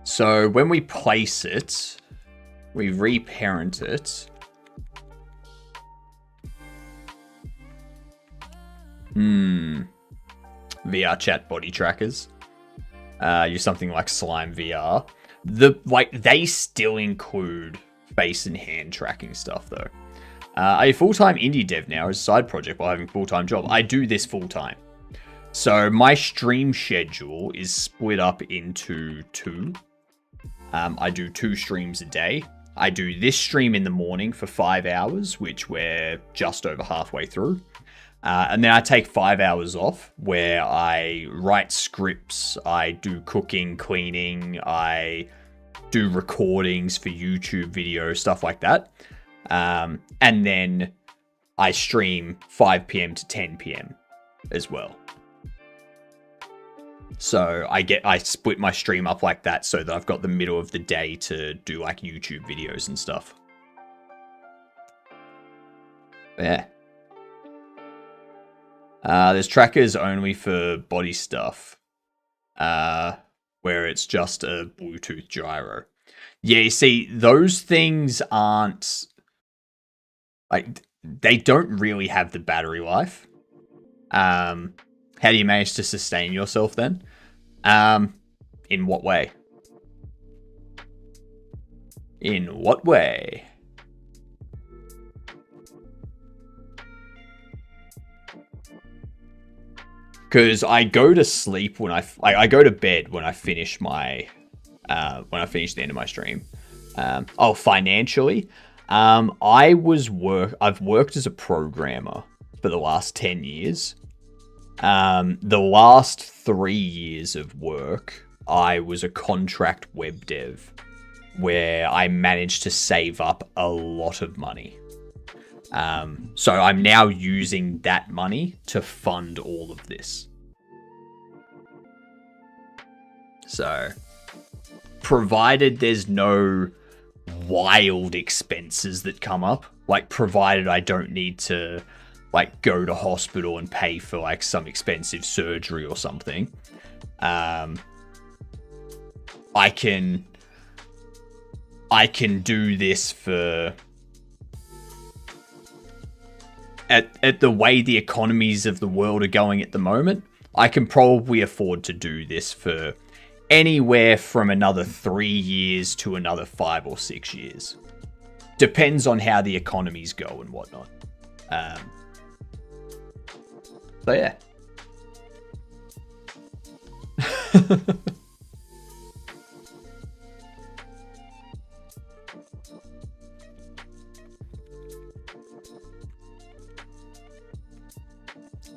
So when we place it, we reparent it. VR chat body trackers. Use something like Slime VR. They still include face and hand tracking stuff though. A full-time indie dev now as a side project while having a full-time job. I do this full-time. So my stream schedule is split up into two. I do 2 streams a day. I do this stream in the morning for 5 hours, which we're just over halfway through. And then I take 5 hours off where I write scripts, I do cooking, cleaning, I do recordings for YouTube videos, stuff like that. And then I stream 5 p.m. to 10 p.m. as well. So I split my stream up like that so that I've got the middle of the day to do like YouTube videos and stuff. Yeah. There's trackers only for body stuff. Where it's just a Bluetooth gyro. Yeah, you see, those things aren't... like, they don't really have the battery life. How do you manage to sustain yourself then? In what way? In what way? Because I go to sleep when I go to bed when I finish my when I finish the end of my stream. Financially, I've worked as a programmer for the last 10 years. The last 3 years of work, I was a contract web dev where I managed to save up a lot of money. So I'm now using that money to fund all of this. So, provided there's no wild expenses that come up, like provided I don't need to like go to hospital and pay for like some expensive surgery or something, I can do this for at the way the economies of the world are going at the moment. I can probably afford to do this for anywhere from another 3 years to another 5 or 6 years. Depends on how the economies go and whatnot. So yeah.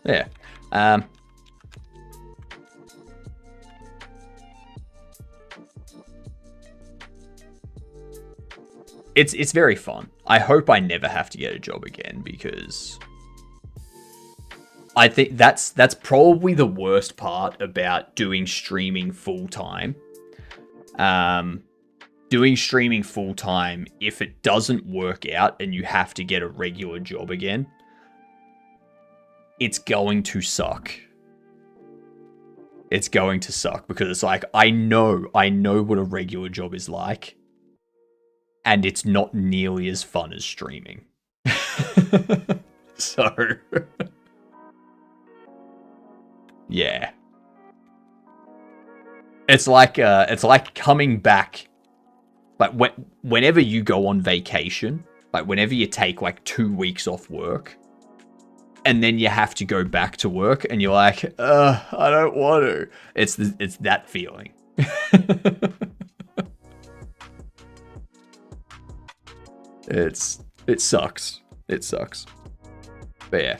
Yeah. It's very fun. I hope I never have to get a job again because I think that's probably the worst part about doing streaming full time. Doing streaming full time, if it doesn't work out and you have to get a regular job again, it's going to suck. It's going to suck because it's like, I know what a regular job is like, and it's not nearly as fun as streaming. So, yeah. It's like coming back, like whenever you go on vacation, like whenever you take like 2 weeks off work, and then you have to go back to work and you're like, I don't want to. It's that feeling. It sucks. It sucks. But yeah.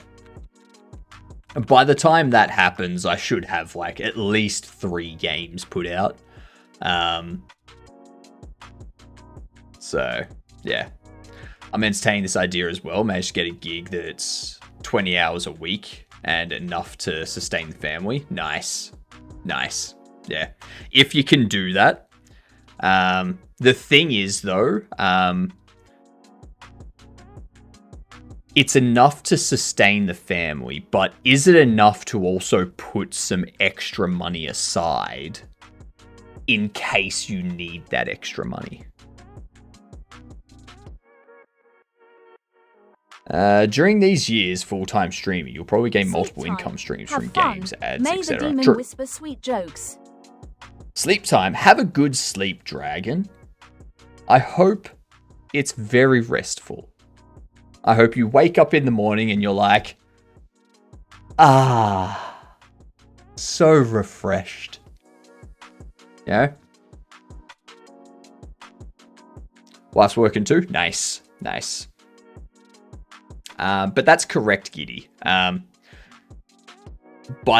And by the time that happens, I should have like at least 3 games put out. So yeah. I'm entertaining this idea as well. Managed to get a gig that's 20 hours a week and enough to sustain the family. Nice. Nice. Yeah. If you can do that. The thing is though, it's enough to sustain the family, but is it enough to also put some extra money aside in case you need that extra money? During these years, full-time streaming, you'll probably gain multiple income streams from games, ads, May the etc. demon whisper sweet jokes. Sleep time. Have a good sleep, dragon. I hope it's very restful. I hope you wake up in the morning and you're like, so refreshed. Yeah? Wife's working too? Nice. Nice. But that's correct, Giddy. By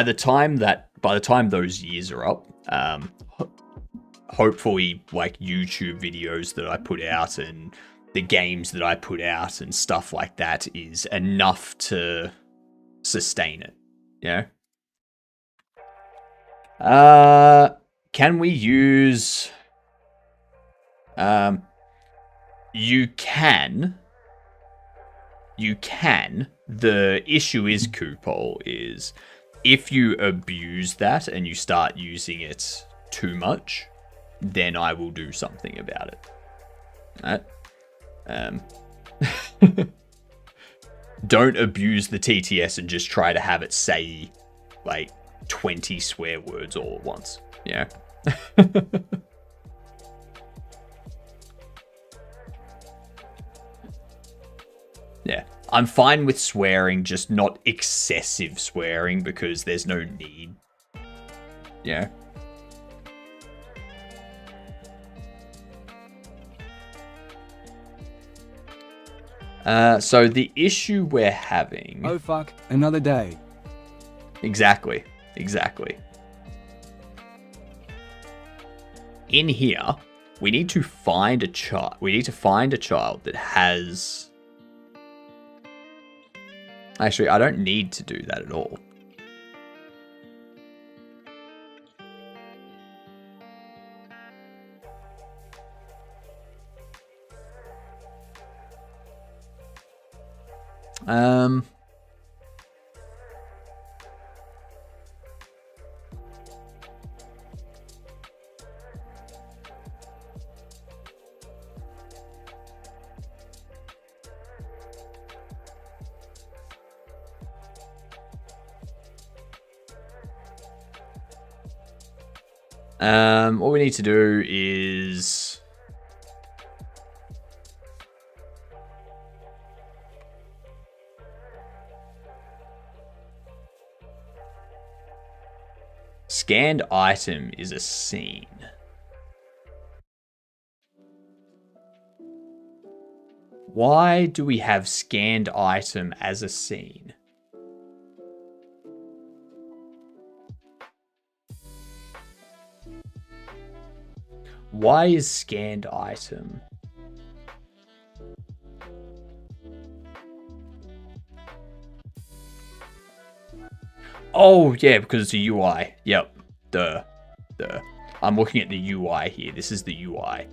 the time those years are up, hopefully like YouTube videos that I put out and the games that I put out and stuff like that is enough to sustain it. Yeah. Can we use? You can. The issue is, Coupole, is if you abuse that and you start using it too much, then I will do something about it. Right? Don't abuse the TTS and just try to have it say like 20 swear words all at once. Yeah. Yeah. I'm fine with swearing, just not excessive swearing because there's no need. Yeah. So the issue we're having... Oh fuck, another day. Exactly. In here, we need to find a child. We need to find a child that has... Actually, I don't need to do that at all. What we need to do is scanned item is a scene. Why do we have scanned item as a scene? Why is scanned item? Oh, yeah, because it's a UI. Yep. Duh. I'm looking at the UI here. This is the UI.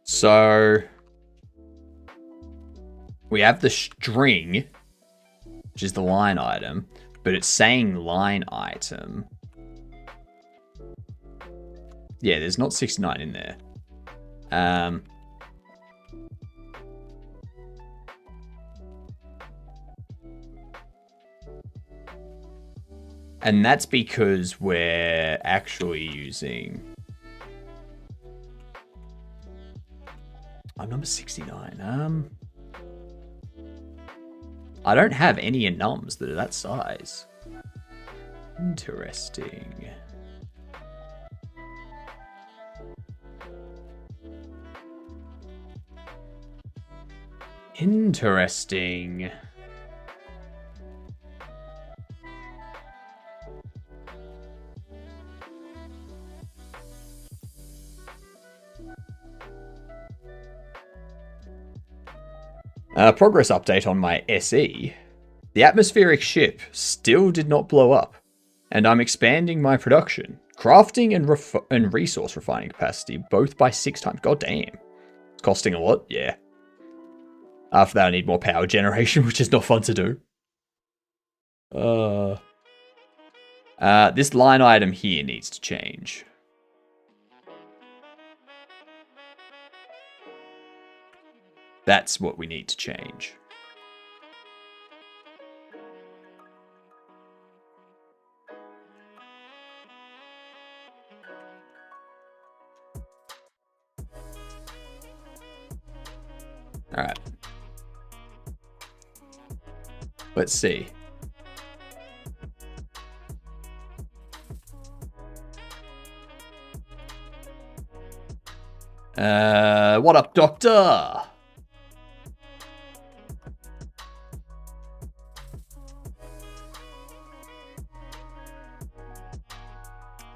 So we have the string, which is the line item, but it's saying line item. Yeah, there's not 69 in there. And that's because we're actually using... I'm number 69. I don't have any enums that are that size. Interesting. Interesting. Progress update on my SE. The atmospheric ship still did not blow up, and I'm expanding my production, crafting and resource refining capacity both by 6 times. God damn. It's costing a lot, yeah. After that I need more power generation, which is not fun to do. This line item here needs to change. That's what we need to change. All right. Let's see. What up, Doctor?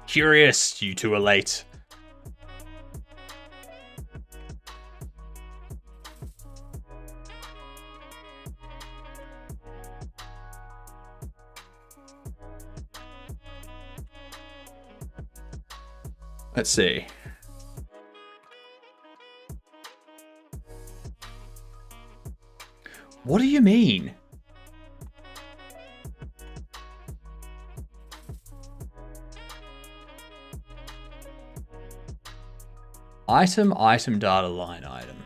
Curious, you two are late. Let's see. What do you mean? Item data line item.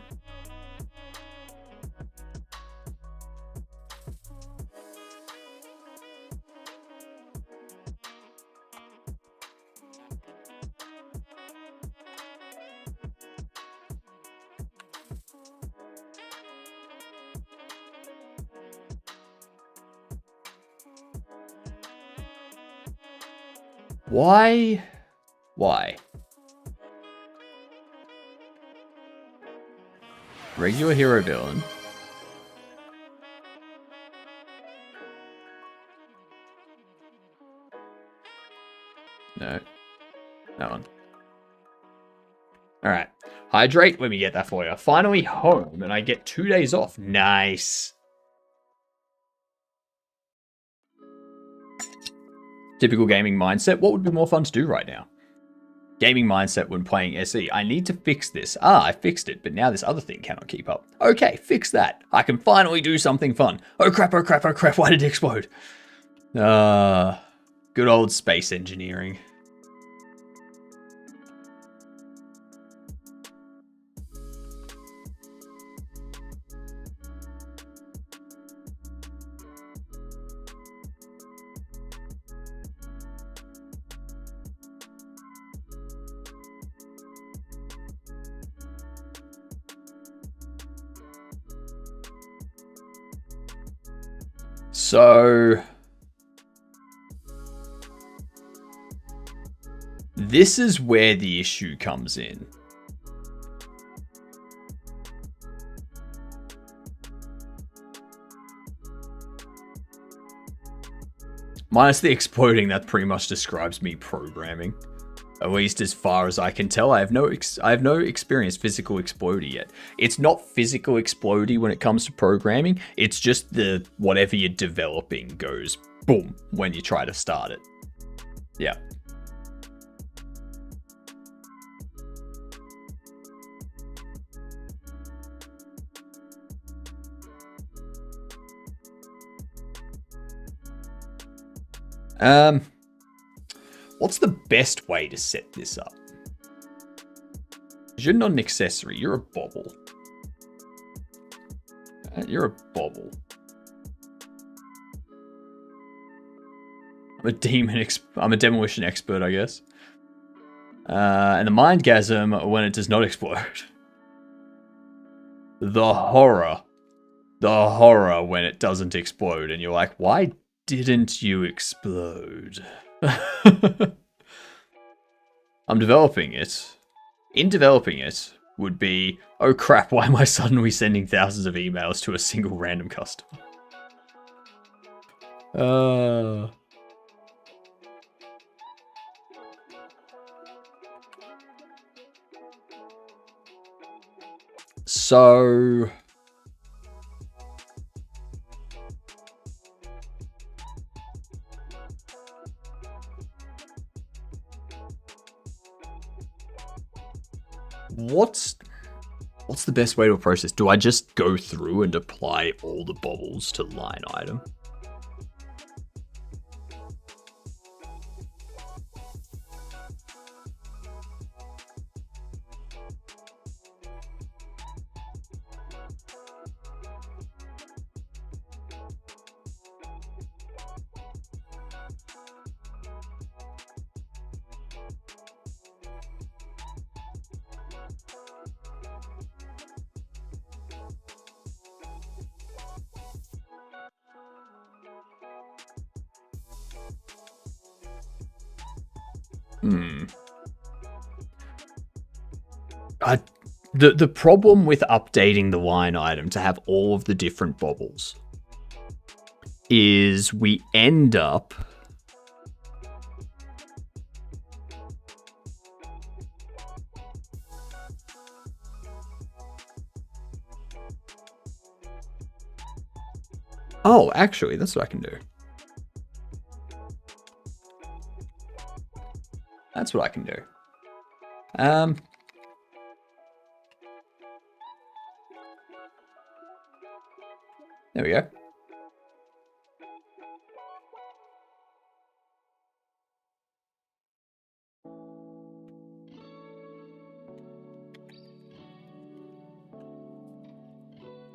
Why? Why? Regular hero villain. No. That one. Alright. Hydrate, let me get that for you. Finally home, and I get 2 days off. Nice. Typical gaming mindset. What would be more fun to do right now? Gaming mindset when playing SE. I need to fix this. I fixed it, but now this other thing cannot keep up. Okay, fix that. I can finally do something fun. Oh crap, oh crap, oh crap. Why did it explode? Good old space engineering. So this is where the issue comes in. Minus the exploding, that pretty much describes me programming. At least as far as I can tell, I have no experience physical explodey yet. It's not physical explodey when it comes to programming. It's just the whatever you're developing goes boom when you try to start it. Yeah. What's the best way to set this up? You're not an accessory, you're a bobble. You're a bobble. I'm a demolition expert, I guess. And the mindgasm when it does not explode. The horror when it doesn't explode, and you're like, why didn't you explode? I'm developing it. In developing it would be, oh crap, why am I suddenly sending thousands of emails to a single random customer? So what's the best way to approach this? Do I just go through and apply all the bobbles to line item? The problem with updating the line item to have all of the different bobbles is we end up oh, actually, that's what I can do. That's what I can do. There we go.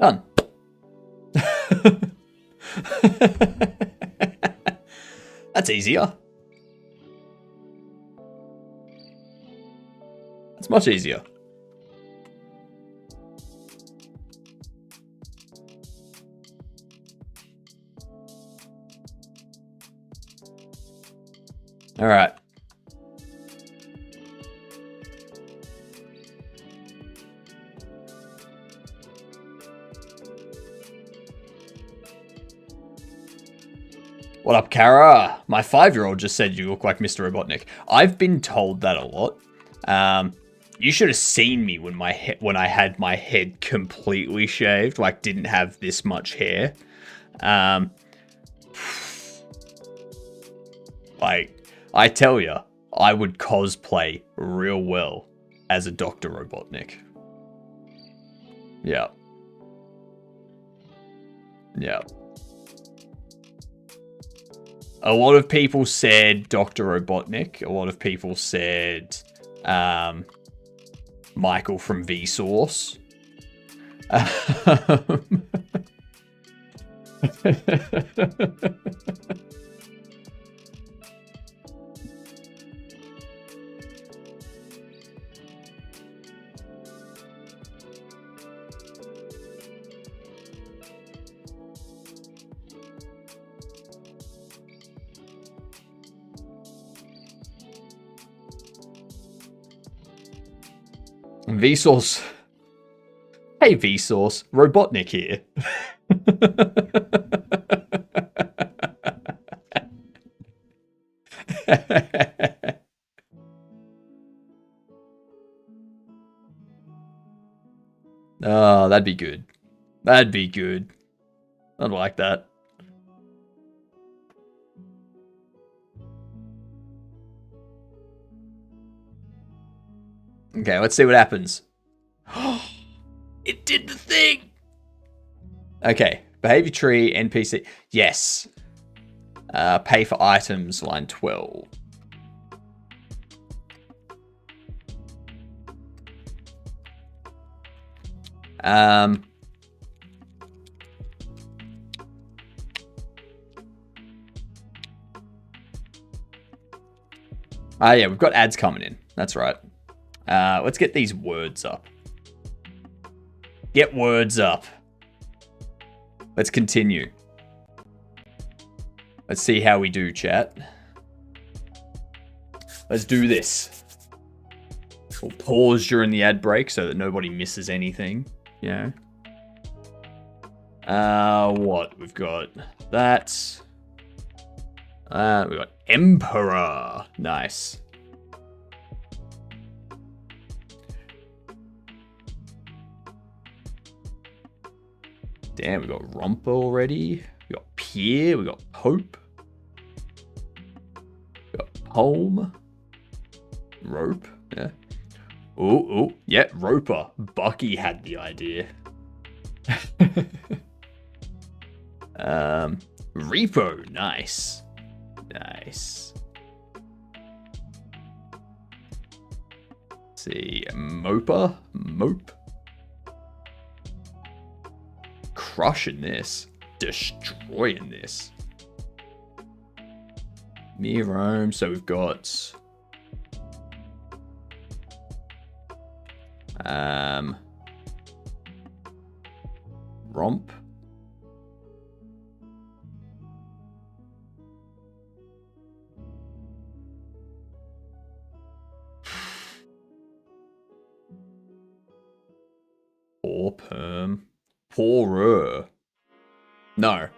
Done. That's easier. That's much easier. All right. What up, Kara? My 5-year-old just said you look like Mr. Robotnik. I've been told that a lot. You should have seen me when I had my head completely shaved, like didn't have this much hair. Like, I tell you, I would cosplay real well as a Dr. Robotnik. Yeah. Yeah. A lot of people said Dr. Robotnik. A lot of people said Michael from Vsauce. Vsauce. Hey Vsauce, Robotnik here. Oh, that'd be good. That'd be good. I'd like that. Okay, let's see what happens. It did the thing! Okay, behavior tree, NPC. Yes. Pay for items, line 12. Ah, yeah, we've got ads coming in. That's right. Let's get these words up. Get words up. Let's continue. Let's see how we do, chat. Let's do this. We'll pause during the ad break so that nobody misses anything. You know. What? We've got that. We've got Emperor. Nice. Damn, we got Romper already. We got Pierre. We got Pope. We got Home. Rope. Yeah. Oh, yeah, Roper. Bucky had the idea. Repo. Nice. Nice. Let's see. Moper. Mope. Crushing this. Destroying this. Mirome. So we've got... Romp. Poor perm. Poorer. No,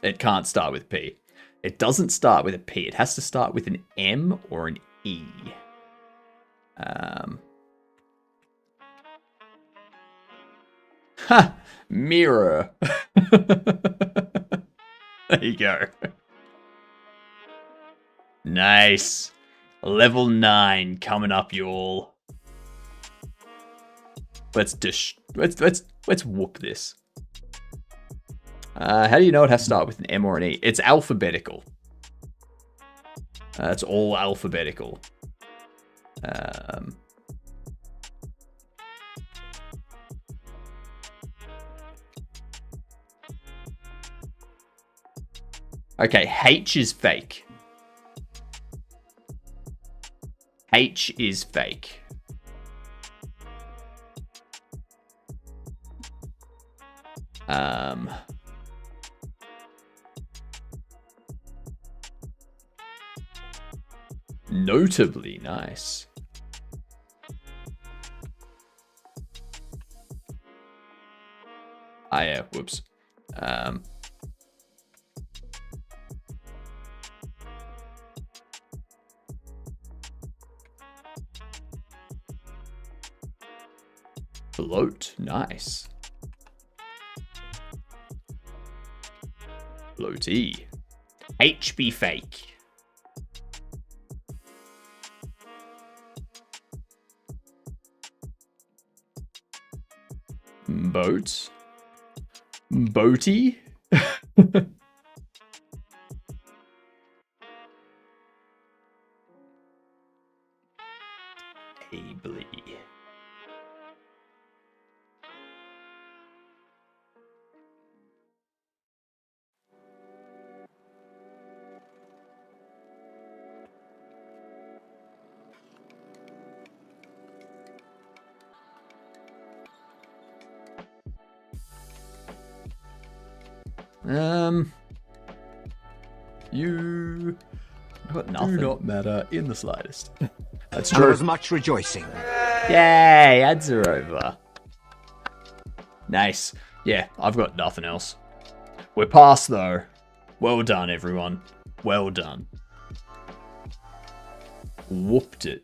it can't start with P. It doesn't start with a P. It has to start with an M or an E. Ha! Mirror. There you go. Nice. Level 9 coming up, y'all. Let's whoop this. How do you know it has to start with an M or an E? It's alphabetical. It's all alphabetical. Okay, H is fake. H is fake. Notably nice. Ah, yeah, whoops. Float, nice. Floaty. HB fake. Boat. Boaty. Ably. You got nothing. Do not matter in the slightest. That's There true. was much rejoicing. Yay, ads are over. Nice. Yeah, I've got nothing else. We're past though. Well done, everyone. Well done. Whooped it.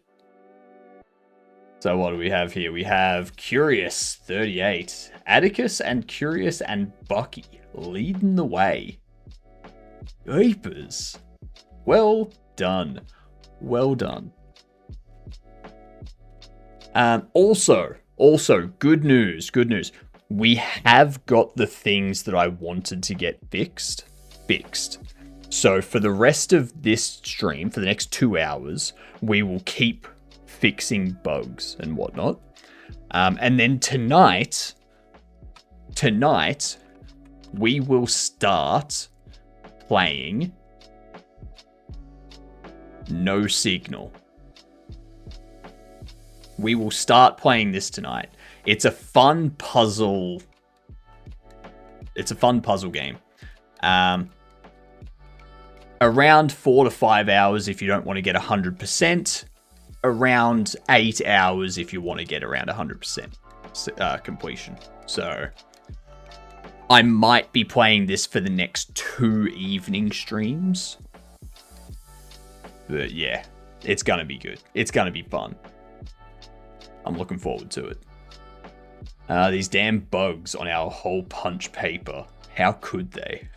So what do we have here? We have Curious 38, Atticus and Curious and Bucky leading the way. Apers. Well done. Well done. Also, good news. We have got the things that I wanted to get fixed. So for the rest of this stream, for the next 2 hours, we will keep fixing bugs and whatnot. And then tonight, we will start playing No Signal. we will start playing this tonight. It's a fun puzzle. It's a fun puzzle game. Around 4 to 5 hours if you don't want to get 100%. Around 8 hours if you want to get around 100% completion. So I might be playing this for the next 2 evening streams. But yeah, it's going to be good. It's going to be fun. I'm looking forward to it. These damn bugs on our whole punch paper. How could they?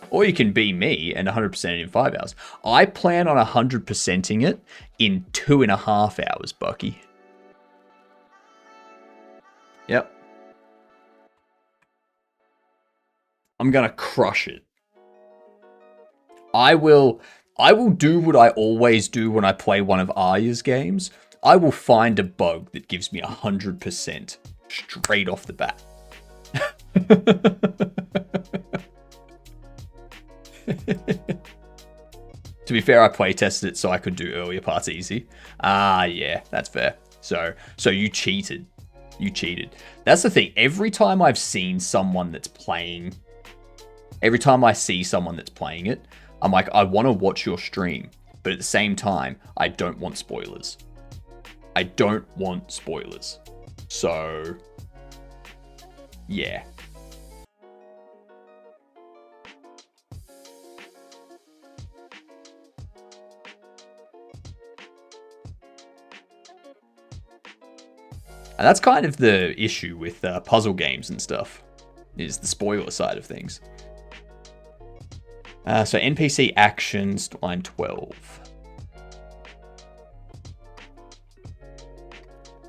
Or you can be me and 100% it in 5 hours. I plan on 100%ing it in 2.5 hours, Bucky. Yep. I'm gonna crush it. I will do what I always do when I play one of Arya's games. I will find a bug that gives me 100% straight off the bat. To be fair, I play tested it so I could do earlier parts easy. Yeah, that's fair. So you cheated. You cheated. That's the thing. Every time I see someone that's playing it, I'm like, I want to watch your stream, but at the same time, I don't want spoilers. So, yeah. And that's kind of the issue with puzzle games and stuff, is the spoiler side of things. So NPC actions, line 12.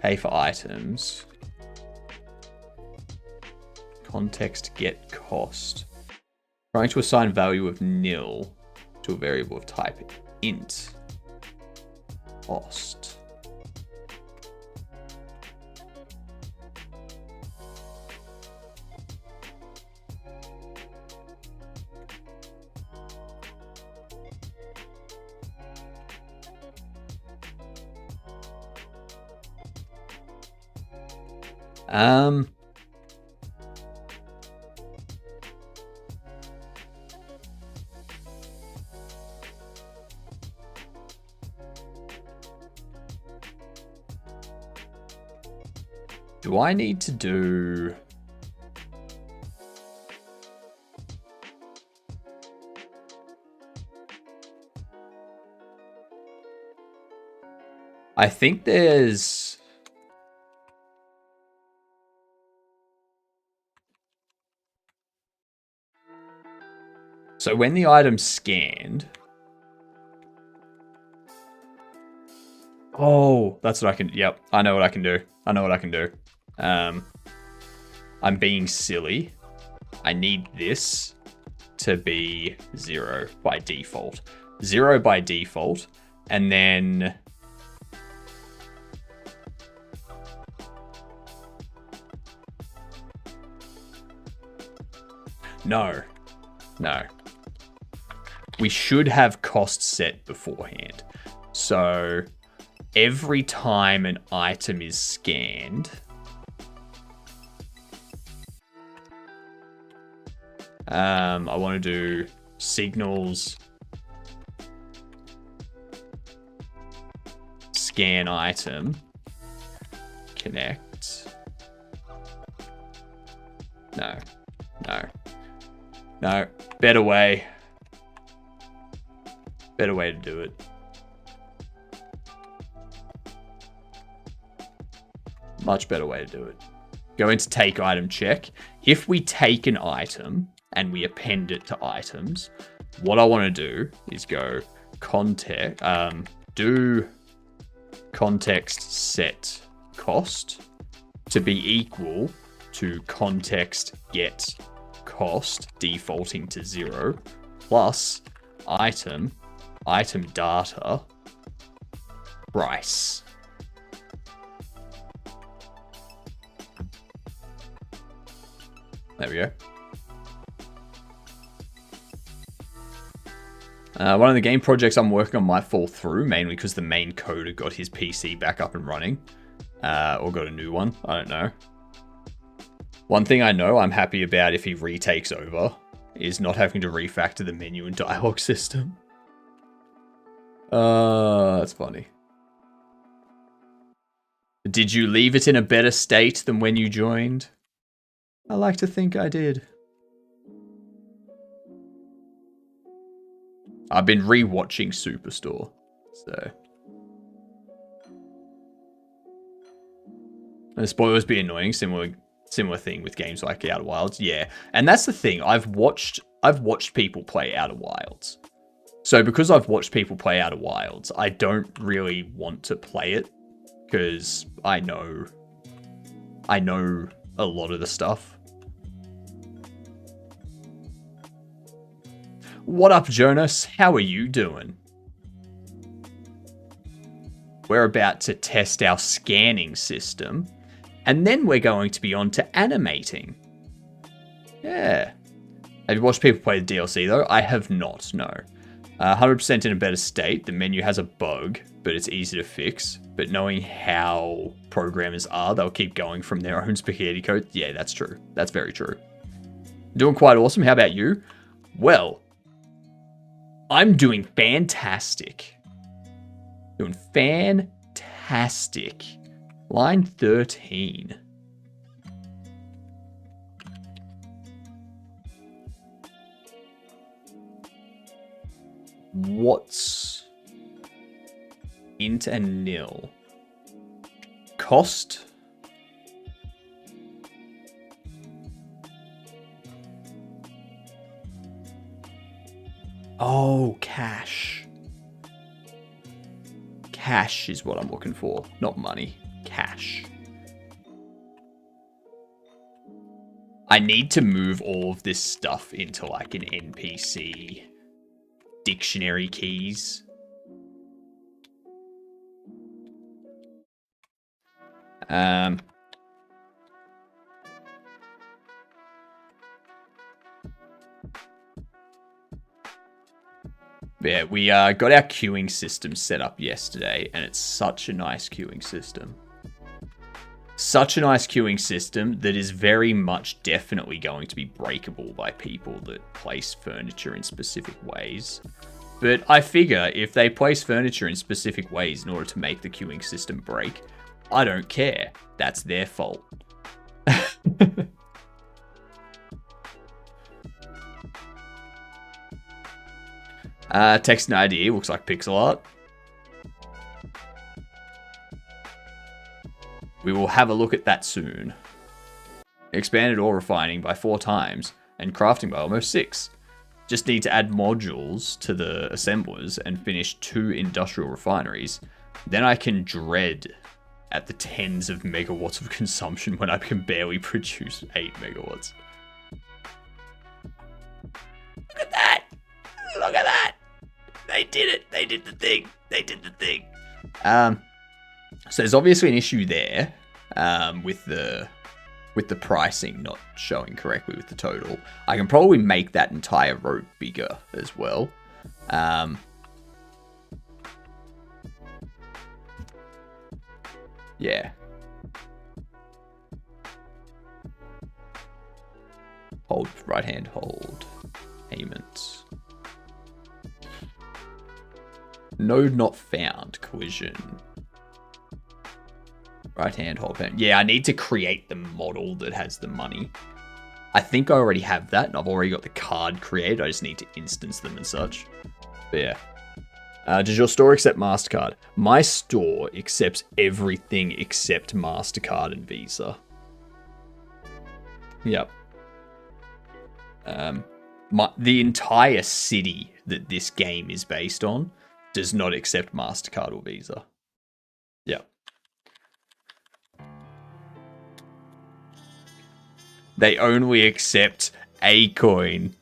Pay for items. Context get cost. Trying to assign value of nil to a variable of type int. Cost. Do I need to do... I think there's... So when the item's scanned... Oh, that's what I can... Yep, I know what I can do. I'm being silly. I need this to be 0 by default. 0 by default. And then... No. We should have cost set beforehand. So every time an item is scanned, I want to do signals, scan item, connect. No, better way to do it. Much better way to do it. Go into take item check. If we take an item and we append it to items, what I want to do is go do context set cost to be equal to context get cost defaulting to 0 plus item data price. There we go. One of the game projects I'm working on might fall through, mainly because the main coder got his PC back up and running. Or got a new one. I don't know. One thing I know I'm happy about if he retakes over is not having to refactor the menu and dialogue system. That's funny. Did you leave it in a better state than when you joined? I like to think I did. I've been re-watching Superstore, so... The spoilers be annoying, similar thing with games like Outer Wilds. Yeah, and that's the thing. I've watched people play Outer Wilds. So because I've watched people play Outer Wilds, I don't really want to play it because I know a lot of the stuff. What up, Jonas? How are you doing? We're about to test our scanning system. And then we're going to be on to animating. Yeah. Have you watched people play the DLC though? I have not, no. 100% in a better state. The menu has a bug, but it's easy to fix. But knowing how programmers are, they'll keep going from their own spaghetti code. Yeah, that's true. That's very true. Doing quite awesome. How about you? Well, I'm doing fantastic. Doing fantastic. Line 13. What's int and nil? Cost? Oh, cash. Cash is what I'm looking for, not money. Cash. I need to move all of this stuff into like an NPC dictionary keys. Yeah, we got our queuing system set up yesterday, and it's such a nice queuing system. Such a nice queuing system that is very much definitely going to be breakable by people that place furniture in specific ways. But I figure if they place furniture in specific ways in order to make the queuing system break, I don't care. That's their fault. Text and ID looks like pixel art. We will have a look at that soon. Expanded ore refining by 4 times and crafting by almost 6. Just need to add modules to the assemblers and finish 2 industrial refineries. Then I can dread at the tens of megawatts of consumption when I can barely produce 8 megawatts. Look at that! Look at that! They did it! They did the thing! They did the thing! So there's obviously an issue there with the pricing not showing correctly with the total. I can probably make that entire row bigger as well. Yeah. Hold, right hand hold. Payments. Node not found. Collision. Right hand hold pen. Yeah, I need to create the model that has the money. I think I already have that, and I've already got the card created. I just need to instance them and such. But yeah. Does your store accept MasterCard? My store accepts everything except MasterCard and Visa. Yep. The entire city that this game is based on does not accept MasterCard or Visa. Yep. They only accept a coin.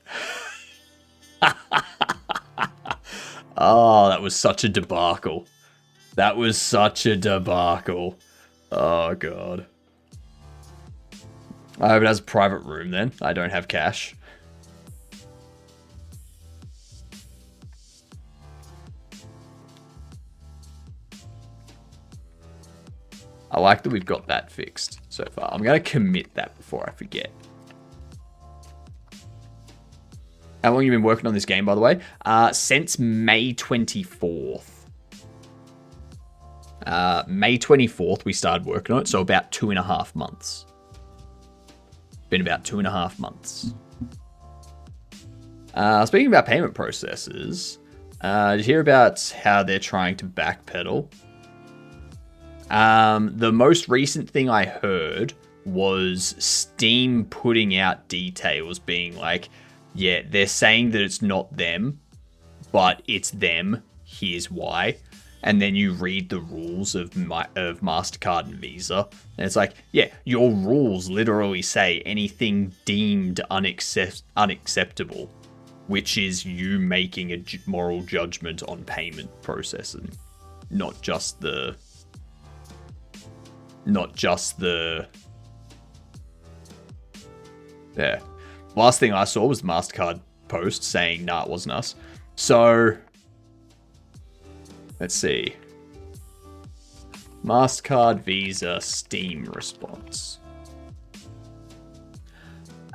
Oh, that was such a debacle. That was such a debacle. Oh, God. I hope it has a private room then. I don't have cash. I like that we've got that fixed so far. I'm going to commit that before I forget. How long have you been working on this game, by the way? Since May 24th. May 24th, we started working on it, so about 2.5 months. Been about 2.5 months. Speaking about payment processes, did you hear about how they're trying to backpedal? The most recent thing I heard was Steam putting out details being like, yeah, they're saying that it's not them, but it's them. Here's why. And then you read the rules of MasterCard and Visa, and it's like, yeah, your rules literally say anything deemed unacceptable, which is you making a moral judgment on payment processing, not just the. Yeah. Last thing I saw was the MasterCard post saying, nah, it wasn't us. So, let's see. MasterCard, Visa, Steam response.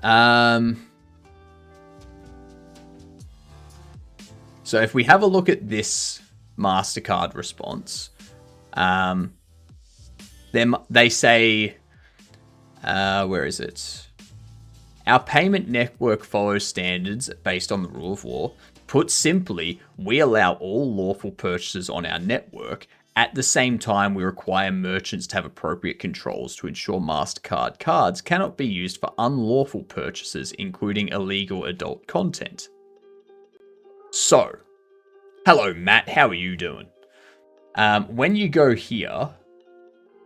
So if we have a look at this MasterCard response, they say, where is it? Our payment network follows standards based on the rule of law. Put simply, we allow all lawful purchases on our network. At the same time, we require merchants to have appropriate controls to ensure MasterCard cards cannot be used for unlawful purchases, including illegal adult content. So, hello Matt, how are you doing? When you go here,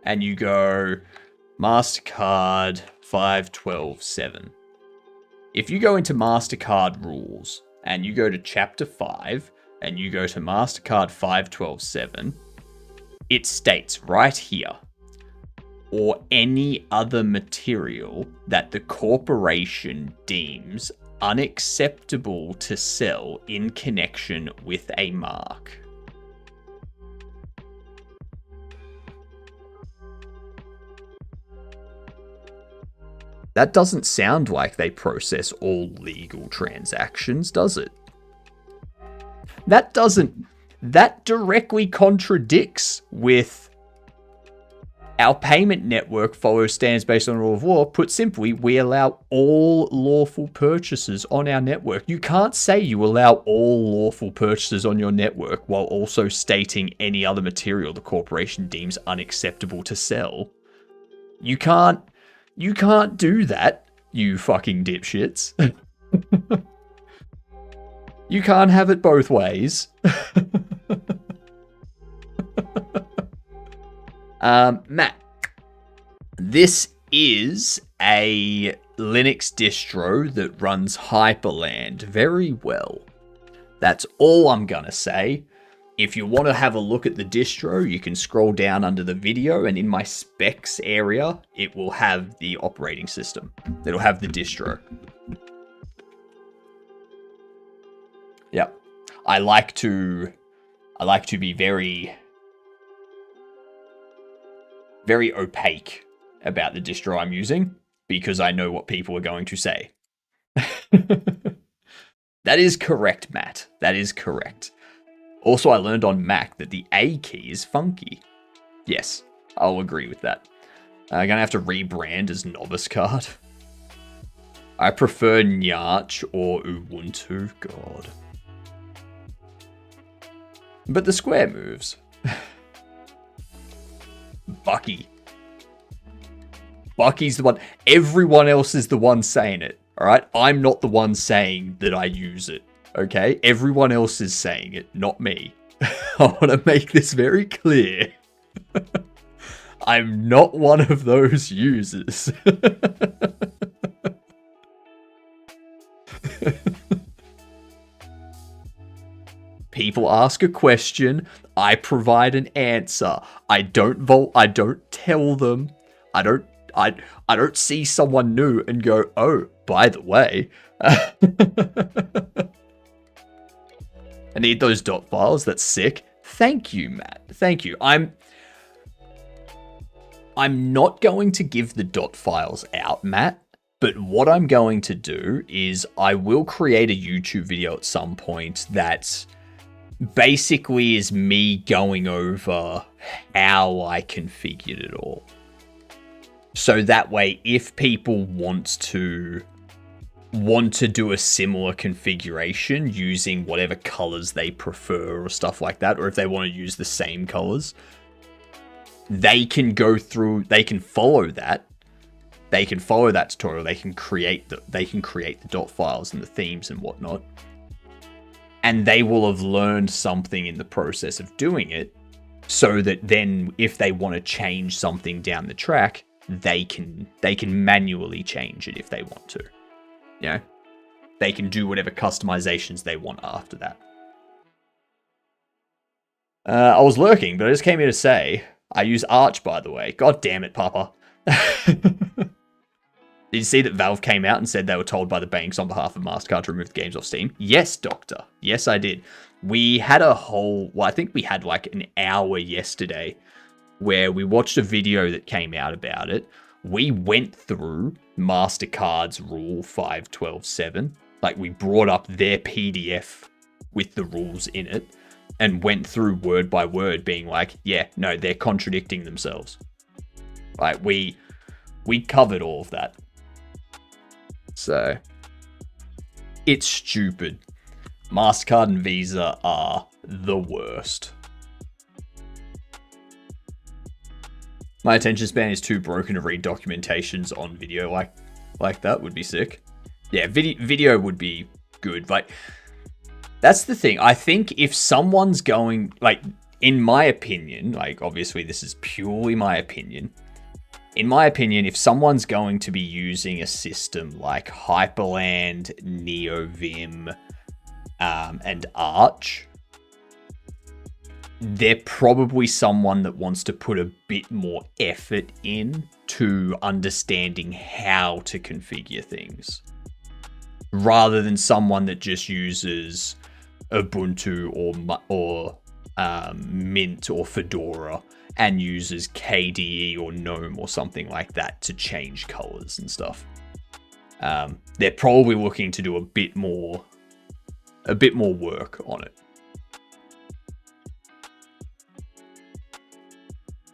and you go MasterCard 5.12.7. If you go into MasterCard rules and you go to chapter 5 and you go to MasterCard 5.12.7, it states right here, or any other material that the corporation deems unacceptable to sell in connection with a mark. That doesn't sound like they process all legal transactions, does it? That directly contradicts with our payment network follows standards based on the rule of law. Put simply, we allow all lawful purchases on our network. You can't say you allow all lawful purchases on your network while also stating any other material the corporation deems unacceptable to sell. You can't do that, you fucking dipshits. You can't have it both ways. Matt, this is a Linux distro that runs Hyperland very well. That's all I'm gonna say. If you want to have a look at the distro, you can scroll down under the video, and in my specs area, it will have the operating system. It'll have the distro. Yep. I like to be very opaque about the distro I'm using, because I know what people are going to say. That is correct, Matt. That is correct. Also, I learned on Mac that the A key is funky. Yes, I'll agree with that. I'm gonna have to rebrand as Novice Card. I prefer Nyarch or Ubuntu. God. But the square moves. Bucky. Bucky's the one. Everyone else is the one saying it. Alright? I'm not the one saying that I use it. Okay? Everyone else is saying it, not me. I want to make this very clear. I'm not one of those users. People ask a question, I provide an answer. I don't tell them. I don't see someone new and go, "Oh, by the way, I need those dot files. That's sick. Thank you, Matt. Thank you. I'm not going to give the dot files out, Matt. But what I'm going to do is I will create a YouTube video at some point that basically is me going over how I configured it all. So that way, if people want to do a similar configuration using whatever colors they prefer or stuff like that, or if they want to use the same colors, they can go through, they can follow that. They can follow that tutorial. They can create the dot files and the themes and whatnot. And they will have learned something in the process of doing it, so that then if they want to change something down the track, they can manually change it if they want to. You know? They can do whatever customizations they want after that. I was lurking, but I just came here to say, I use Arch, by the way. God damn it, Papa. Did you see that Valve came out and said they were told by the banks on behalf of MasterCard to remove the games off Steam? Yes, Doctor. Yes, I did. We had a whole... Well, I think we had like an hour yesterday where we watched a video that came out about it. We went through MasterCard's Rule 5.12.7. Like, we brought up their PDF with the rules in it and went through word by word being like, yeah, no, they're contradicting themselves. Like, we covered all of that. So, it's stupid. MasterCard and Visa are the worst. My attention span is too broken to read documentations on video like that. Would be sick. Yeah, video would be good. Like, that's the thing. I think if someone's going, like, in my opinion, like, obviously this is purely my opinion. In my opinion, if someone's going to be using a system like Hyperland, NeoVim, and Arch, they're probably someone that wants to put a bit more effort in to understanding how to configure things, rather than someone that just uses Ubuntu or Mint or Fedora and uses KDE or GNOME or something like that to change colors and stuff. They're probably looking to do a bit more work on it.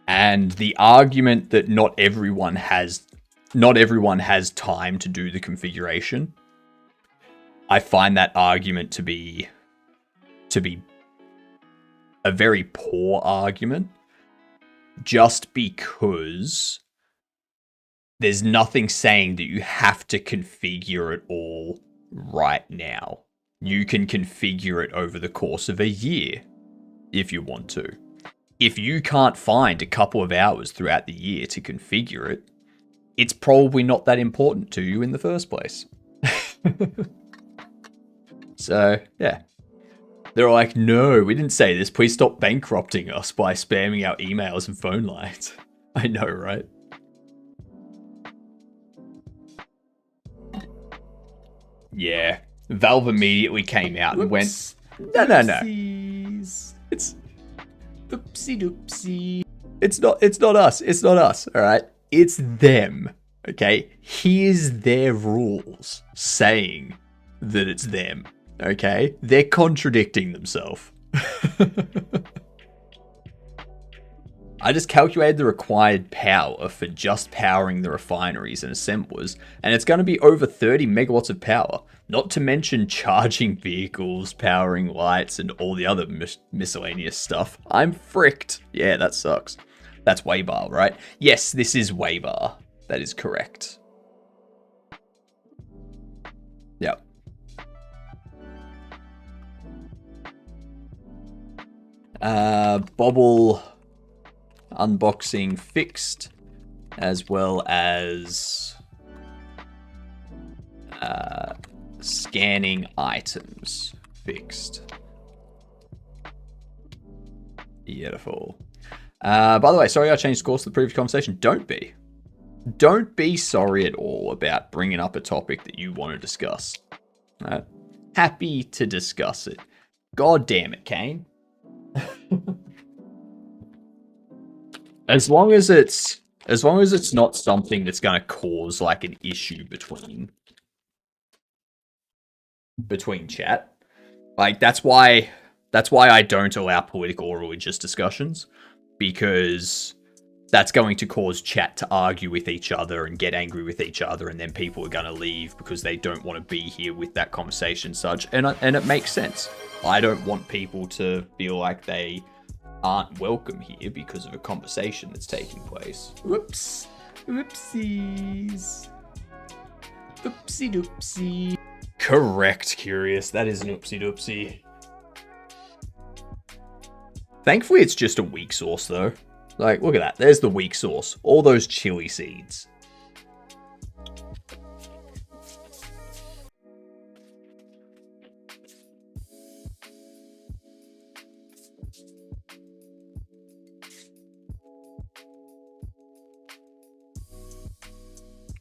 And the argument that not everyone has time to do the configuration, I find that argument to be a very poor argument, just because there's nothing saying that you have to configure it all right now. You can configure it over the course of a year if you want to. If you can't find a couple of hours throughout the year to configure it, it's probably not that important to you in the first place. So, yeah. They're like, no, we didn't say this. Please stop bankrupting us by spamming our emails and phone lines. I know, right? Yeah. Valve immediately came out and went, no. It's oopsie doopsie. It's not us, all right? It's them, okay? Here's their rules saying that it's them, okay? They're contradicting themselves. I just calculated the required power for just powering the refineries and assemblers, and it's going to be over 30 megawatts of power, not to mention charging vehicles, powering lights, and all the other miscellaneous stuff. I'm fricked. Yeah, that sucks. That's Waybar, right? Yes, this is Waybar. That is correct. Yep. Bobble unboxing fixed, as well as scanning items fixed. Beautiful. By the way, sorry I changed course to the previous conversation. Don't be sorry at all about bringing up a topic that you want to discuss. Happy to discuss it. God damn it, Kane. As long as it's As long as it's not something that's going to cause like an issue between chat. Like that's why I don't allow political or religious discussions, because that's going to cause chat to argue with each other and get angry with each other, and then people are going to leave because they don't want to be here with that conversation such. And it makes sense. I don't want people to feel like they aren't welcome here because of a conversation that's taking place. Whoops. Oopsies. Oopsie doopsie. Correct, Curious. That is an oopsie doopsie. Thankfully, it's just a weak sauce, though. Like, look at that. There's the weak sauce. All those chili seeds.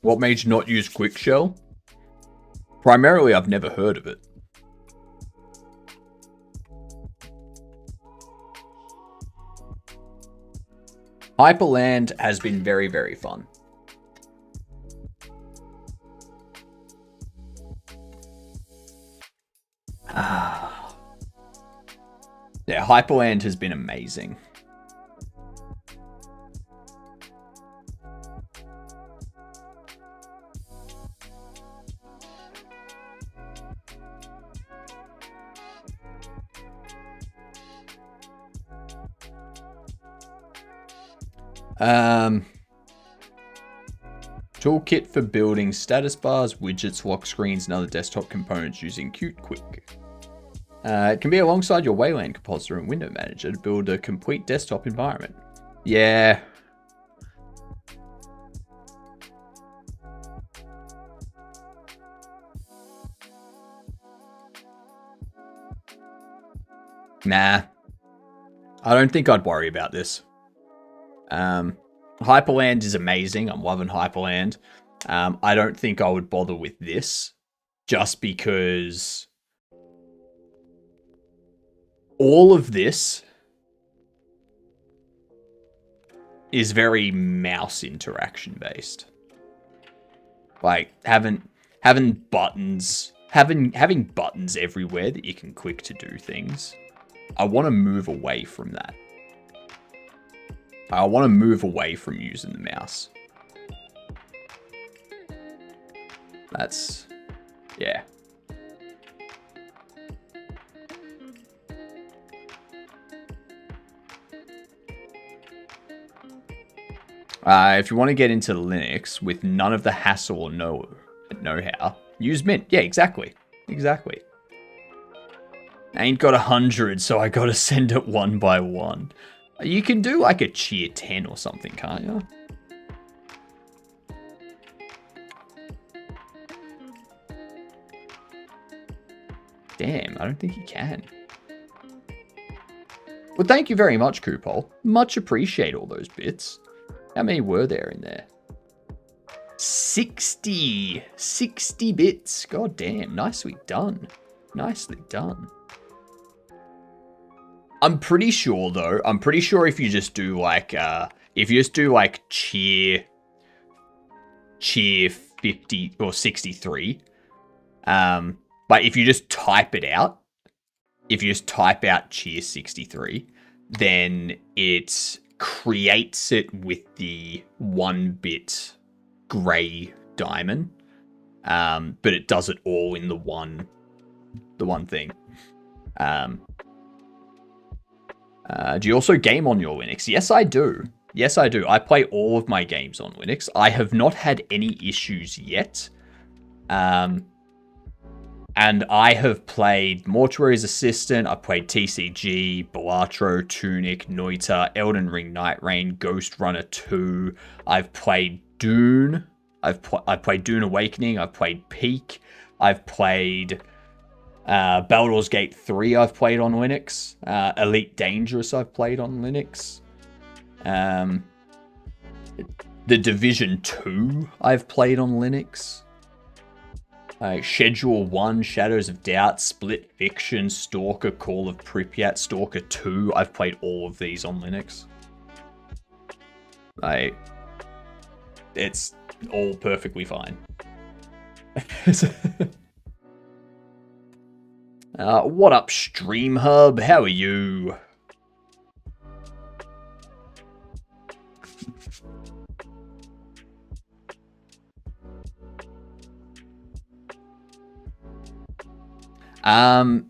What made you not use Quick Shell? Primarily, I've never heard of it. Hyperland has been very, very fun. Yeah, Hyperland has been amazing. Toolkit for building status bars, widgets, lock screens, and other desktop components using Qt. It can be alongside your Wayland compositor and window manager to build a complete desktop environment. Yeah. Nah. I don't think I'd worry about this. Hyperland is amazing. I'm loving Hyperland. I don't think I would bother with this, just because all of this is very mouse interaction based. Like having buttons, having buttons everywhere that you can click to do things. I want to move away from that. I want to move away from using the mouse. That's, yeah. If you want to get into Linux with none of the hassle or know-how, use Mint. Yeah, exactly. Exactly. I ain't got 100, so I gotta send it one by one. You can do like a tier 10 or something, can't you? Damn, I don't think you can. Well, thank you very much, Coupol. Much appreciate all those bits. How many were there in there? 60. 60 bits. God damn, nicely done. Nicely done. I'm pretty sure though, if you just do like, cheer 50 or 63, but if you just type it out, if you just type out cheer 63, then it creates it with the 1-bit gray diamond, but it does it all in the one thing. Do you also game on your Linux? Yes, I do. Yes, I do. I play all of my games on Linux. I have not had any issues yet. And I have played Mortuary's Assistant. I've played TCG, Balatro, Tunic, Noita, Elden Ring, Night Rain, Ghost Runner 2. I've played Dune. I've played Dune Awakening. I've played Peak. I've played Baldur's Gate 3 I've played on Linux. Elite Dangerous I've played on Linux. The Division 2 I've played on Linux. Schedule 1, Shadows of Doubt, Split Fiction, Stalker, Call of Pripyat, Stalker 2. I've played all of these on Linux. It's all perfectly fine. What up, Stream Hub? How are you?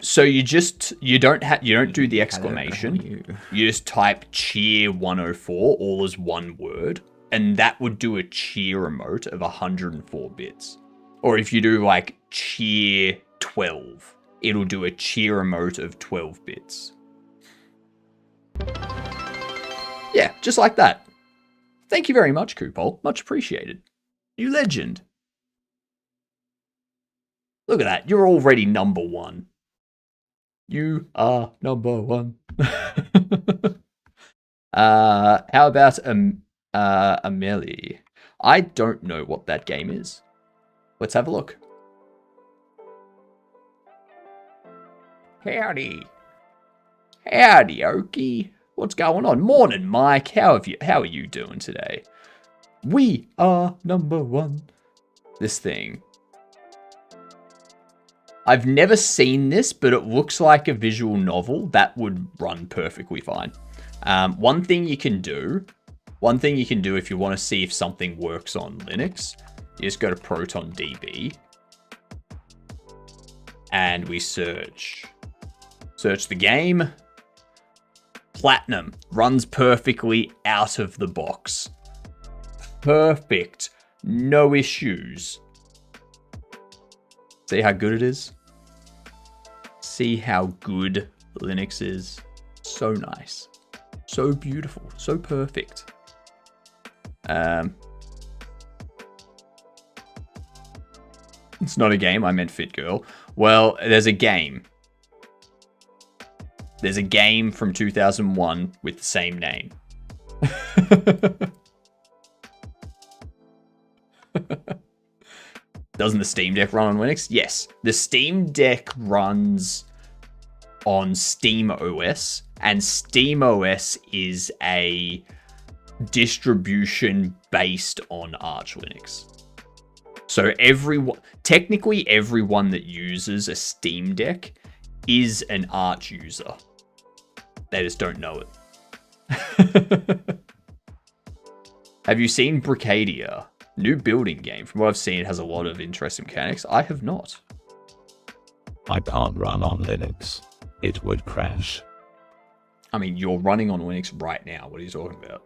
So you don't do the exclamation. You just type cheer 104 all as one word, and that would do a cheer emote of 104 bits. Or if you do like cheer 12, it'll do a cheer emote of 12 bits. Yeah, just like that. Thank you very much, Coupol. Much appreciated. You legend. Look at that. You're already number one. You are number one. How about Amelie? I don't know what that game is. Let's have a look. Howdy. Howdy, Oki. What's going on? Morning, Mike. How are you doing today? We are number one. This thing. I've never seen this, but it looks like a visual novel that would run perfectly fine. One thing you can do if you want to see if something works on Linux, you just go to ProtonDB and we search the game. Platinum runs perfectly out of the box. Perfect. No issues. See how good it is? See how good Linux is? So nice. So beautiful. So perfect. It's not a game. I meant Fit Girl. Well, there's a game. There's a game from 2001 with the same name. Doesn't the Steam Deck run on Linux? Yes. The Steam Deck runs on Steam OS, and Steam OS is a distribution based on Arch Linux. So technically everyone that uses a Steam Deck is an Arch user. They just don't know it. Have you seen Bricadia? New building game. From what I've seen, it has a lot of interesting mechanics. I have not. I can't run on Linux. It would crash. I mean, you're running on Linux right now. What are you talking about?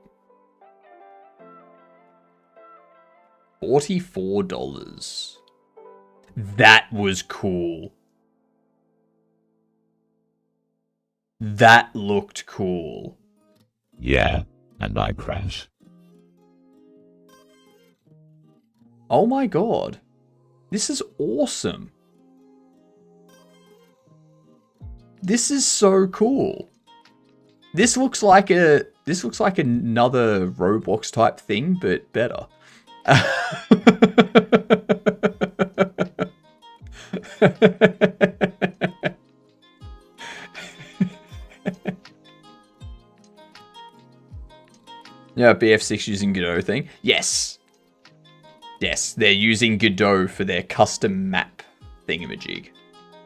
$44. That was cool. That looked cool. Yeah, and I crash. Oh my god. This is awesome. This is so cool. This looks like another Roblox type thing, but better. Yeah, BF6 using Godot thing. Yes. Yes, they're using Godot for their custom map thingamajig.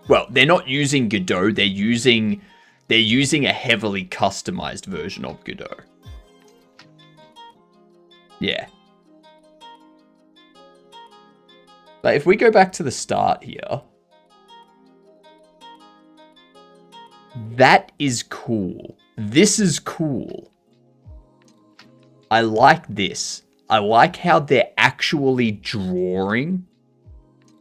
Well, they're not using Godot, they're using a heavily customized version of Godot. Yeah. But if we go back to the start here, that is cool. This is cool. I like this. I like how they're actually drawing.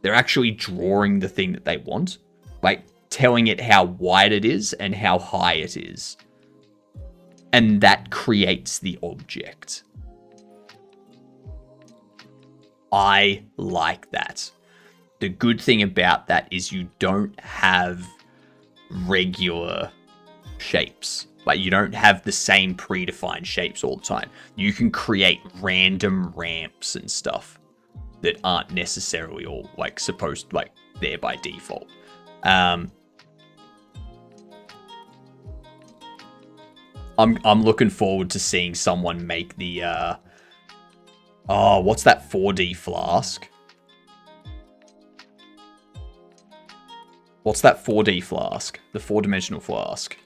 They're actually drawing the thing that they want. Like, telling it how wide it is and how high it is. And that creates the object. I like that. The good thing about that is you don't have regular shapes. Like, you don't have the same predefined shapes all the time. You can create random ramps and stuff that aren't necessarily all, like, supposed, like, there by default. I'm looking forward to seeing someone make the, Oh, what's that 4D flask? What's that 4D flask? The 4-dimensional flask.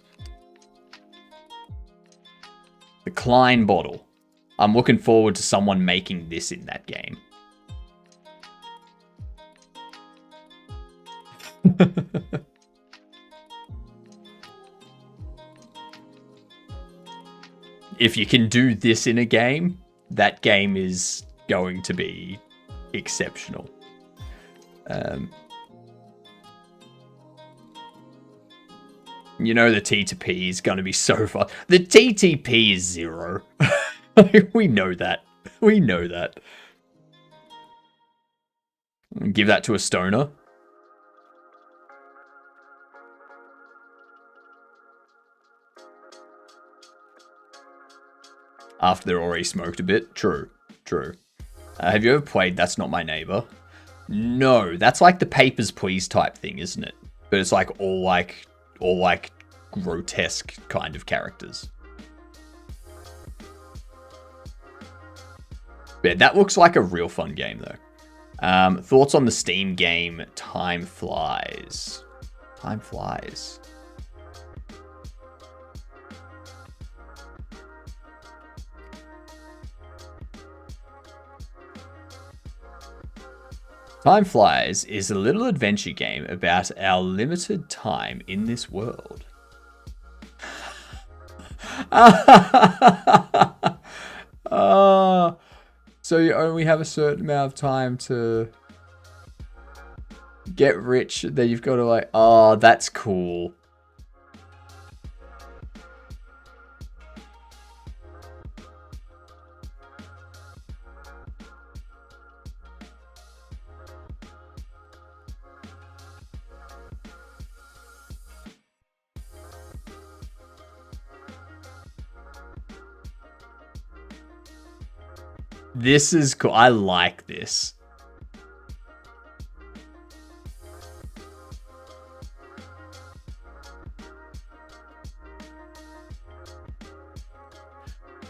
The Klein bottle. I'm looking forward to someone making this in that game. If you can do this in a game, that game is going to be exceptional. You know the T2P is going to be so fun. The TTP is 0. We know that. We know that. Give that to a stoner. After they're already smoked a bit. True. True. Have you ever played That's Not My Neighbor? No, that's like the Papers, Please type thing, isn't it? But it's like all grotesque kind of characters. Yeah, that looks like a real fun game though. Thoughts on the Steam game Time Flies? Time Flies. Time Flies is a little adventure game about our limited time in this world. So you only have a certain amount of time to get rich, then you've got to like, oh, that's cool. This is cool. I like this.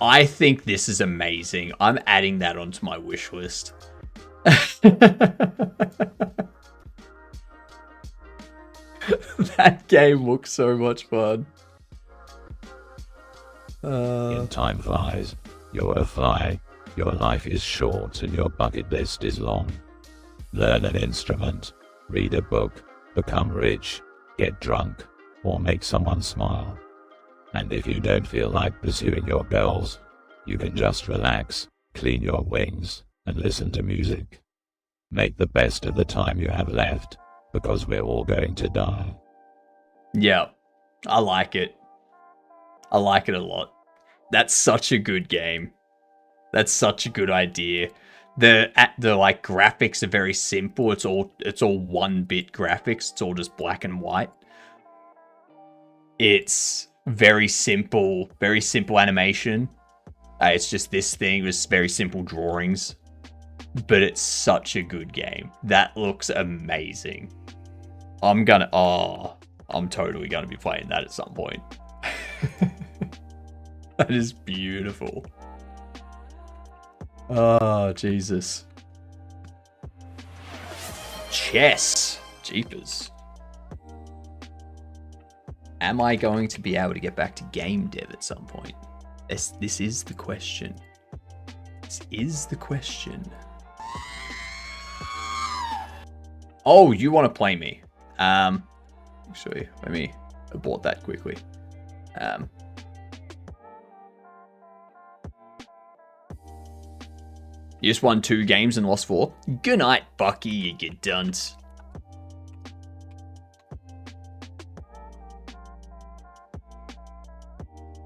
I think this is amazing. I'm adding that onto my wish list. That game looks so much fun. In Time Flies, you're a fly. Your life is short and your bucket list is long. Learn an instrument, read a book, become rich, get drunk, or make someone smile. And if you don't feel like pursuing your goals, you can just relax, clean your wings, and listen to music. Make the best of the time you have left, because we're all going to die. Yeah, I like it. I like it a lot. That's such a good game. That's such a good idea. The like graphics are very simple. It's all 1-bit graphics. It's all just black and white. It's very simple animation. It's just this thing with very simple drawings. But it's such a good game. That looks amazing. I'm totally gonna be playing that at some point. That is beautiful. Oh, Jesus. Chess. Jeepers. Am I going to be able to get back to game dev at some point? This is the question. This is the question. Oh, you want to play me? Actually, let me abort that quickly. You just won 2 games and lost 4. Good night, Bucky, you get dunt.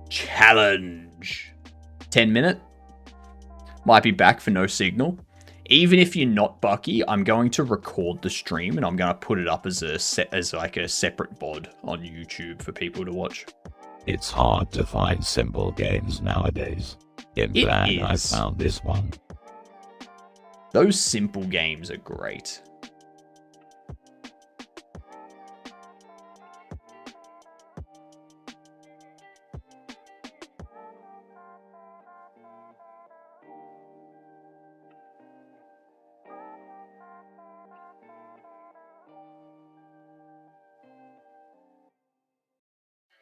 Challenge. 10 minute. Might be back for no signal. Even if you're not Bucky, I'm going to record the stream and I'm going to put it up as like a separate VOD on YouTube for people to watch. It's hard to find simple games nowadays. In plan, I found this one. Those simple games are great.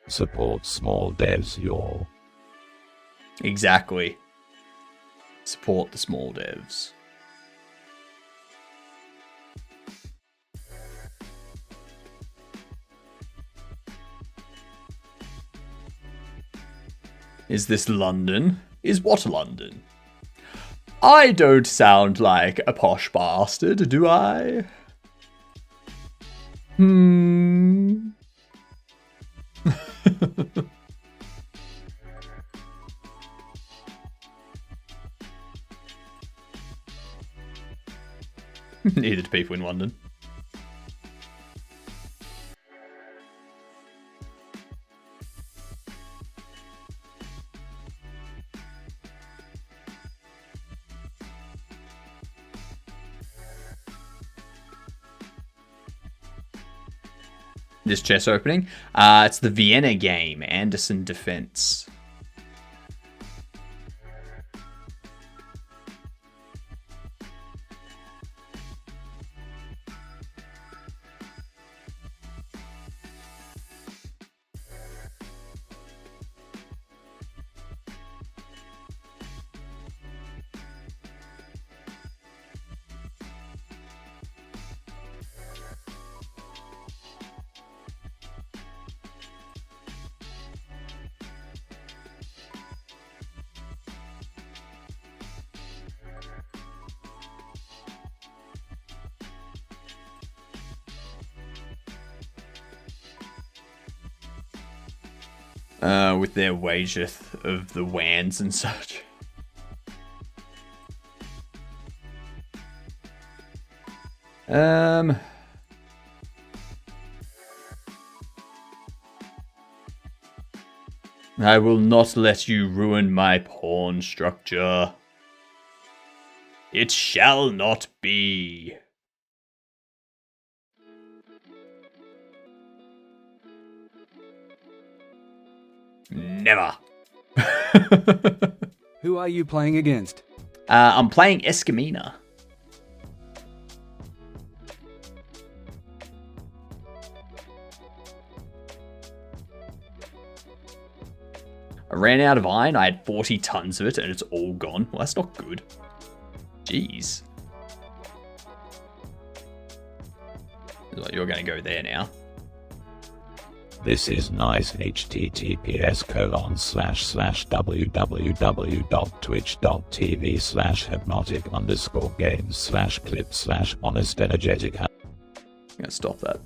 Support small devs, y'all. Exactly. Support the small devs. Is this London? Is what London? I don't sound like a posh bastard, do I? Neither do people in London. This chess opening, it's the Vienna game, Anderson Defense. With their wager of the wands and such. I will not let you ruin my pawn structure. It shall not be. Never. Who are you playing against? I'm playing Escamina. I ran out of iron. I had 40 tons of it and it's all gone. Well, that's not good. Jeez. You're going to go there now. This is nice. https://www.twitch.tv/hypnotic_games/clip/honest energetic. I'm going to stop that.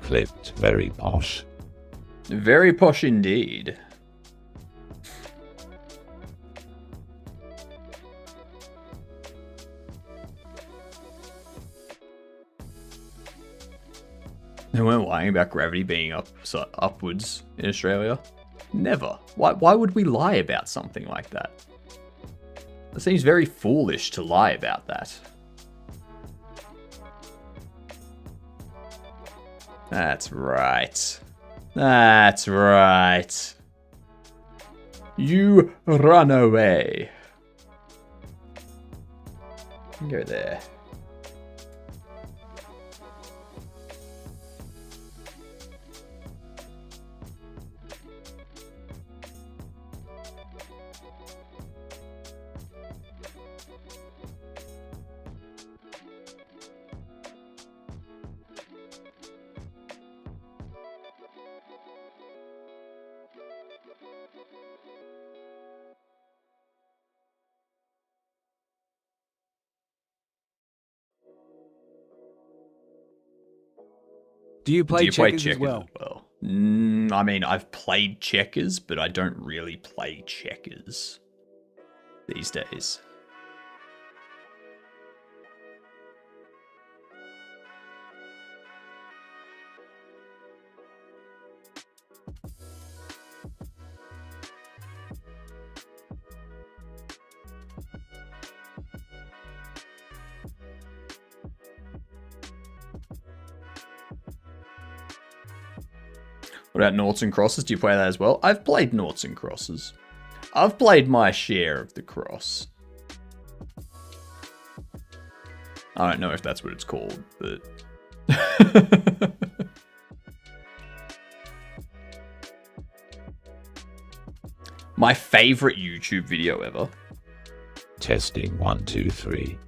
Clipped, very posh. Very posh indeed. They weren't lying about gravity being upwards in Australia. Never. Why would we lie about something like that? It seems very foolish to lie about that. That's right. That's right. You run away. Go there. Do you play checkers as well? I mean, I've played checkers, but I don't really play checkers these days. What about Noughts and Crosses? Do you play that as well? I've played Noughts and Crosses. I've played my share of the cross. I don't know if that's what it's called, but... My favorite YouTube video ever. Testing 1, 2, 3.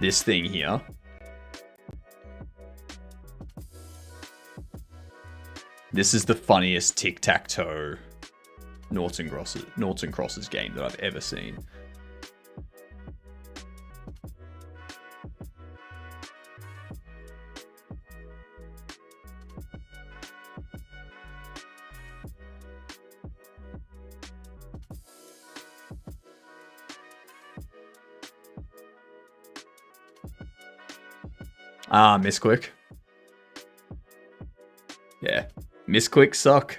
This thing here. This is the funniest tic-tac-toe Noughts and Crosses game that I've ever seen. Misclick. Yeah. Misclicks suck.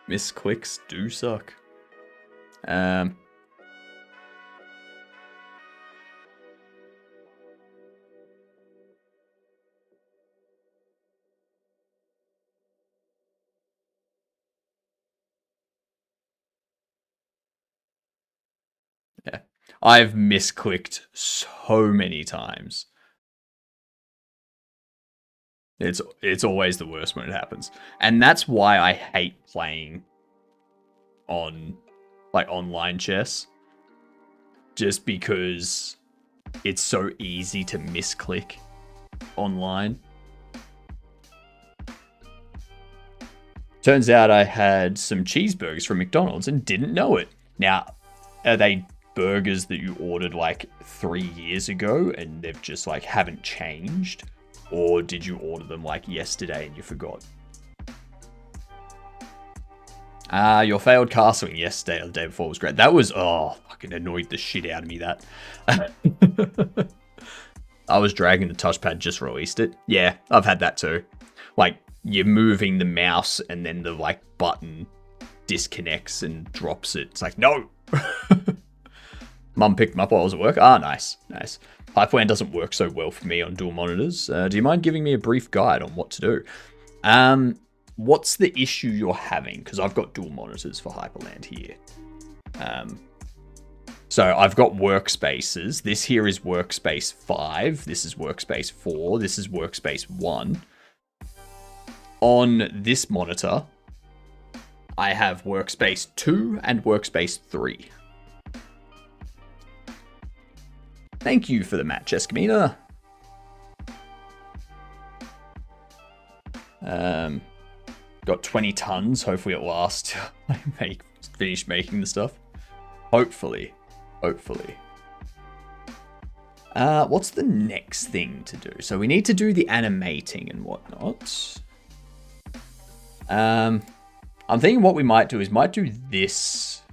Misclicks do suck. Yeah. I've misclicked so many times. It's always the worst when it happens. And that's why I hate playing on like online chess. Just because it's so easy to misclick online. Turns out I had some cheeseburgers from McDonald's and didn't know it. Now, are they burgers that you ordered like 3 years ago and they've just like haven't changed? Or did you order them like yesterday and you forgot? Your failed castling yesterday or the day before was great. That was, fucking annoyed the shit out of me, that. I was dragging the touchpad, just released it. Yeah, I've had that too. Like, you're moving the mouse and then the like button disconnects and drops it. It's like, no! Mum picked them up while I was at work. Nice, nice. Hyperland doesn't work so well for me on dual monitors. Do you mind giving me a brief guide on what to do? What's the issue you're having? Because I've got dual monitors for Hyperland here. So I've got workspaces. This here is workspace 5. This is workspace 4. This is workspace 1. On this monitor, I have workspace 2 and workspace 3. Thank you for the match, Escamina. Got 20 tons. Hopefully it lasts till I finish making the stuff. Hopefully. What's the next thing to do? So we need to do the animating and whatnot. I'm thinking what we might do is do this.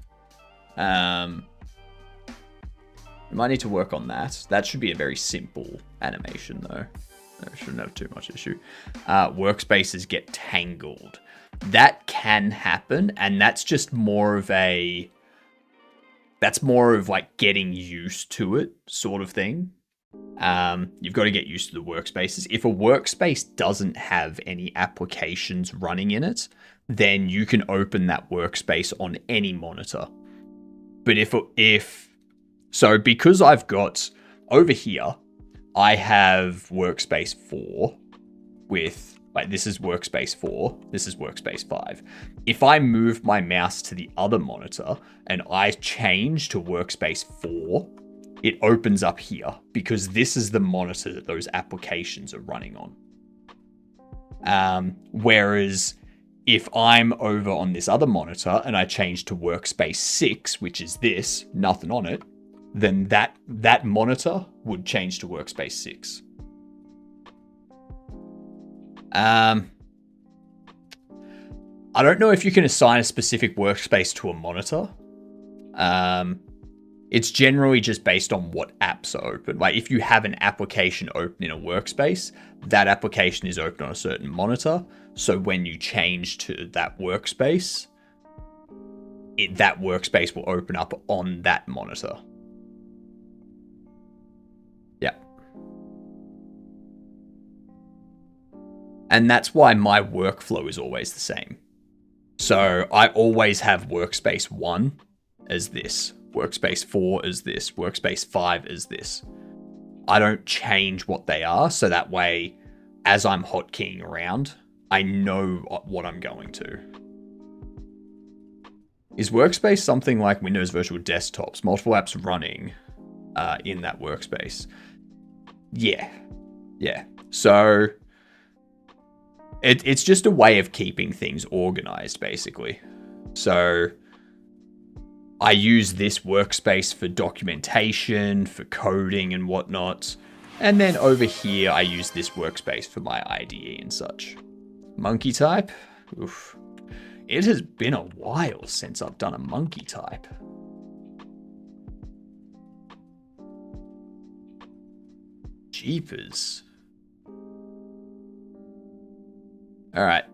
We might need to work on that. That should be a very simple animation, though. I shouldn't have too much issue. Workspaces get tangled. That can happen, and that's just more of a... That's more of like getting used to it sort of thing. You've got to get used to the workspaces. If a workspace doesn't have any applications running in it, then you can open that workspace on any monitor. But So because I've got over here, I have workspace 4 with, like, this is workspace 4, this is workspace 5. If I move my mouse to the other monitor and I change to workspace 4, it opens up here because this is the monitor that those applications are running on. Whereas if I'm over on this other monitor and I change to workspace 6, which is this, nothing on it, then that monitor would change to workspace 6. I don't know if you can assign a specific workspace to a monitor. It's generally just based on what apps are open. Like if you have an application open in a workspace, that application is open on a certain monitor. So when you change to that workspace, that workspace will open up on that monitor. Yeah. And that's why my workflow is always the same. So I always have workspace 1 as this, workspace 4 as this, workspace 5 as this. I don't change what they are, so that way, as I'm hotkeying around, I know what I'm going to. Is workspace something like Windows Virtual Desktops, multiple apps running in that workspace? Yeah. So it's just a way of keeping things organized, basically. So I use this workspace for documentation, for coding and whatnot. And then over here, I use this workspace for my IDE and such. Monkey type? Oof. It has been a while since I've done a monkey type. Jeepers. All right.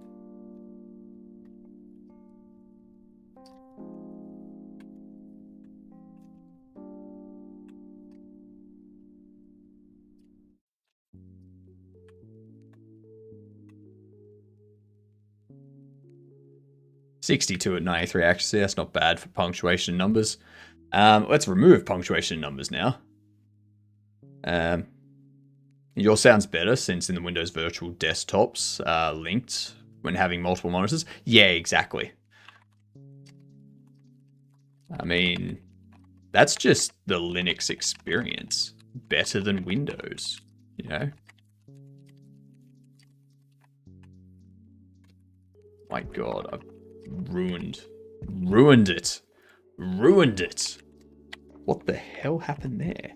.62 at 93 accuracy. That's not bad for punctuation numbers. Let's remove punctuation numbers now. Yours sounds better since in the Windows Virtual Desktops linked when having multiple monitors. Yeah, exactly. I mean, that's just the Linux experience. Better than Windows, you know? My God, I've ruined it. What the hell happened there?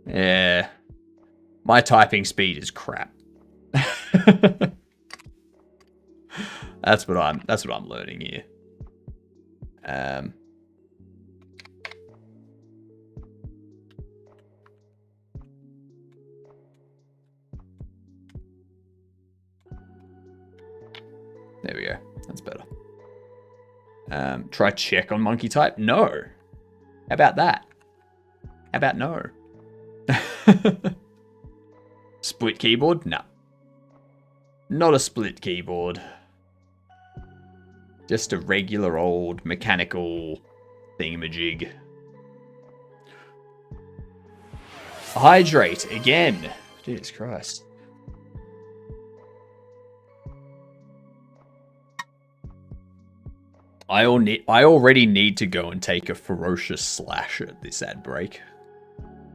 Yeah, my typing speed is crap. That's what I'm learning here. There we go. That's better. Try check on monkey type? No. How about that? How about no? Split keyboard? No. Not a split keyboard. Just a regular old mechanical thingamajig. Hydrate again. Jesus Christ. I already need to go and take a ferocious slash at this ad break.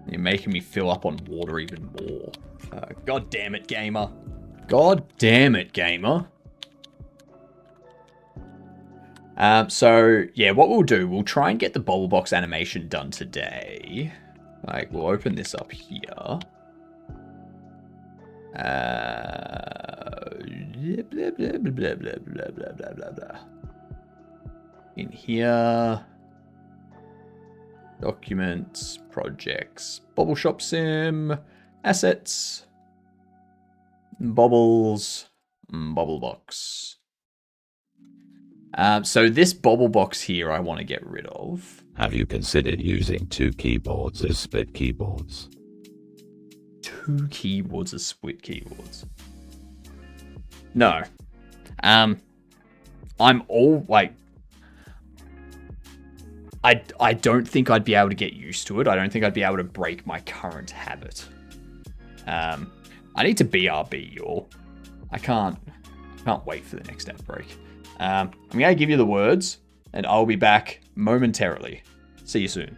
You're making me fill up on water even more. God damn it, gamer. God damn it, gamer. So, yeah, what we'll do, we'll try and get the bubble box animation done today. Like, we'll open this up here. Blah, blah, blah, blah, blah, blah, blah, blah, blah, blah. In here. Documents, projects, Bobble Shop Sim, assets, bubbles, bubble box. So this bubble box here I want to get rid of. Have you considered using 2 keyboards as split keyboards? 2 keyboards as split keyboards? No. I'm all like, I don't think I'd be able to get used to it. I don't think I'd be able to break my current habit. I need to BRB, y'all. I can't wait for the next ad break. I'm going to give you the words, and I'll be back momentarily. See you soon.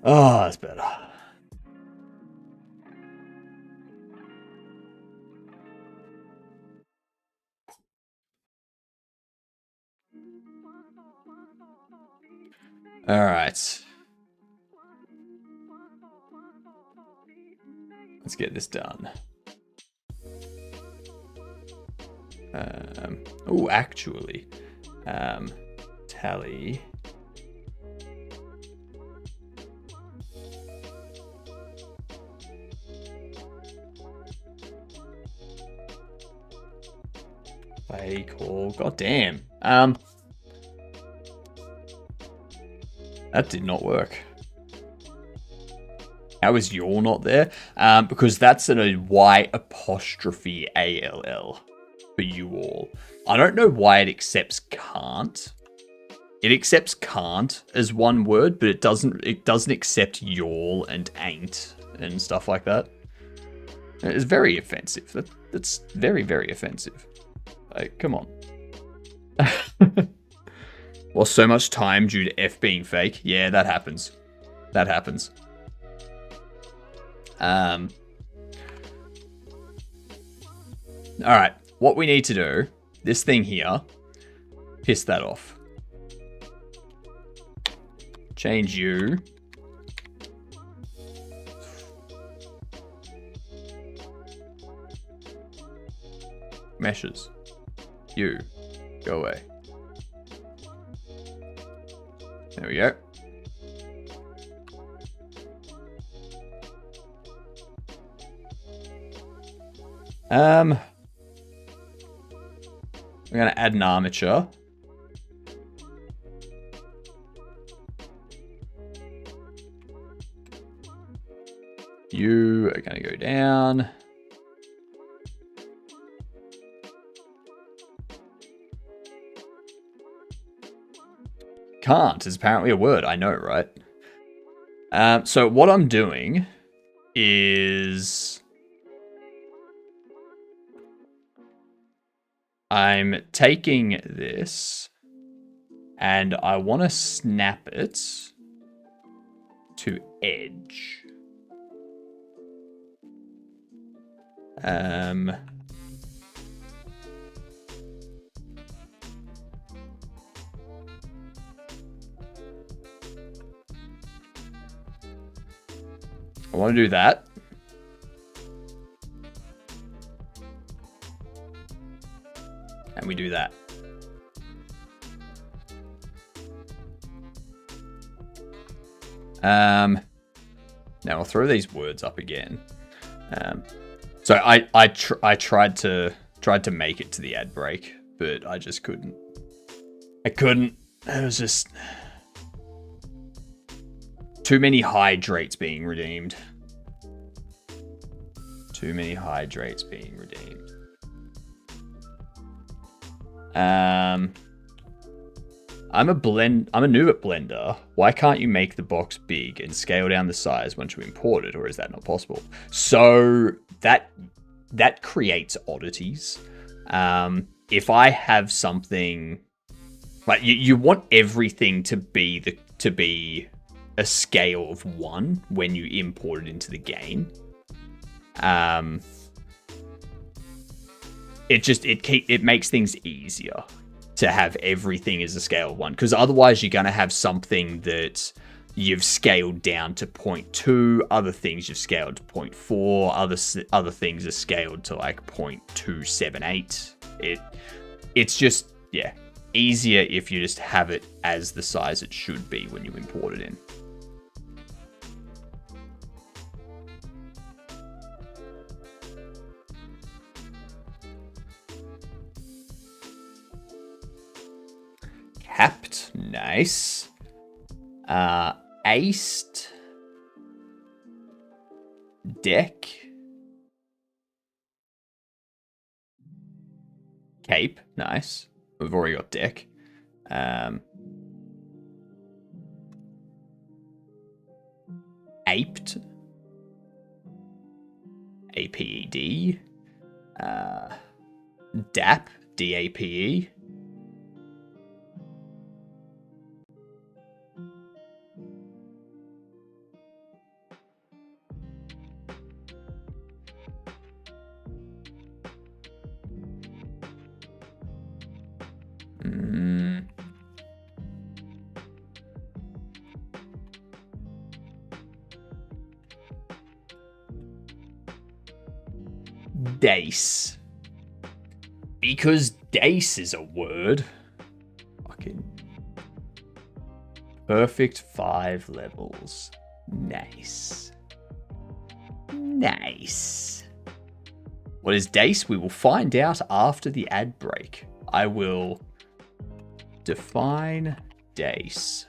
Oh, that's better. All right. Let's get this done. Oh, actually, tally. Play call. God damn. That did not work. How is y'all not there? Because that's a Y apostrophe ALL for you all. I don't know why it accepts can't. It accepts can't as one word, but it doesn't accept y'all and ain't and stuff like that. It's very offensive. That's very, very offensive. Like, come on. Well, so much time due to F being fake. Yeah, that happens. That happens. Alright, what we need to do, this thing here, piss that off. Change you. Meshes. You. Go away. There we go. We're going to add an armature. You are going to go down. Can't is apparently a word. I know, right? So what I'm doing is I'm taking this and I want to snap it to edge. I want to do that. And we do that. Now I'll throw these words up again. So I tried to make it to the ad break, but I just couldn't. I couldn't. It was just too many hydrates being redeemed. Too many hydrates being redeemed. I'm a noob at Blender. Why can't you make the box big and scale down the size once you import it, or is that not possible? So that creates oddities. If I have something like you want everything to be a scale of 1 when you import it into the game. It makes things easier to have everything as a scale of 1, because otherwise you're going to have something that you've scaled down to 0.2, other things you've scaled to 0.4, other things are scaled to like 0.278. It's just, yeah, easier if you just have it as the size it should be when you import it in. Capped, nice. Aced. Deck. Cape, nice. We've already got deck. Aped. APED. DAP, DAPE. Dace. Because dace is a word. Fucking perfect 5 levels. Nice. Nice. What is dace? We will find out after the ad break. I will define dace.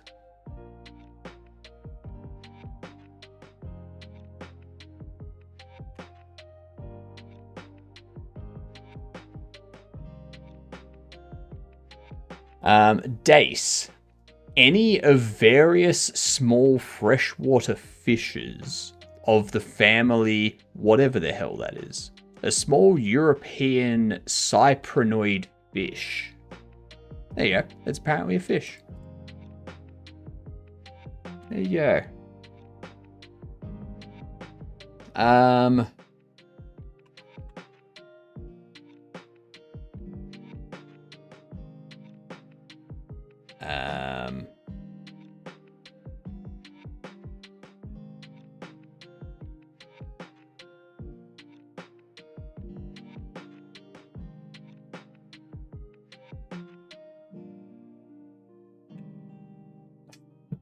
Dace. Any of various small freshwater fishes of the family, whatever the hell that is. A small European cyprinoid fish. There you go. It's apparently a fish. There you go.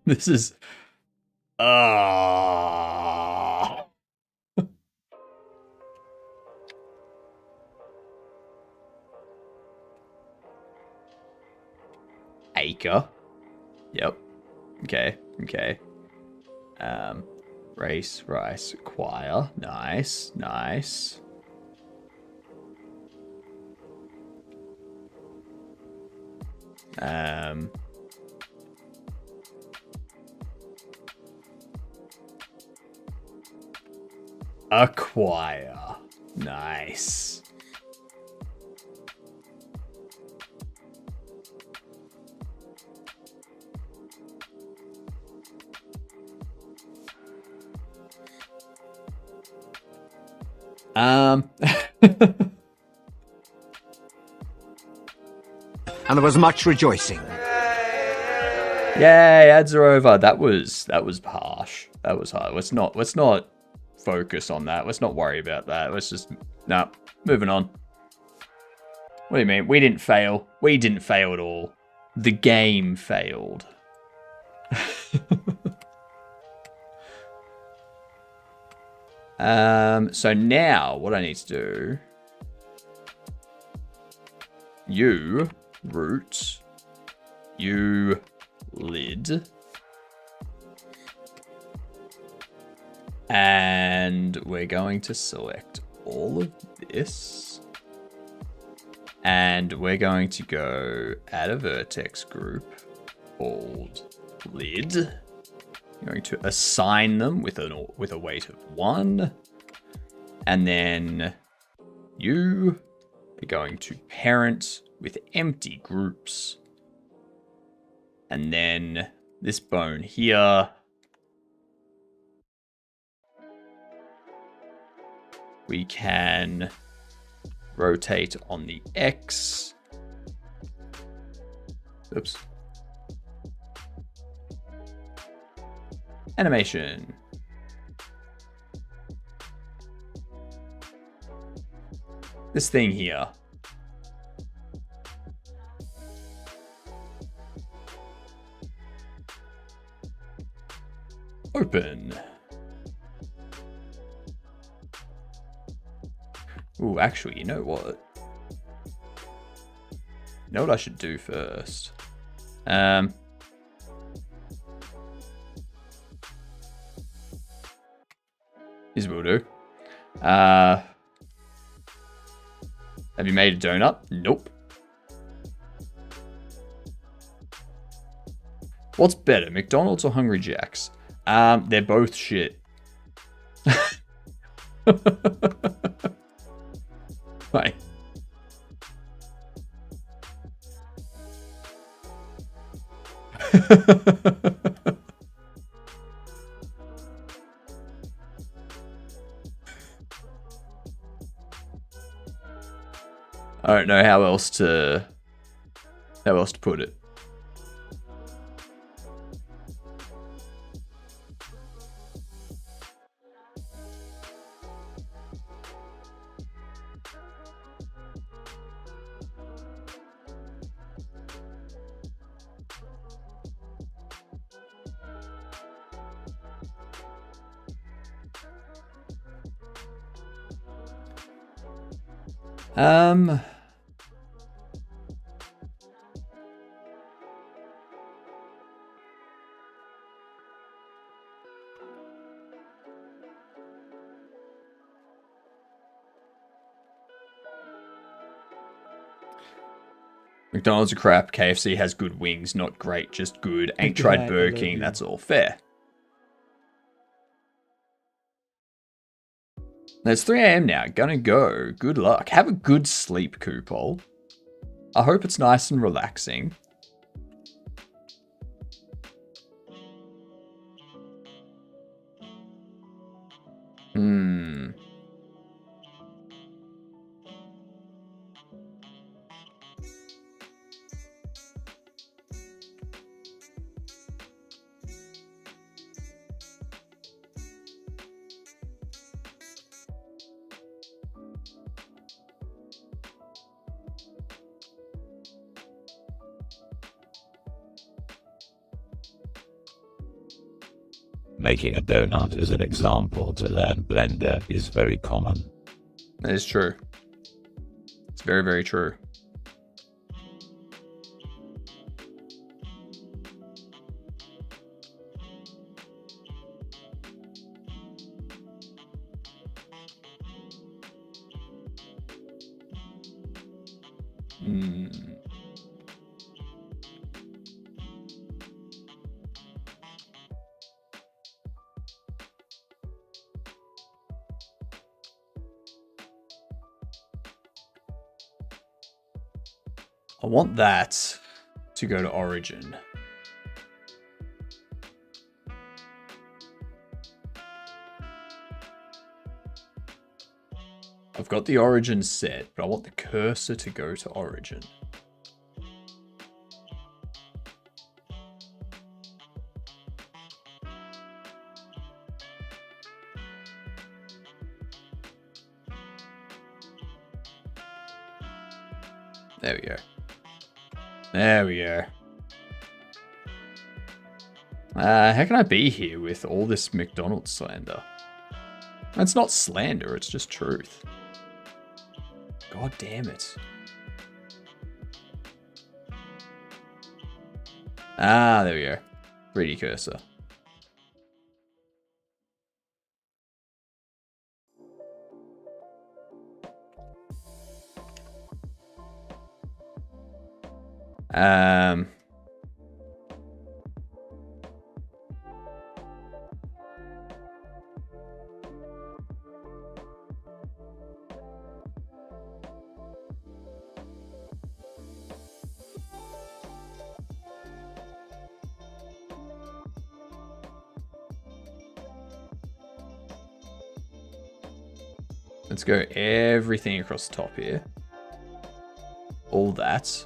This is acre. Yep. Okay. Okay. Race, rice, choir. Nice. Nice. Acquire. Nice. And there was much rejoicing. Yay, ads are over. That was harsh. That was hard. Let's not focus on that. Let's not worry about that. Let's just moving on. What do you mean? We didn't fail. We didn't fail at all. The game failed. So now what I need to do, you root, you lid, and we're going to select all of this, and we're going to go add a vertex group called lid. I'm going to assign them with a weight of 1, and then you are going to parent with empty groups, and then this bone here we can rotate on the X. Oops. Animation. This thing here. Open. Ooh, actually, you know what? You know what I should do first? Here's what we'll do. Have you made a donut? Nope. What's better, McDonald's or Hungry Jack's? They're both shit. Right. I don't know how else to How else to put it? McDonald's are crap. KFC has good wings, not great, just good. Ain't tried Burger King, that's all. Fair. It's 3 a.m. now. Gonna go. Good luck. Have a good sleep, Coopol. I hope it's nice and relaxing. Making a donut as an example to learn Blender is very common. That is true. It's very, very true. I want that to go to Origin. I've got the Origin set, but I want the cursor to go to Origin. There we go. There we go. How can I be here with all this McDonald's slander? It's not slander, it's just truth. God damn it. Ah, there we go. 3D cursor. Let's go everything across the top here. All that.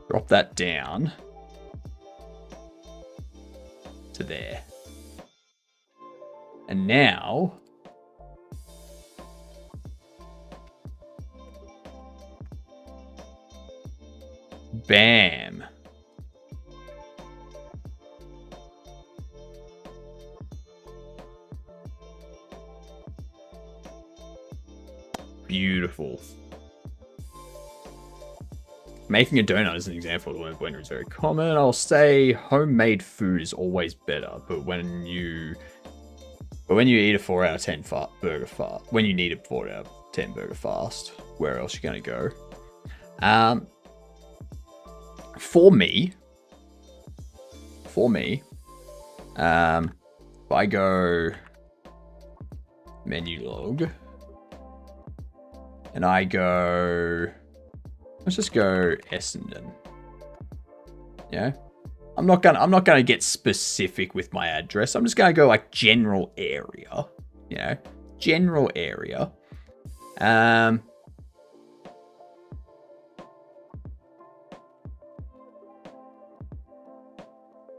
Drop that down to there. And now bam. Beautiful. Making a donut is an example of when it's very common. I'll say homemade food is always better, but when you eat a 4 out of 10 burger fast, when you need a 4 out of 10 burger fast, where else are you gonna go? For me, if I go menu log and I go, let's just go Essendon. Yeah. I'm not gonna get specific with my address. I'm just gonna go like general area. You know, general area.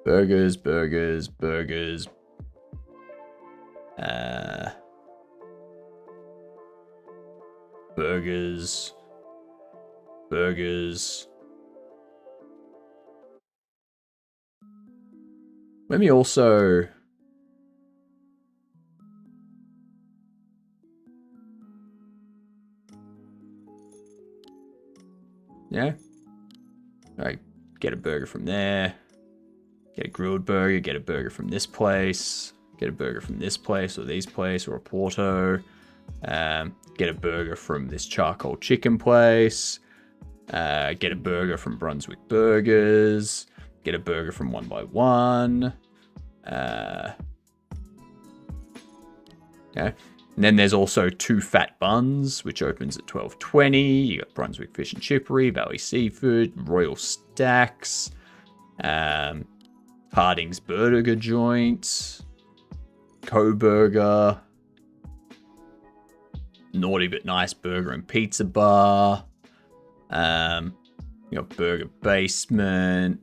Burgers, burgers, burgers. Burgers. Burgers. Let me also... Yeah. Alright, get a burger from there. Get a grilled burger, get a burger from this place. Get a burger from this place or these place or a Porto. Get a burger from this charcoal chicken place. Get a burger from Brunswick Burgers. Get a burger from 1 by 1. Okay. And then there's also 2 Fat Buns, which opens at 12:20. You got Brunswick Fish and Chippery, Valley Seafood, Royal Stacks, Harding's Burger Joint, Co-Burger, Naughty But Nice Burger and Pizza Bar. You got Burger Basement.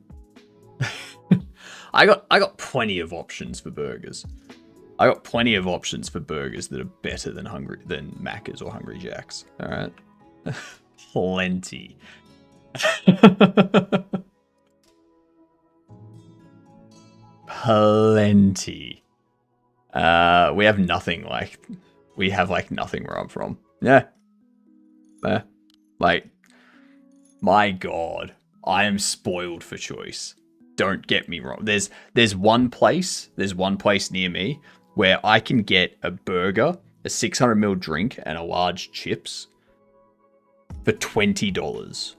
I got plenty of options for burgers. I got plenty of options for burgers that are better than Macca's or Hungry Jack's. All right, plenty. Plenty. We have nothing like. We have like nothing where I'm from. Yeah. Like, my God, I am spoiled for choice. Don't get me wrong. There's one place near me where I can get a burger, a 600ml drink, and a large chips for $20.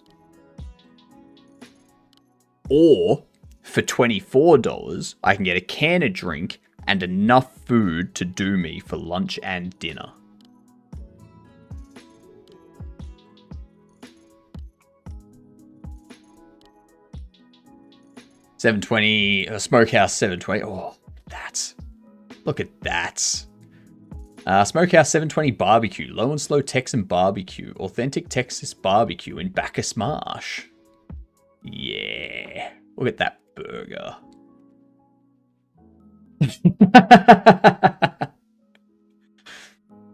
Or for $24, I can get a can of drink and enough food to do me for lunch and dinner. $7.20, Smokehouse $7.20. Oh, look at that. Smokehouse $7.20 barbecue, low and slow Texan barbecue, authentic Texas barbecue in Bacchus Marsh. Yeah, look at that burger.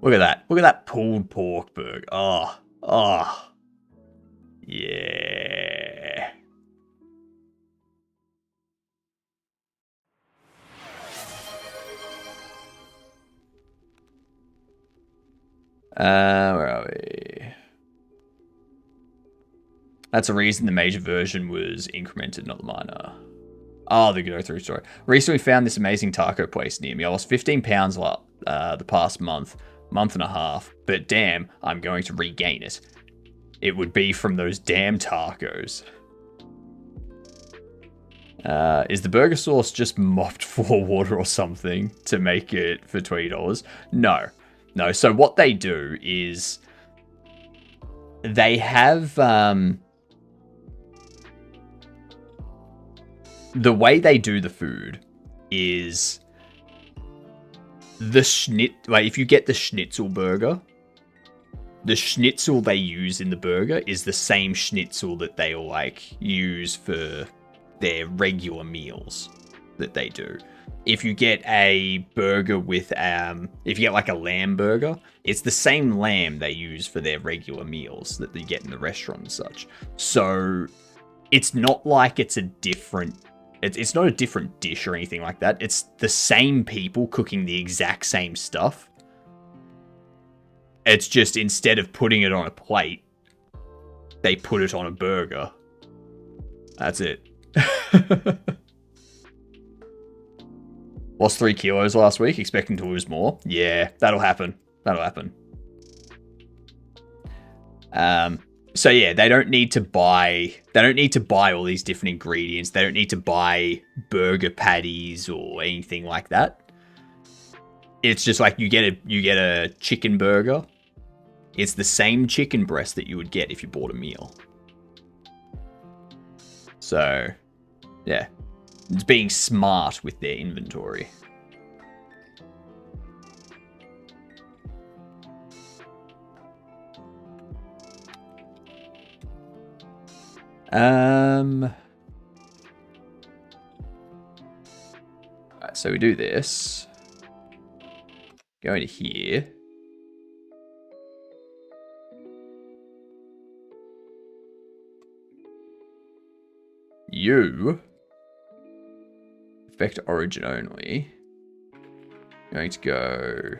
Look at that pulled pork burger. Oh, yeah. Where are we? That's a reason the major version was incremented, not the minor. Oh, the Godot 3 story. Recently found this amazing taco place near me. I lost 15 pounds the past month and a half, but damn, I'm going to regain it. It would be from those damn tacos. Is the burger sauce just mopped full of water or something to make it for $20? No. So what they do is they have the way they do the food is like if you get the schnitzel burger, the schnitzel they use in the burger is the same schnitzel that they'll like use for their regular meals that they do. If you get a burger with if you get like a lamb burger, it's the same lamb they use for their regular meals that they get in the restaurant and such. So it's not like it's a different it's not a different dish or anything like that. It's the same people cooking the exact same stuff. It's just instead of putting it on a plate, they put it on a burger. That's it. Lost 3 kilos last week, expecting to lose more. Yeah, that'll happen. So yeah, they don't need to buy all these different ingredients. They don't need to buy burger patties or anything like that. It's just like you get a chicken burger. It's the same chicken breast that you would get if you bought a meal. So, yeah. It's being smart with their inventory. Alright, so we do this. Go into here. You. Affect origin only. Going to go.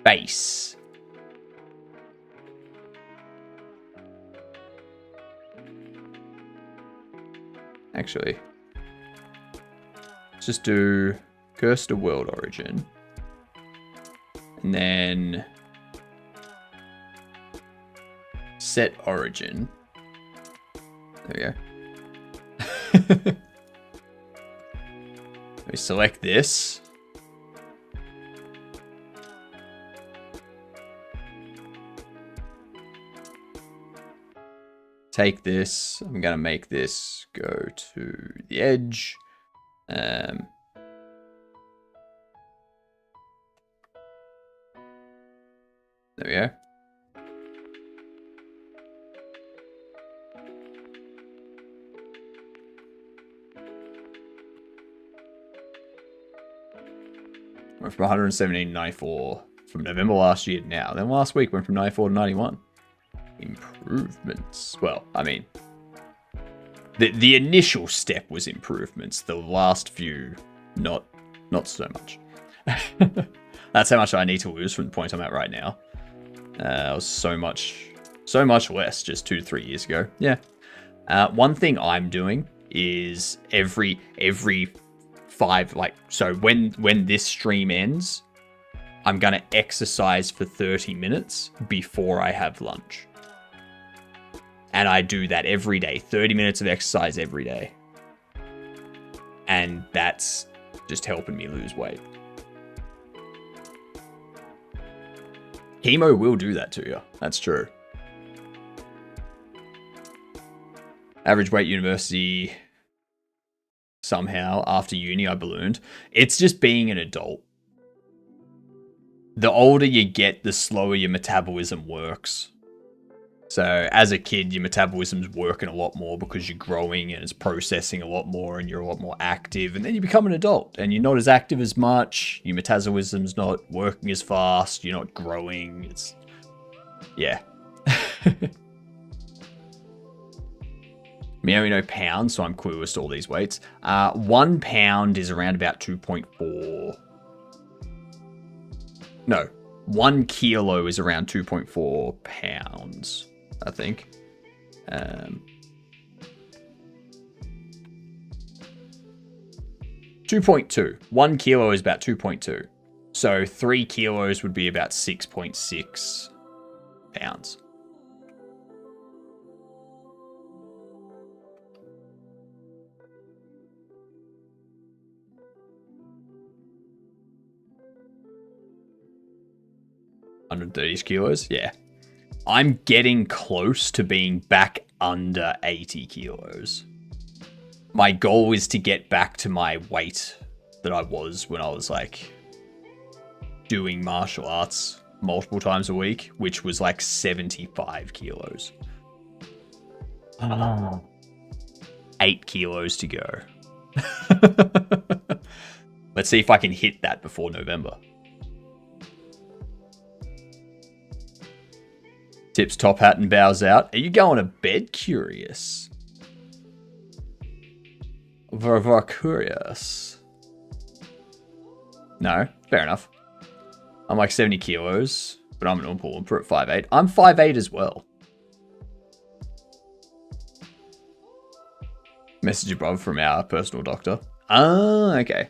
Base. Actually. Let's just do Curse to World Origin. And then set origin. There we go. We select this. Take this. I'm going to make this go to the edge. There we go. Went from 117 to 94 from November last year to now. Then last week went from 94 to 91. Improvements. Well, I mean, the initial step was improvements. The last few, not so much. That's how much I need to lose from the point I'm at right now. I was so much less just 2-3 years ago. Yeah. One thing I'm doing is every 5, like, so when this stream ends, I'm gonna exercise for 30 minutes before I have lunch. And I do that every day. 30 minutes of exercise every day. And that's just helping me lose weight. Chemo will do that to you. That's true. Average weight university. Somehow, after uni, I ballooned. It's just being an adult. The older you get, the slower your metabolism works. So, as a kid, your metabolism's working a lot more because you're growing and it's processing a lot more and you're a lot more active. And then you become an adult and you're not as active as much. Your metabolism's not working as fast. You're not growing. It's... yeah. Me only know pounds, so I'm clueless to all these weights. 1 pound is around about 2.4. No, 1 kilo is around 2.4 pounds, I think. 2.2. 1 kilo is about 2.2. So 3 kilos would be about 6.6 pounds. $130 kilos, yeah. I'm getting close to being back under 80 kilos. My goal is to get back to my weight that I was when I was like doing martial arts multiple times a week, which was like 75 kilos. 8 kilos to go. Let's see if I can hit that before November. Tips top hat and bows out. Are you going to bed curious? Very curious. No, fair enough. I'm like 70 kilos, but I'm an Oompa Loompa at 5'8". I'm 5'8" as well. Message above from our personal doctor. Ah, okay.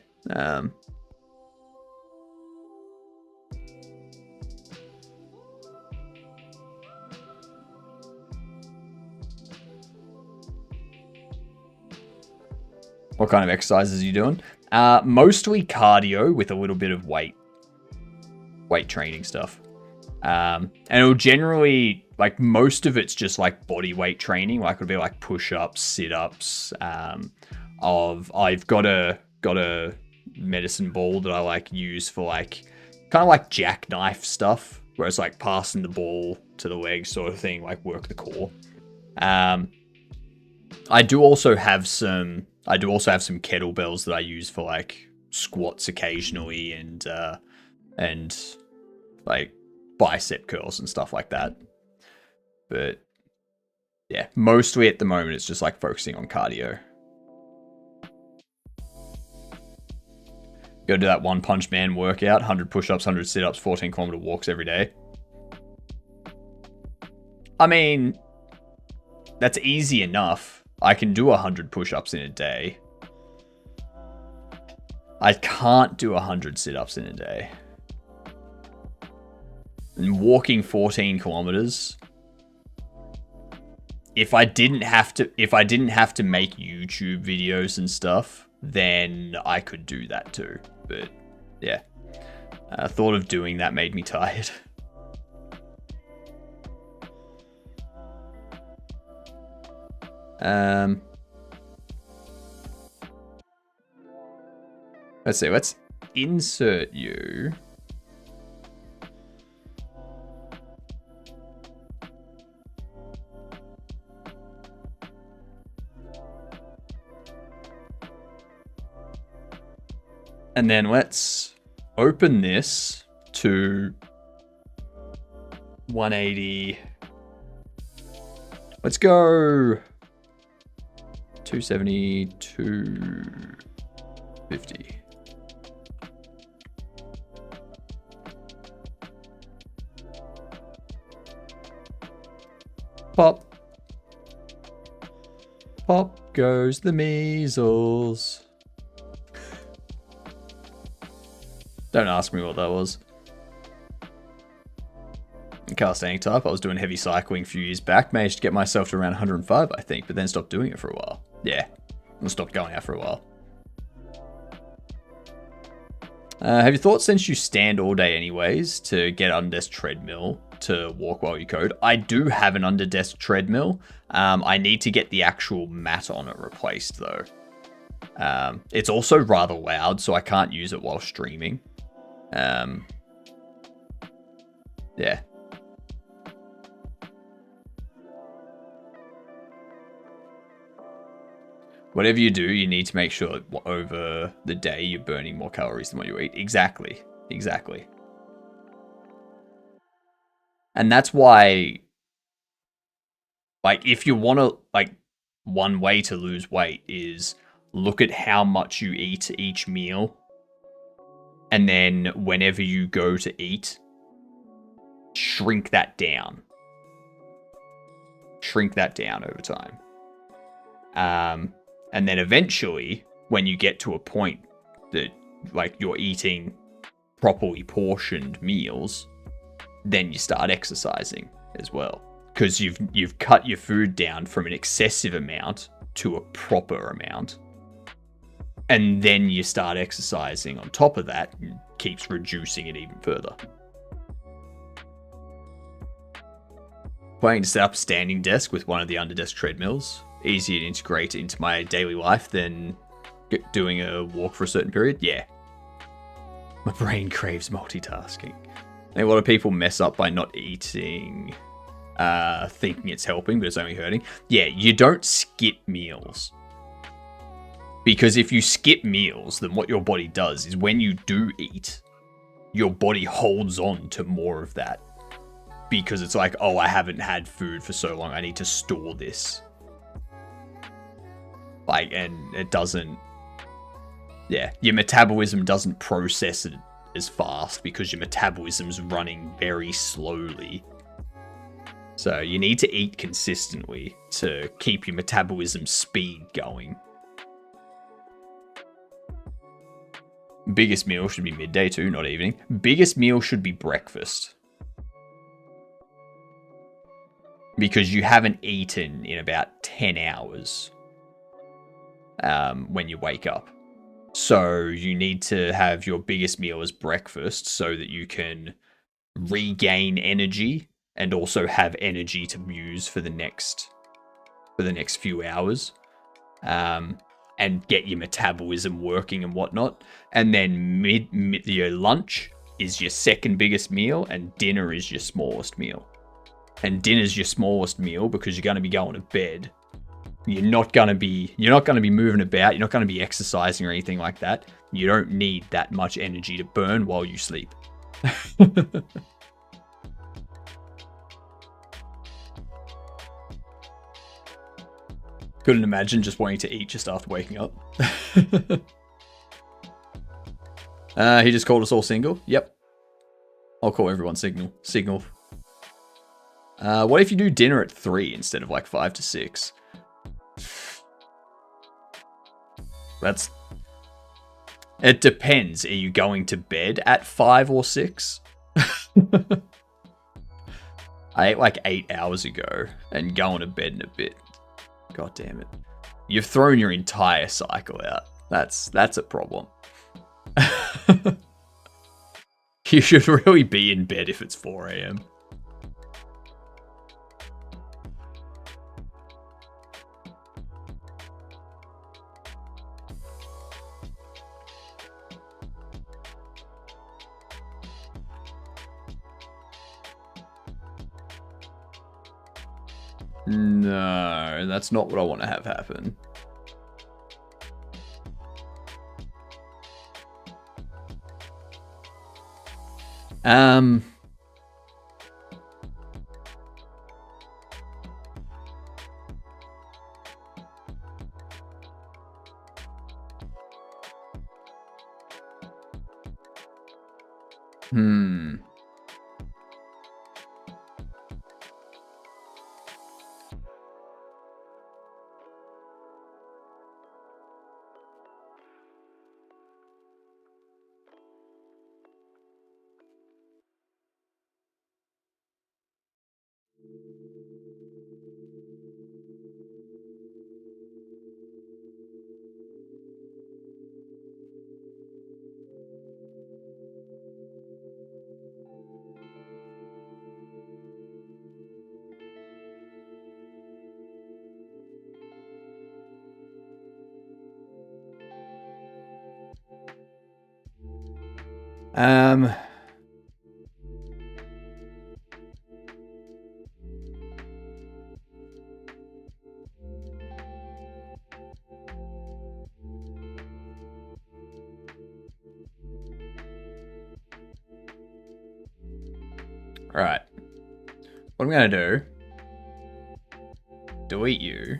What kind of exercises are you doing? Mostly cardio with a little bit of weight training stuff. And it'll generally, like, most of it's just like body weight training. Like, it'll be like push-ups, sit-ups. I've got a medicine ball that I like use for like kind of like jackknife stuff, where it's like passing the ball to the leg sort of thing, like work the core. I do also have some I do also have some kettlebells that I use for like squats occasionally and like bicep curls and stuff like that. But yeah, mostly at the moment it's just like focusing on cardio. Go do that One Punch Man workout, 100 push-ups, 100 sit-ups, 14-kilometer walks every day. I mean, that's easy enough. I can do 100 push-ups in a day. I can't do 100 sit-ups in a day. And walking 14 kilometers. If I didn't have to make YouTube videos and stuff, then I could do that too. But yeah, thought of doing that made me tired. Let's see, let's insert you. And then let's open this to 180. Let's go 270, 250. Pop. Pop goes the measles. Don't ask me what that was. Calisthenic type. I was doing heavy cycling a few years back. Managed to get myself to around 105, I think, but then stopped doing it for a while. Yeah, and stopped going out for a while. Have you thought, since you stand all day anyways, to get underdesk treadmill to walk while you code? I do have an underdesk treadmill. I need to get the actual mat on it replaced though. It's also rather loud, so I can't use it while streaming. Yeah. Whatever you do, you need to make sure over the day you're burning more calories than what you eat. Exactly. Exactly. And that's why, like, if you want to, like, one way to lose weight is look at how much you eat each meal. And then whenever you go to eat, shrink that down. Shrink that down over time. And then eventually, when you get to a point that, like, you're eating properly portioned meals, then you start exercising as well. Because you've cut your food down from an excessive amount to a proper amount. And then you start exercising on top of that and keeps reducing it even further. Planning to set up a standing desk with one of the underdesk treadmills. Easier to integrate into my daily life than doing a walk for a certain period. Yeah. My brain craves multitasking. I think a lot of people mess up by not eating, thinking it's helping, but it's only hurting. Yeah, you don't skip meals. Because if you skip meals, then what your body does is when you do eat, your body holds on to more of that. Because it's like, oh, I haven't had food for so long, I need to store this. Like, and it doesn't, yeah, your metabolism doesn't process it as fast because your metabolism's running very slowly. So you need to eat consistently to keep your metabolism speed going. Biggest meal should be midday too, not evening. Biggest meal should be breakfast. Because you haven't eaten in about 10 hours. When you wake up. So you need to have your biggest meal as breakfast so that you can regain energy and also have energy to use for the next few hours. And get your metabolism working and whatnot. And then your lunch is your second biggest meal and dinner is your smallest meal. And dinner's your smallest meal because you're going to be going to bed You're not gonna be moving about. You're not gonna be exercising or anything like that. You don't need that much energy to burn while you sleep. Couldn't imagine just wanting to eat just after waking up. He just called us all single. Yep. I'll call everyone signal. Signal. What if you do dinner at 3 instead of like 5 to 6? It depends. Are you going to bed at 5 or 6? I ate like 8 hours ago and going to bed in a bit. God damn it. You've thrown your entire cycle out. That's a problem. You should really be in bed if it's 4 a.m. No, that's not what I want to have happen. Alright. What I'm gonna do, delete you.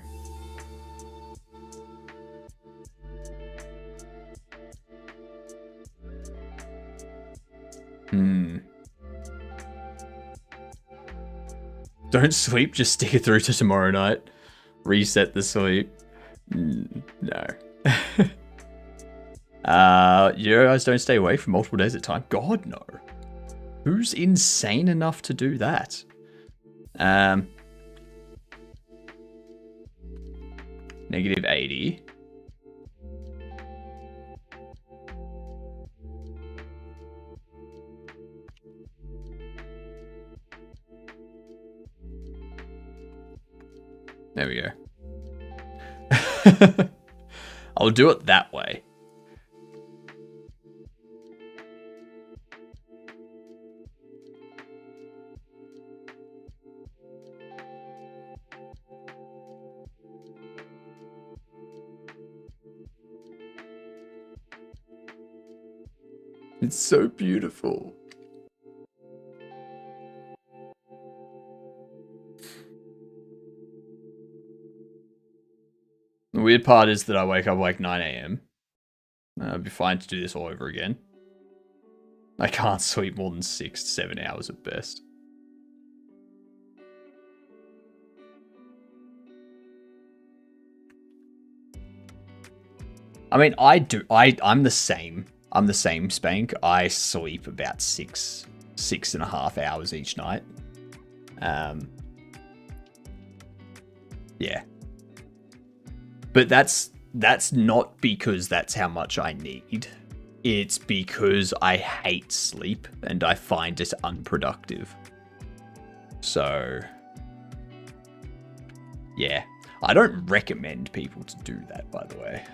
Don't sleep, just stick it through to tomorrow night. Reset the sleep. No. You guys don't stay awake for multiple days at a time? God, no. Who's insane enough to do that? Negative 80. There we go. I'll do it that way. It's so beautiful. The weird part is that I wake up like 9 a.m. I'd be fine to do this all over again. I can't sleep more than 6 to 7 hours at best. I mean, I'm the same. I'm the same, Spank. I sleep about 6.5 hours each night. Yeah. But that's not because that's how much I need. It's because I hate sleep and I find it unproductive. So, yeah. I don't recommend people to do that, by the way.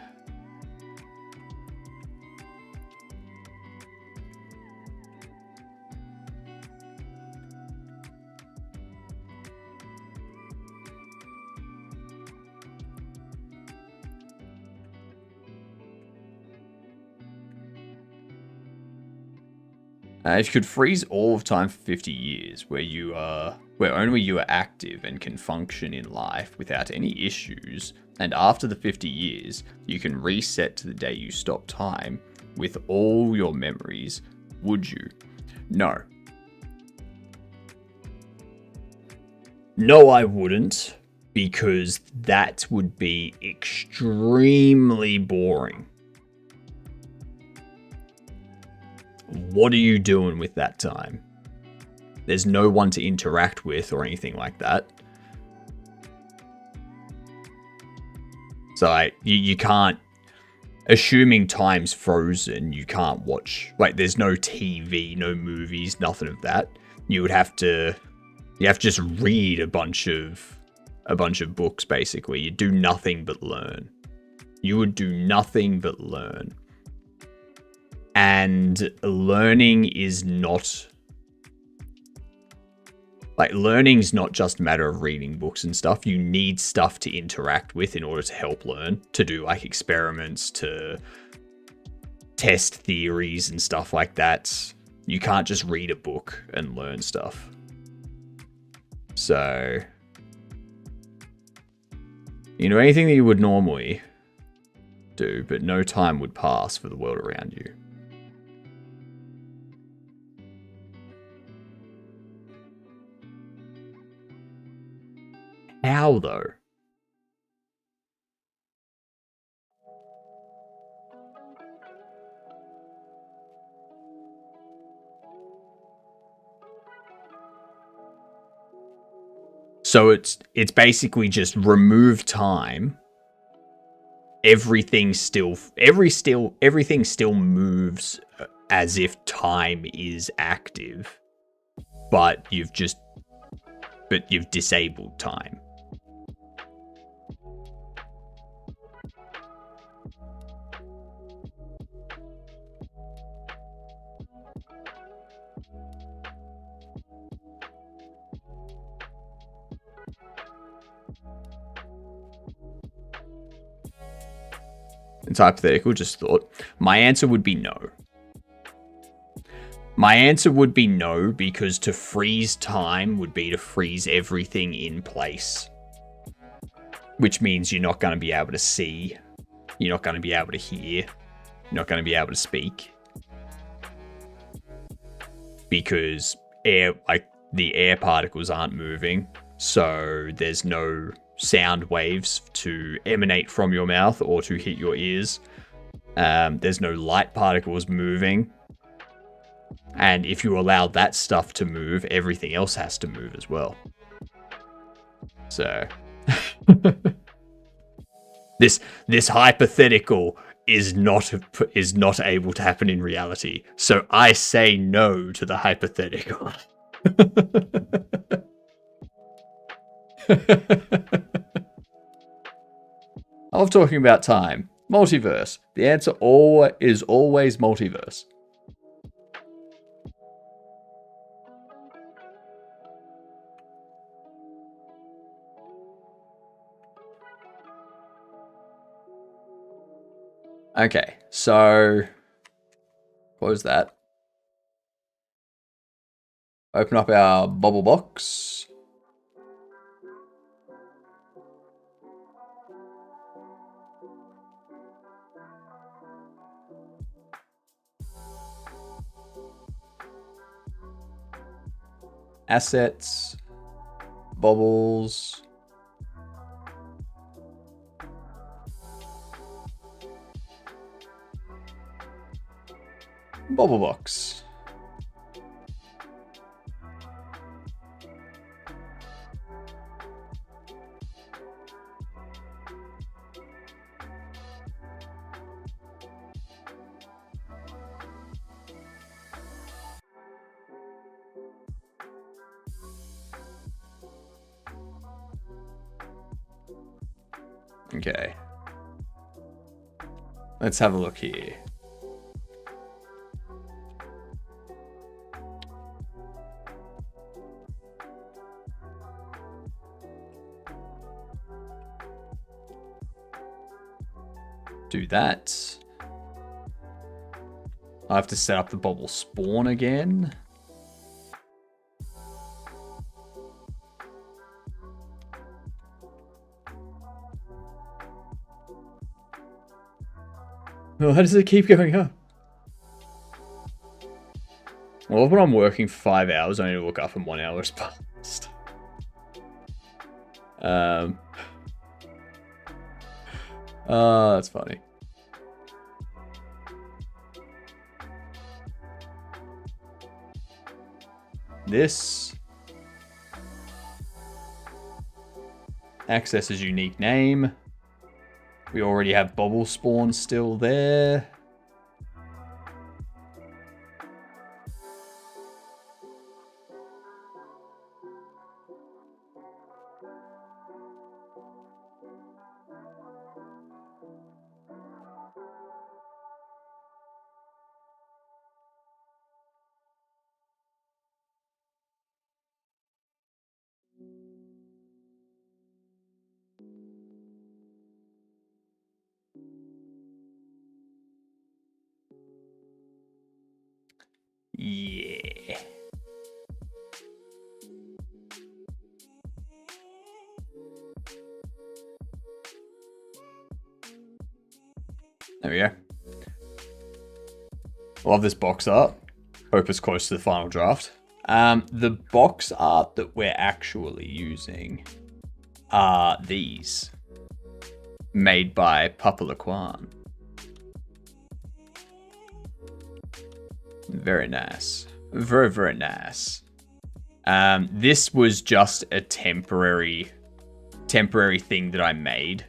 If you could freeze all of time for 50 years, where only you are active and can function in life without any issues, and after the 50 years, you can reset to the day you stop time with all your memories, would you? No. No, I wouldn't, because that would be extremely boring. What are you doing with that time? There's no one to interact with or anything like that. So you can't, assuming time's frozen, you can't watch, like there's no TV, no movies, nothing of that. You have to just read a bunch of books basically. You do nothing but learn. You would do nothing but learn. And learning is not, like learning's not just a matter of reading books and stuff. You need stuff to interact with in order to help learn, to do like experiments, to test theories and stuff like that. You can't just read a book and learn stuff. So, you know, anything that you would normally do, but no time would pass for the world around you. How, though? So it's basically just remove time. Everything still moves as if time is active, but you've disabled time. It's hypothetical, just thought. My answer would be no. My answer would be no, because to freeze time would be to freeze everything in place. Which means you're not going to be able to see. You're not going to be able to hear. You're not going to be able to speak. Because the air particles aren't moving. So there's no sound waves to emanate from your mouth or to hit your ears. There's no light particles moving. And if you allow that stuff to move, everything else has to move as well. So this hypothetical is not able to happen in reality. So I say no to the hypothetical. I love talking about time. Multiverse. The answer is always multiverse. Okay, so close that. Open up our bubble box. Assets, bubbles. Bubble box. Okay. Let's have a look here. Do that. I have to set up the bobble spawn again. Well, how does it keep going up? Well, when I'm working for 5 hours, I need to look up and 1 hour has passed. That's funny. This accesses unique name. We already have bobble spawn still there. Yeah. There we go. Love this box art. Hope it's close to the final draft. The box art that we're actually using are these. Made by HypnotiK. Very nice. Very, very nice. This was just a temporary thing that I made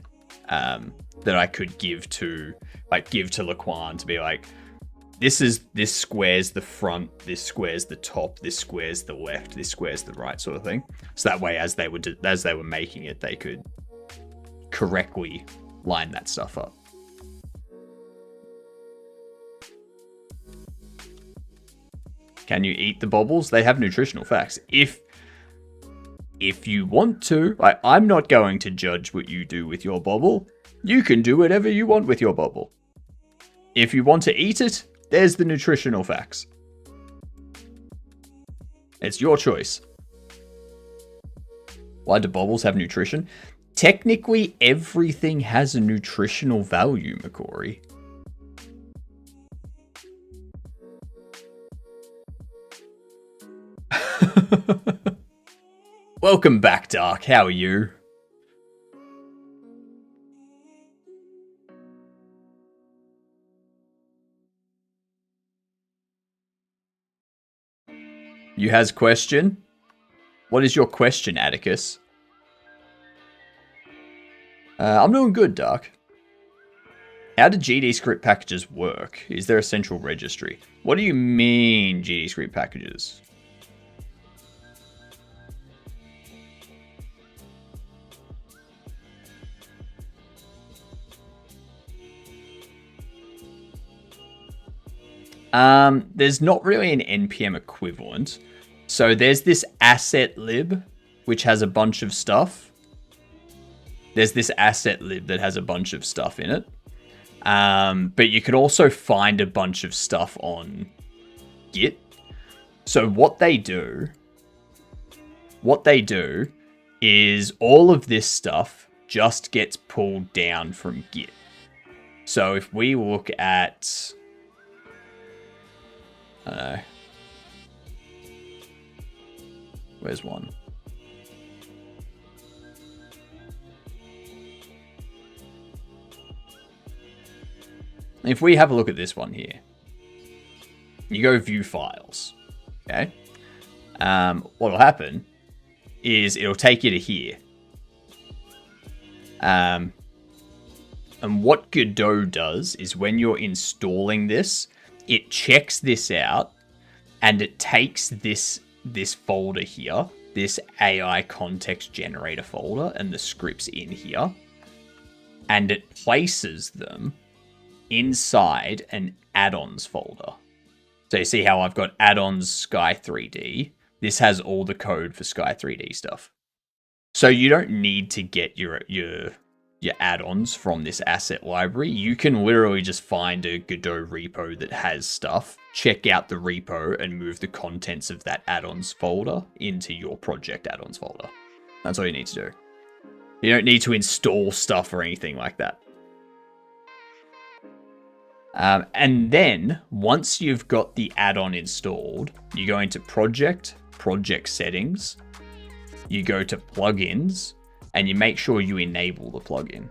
that I could give to Laquan to be like, this squares the front, this squares the top, this squares the left, this squares the right, sort of thing. So that way, as they were making it, they could correctly line that stuff up. Can you eat the bobbles? They have nutritional facts. If you want to, I'm not going to judge what you do with your bobble. You can do whatever you want with your bobble. If you want to eat it, there's the nutritional facts. It's your choice. Why do bobbles have nutrition? Technically, everything has a nutritional value, McCory. Welcome back, Dark. How are you? You has question? What is your question, Atticus? I'm doing good, Dark. How do GD script packages work? Is there a central registry? What do you mean, GD script packages? There's not really an NPM equivalent. So there's this asset lib, which has a bunch of stuff. There's this asset lib that has a bunch of stuff in it. But you can also find a bunch of stuff on Git. So what they do is all of this stuff just gets pulled down from Git. So if we look at, I don't know, where's one? If we have a look at this one here, you go view files, okay? What'll happen is it'll take you to here. And what Godot does is when you're installing this, it checks this out and it takes this folder here, this AI context generator folder, and the scripts in here, and it places them inside an add-ons folder. So you see how I've got add-ons Sky 3D. This has all the code for Sky 3D stuff. So you don't need to get your your add-ons from this asset library, you can literally just find a Godot repo that has stuff, check out the repo, and move the contents of that add-ons folder into your project add-ons folder. That's all you need to do. You don't need to install stuff or anything like that. And then, once you've got the add-on installed, you go into Project Settings, you go to Plugins, and you make sure you enable the plugin.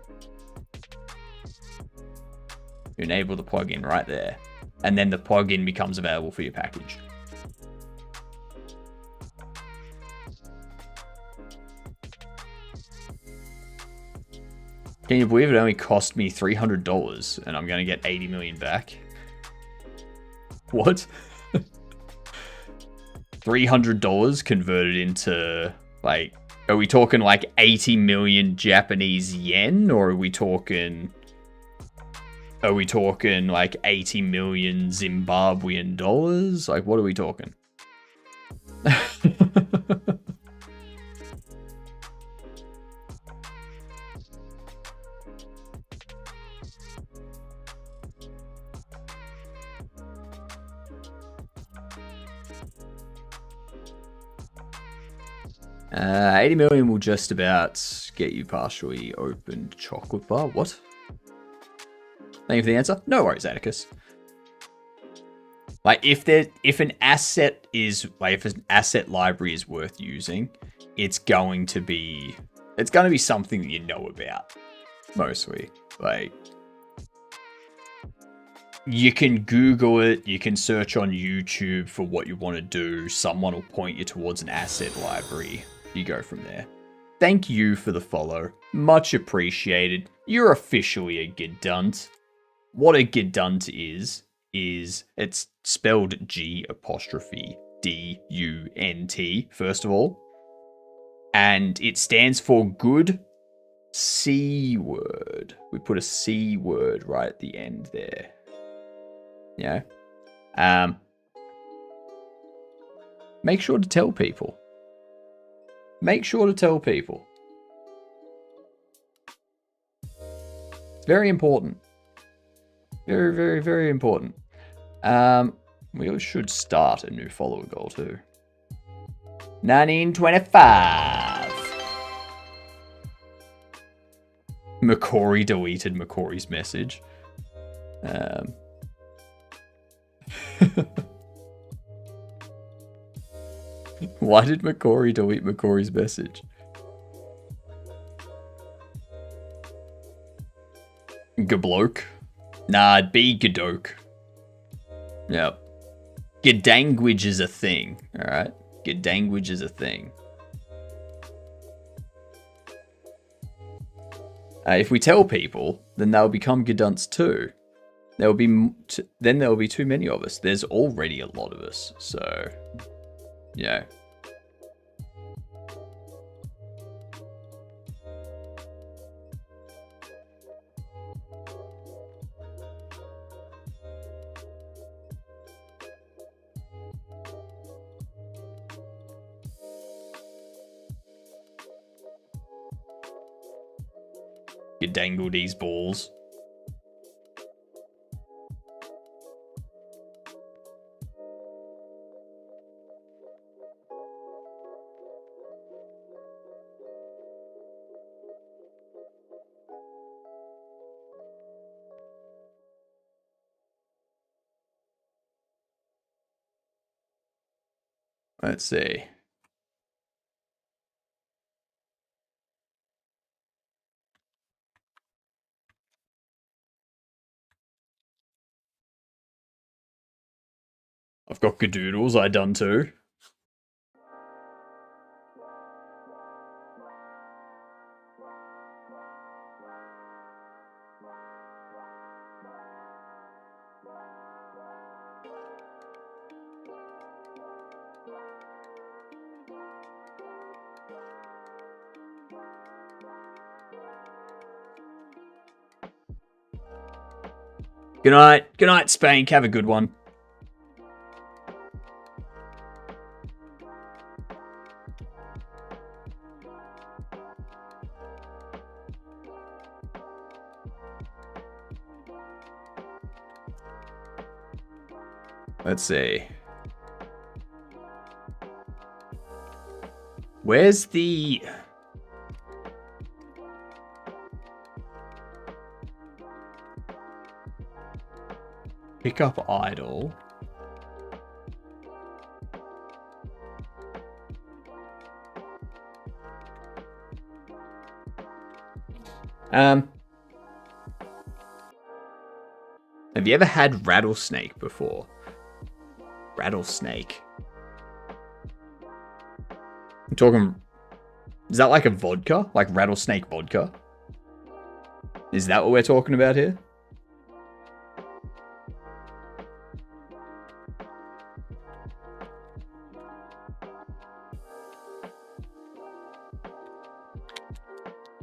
You enable the plugin right there. And then the plugin becomes available for your package. Can you believe it only cost me $300 and I'm going to get 80 million back? What? $300 converted into, like, are we talking like 80 million Japanese yen, or are we talking like 80 million Zimbabwean dollars? Like, what are we talking? Uh, 80 million will just about get you partially opened chocolate bar. What? Thank you for the answer. No worries, Atticus. Like, if an asset library is worth using, it's going to be something that you know about, mostly. Like, you can Google it, you can search on YouTube for what you want to do. Someone will point you towards an asset library. You go from there. Thank you for the follow. Much appreciated. You're officially a Gedunt. What a Gedunt is it's spelled G''D''U''N''T, first of all. And it stands for good C word. We put a C word right at the end there. Yeah. Make sure to tell people. Make sure to tell people. It's very important. Very, very, very important. We should start a new follower goal too. 1925. McCory deleted McCory's message. Why did McCory delete McCory's message? Gabloke? Nah, it'd be Godot. Yep. Gedanguage is a thing, alright? Gedanguage is a thing. If we tell people, then they'll become Gedunts too. Then there'll be too many of us. There's already a lot of us, so yeah. You dangle these balls. Let's see. I've got Gadoodles I done too. Good night. Good night, Spank. Have a good one. Let's see. Where's the... Pick up idol. Have you ever had rattlesnake before? Rattlesnake. I'm talking... Is that like a vodka? Like rattlesnake vodka? Is that what we're talking about here?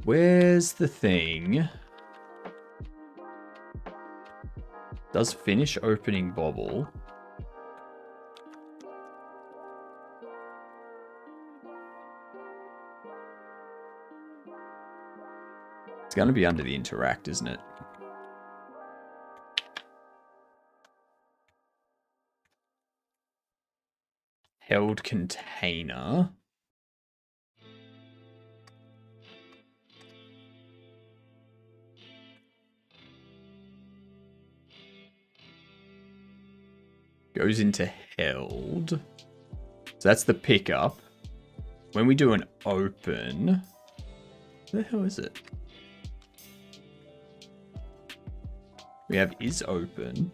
Where's the thing? Does finish opening bobble. It's going to be under the interact, isn't it? Held container. Goes into held. So that's the pickup. When we do an open... Where the hell is it? We have is open.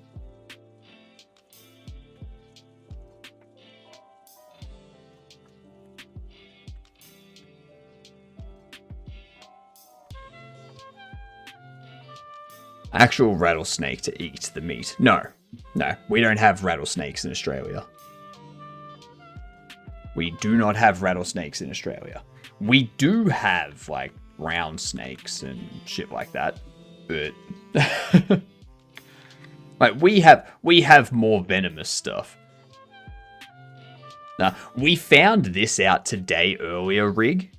Actual rattlesnake to eat the meat. No. No, we don't have rattlesnakes in Australia. We do not have rattlesnakes in Australia. We do have, like, round snakes and shit like that. But... like, we have more venomous stuff. Now, we found this out today earlier, Rig.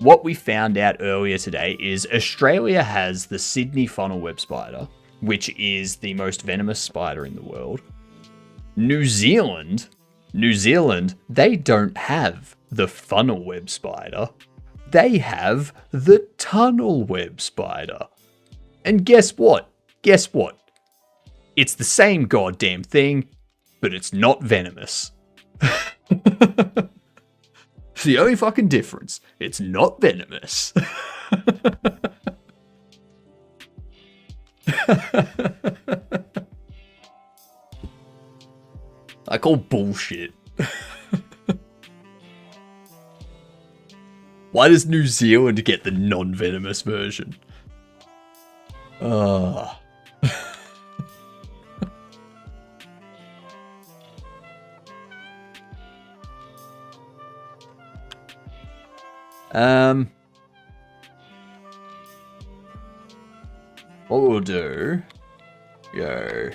What we found out earlier today is Australia has the Sydney funnel web spider, which is the most venomous spider in the world. New Zealand, they don't have the funnel web spider. They have the tunnel web spider. And guess what? Guess what? It's the same goddamn thing, but it's not venomous. It's the only fucking difference. It's not venomous. I call bullshit. Why does New Zealand get the non-venomous version? What we'll do, go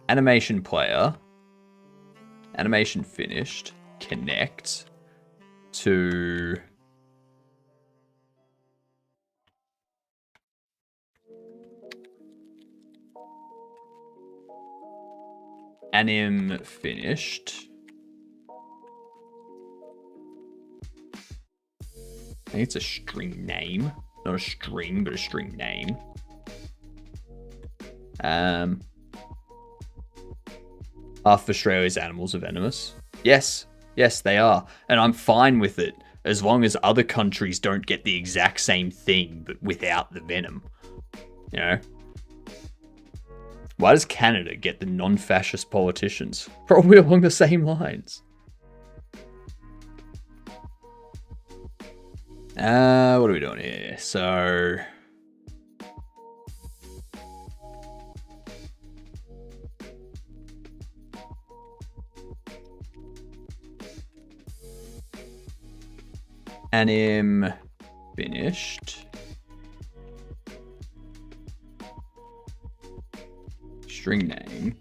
animation player, animation finished, connect to anim finished. I think it's a string name. Not a string, but a string name. Half of Australia's animals are venomous. Yes. Yes, they are. And I'm fine with it, as long as other countries don't get the exact same thing, but without the venom. You know? Why does Canada get the non-fascist politicians? Probably along the same lines. What are we doing here? So... anim finished. String name.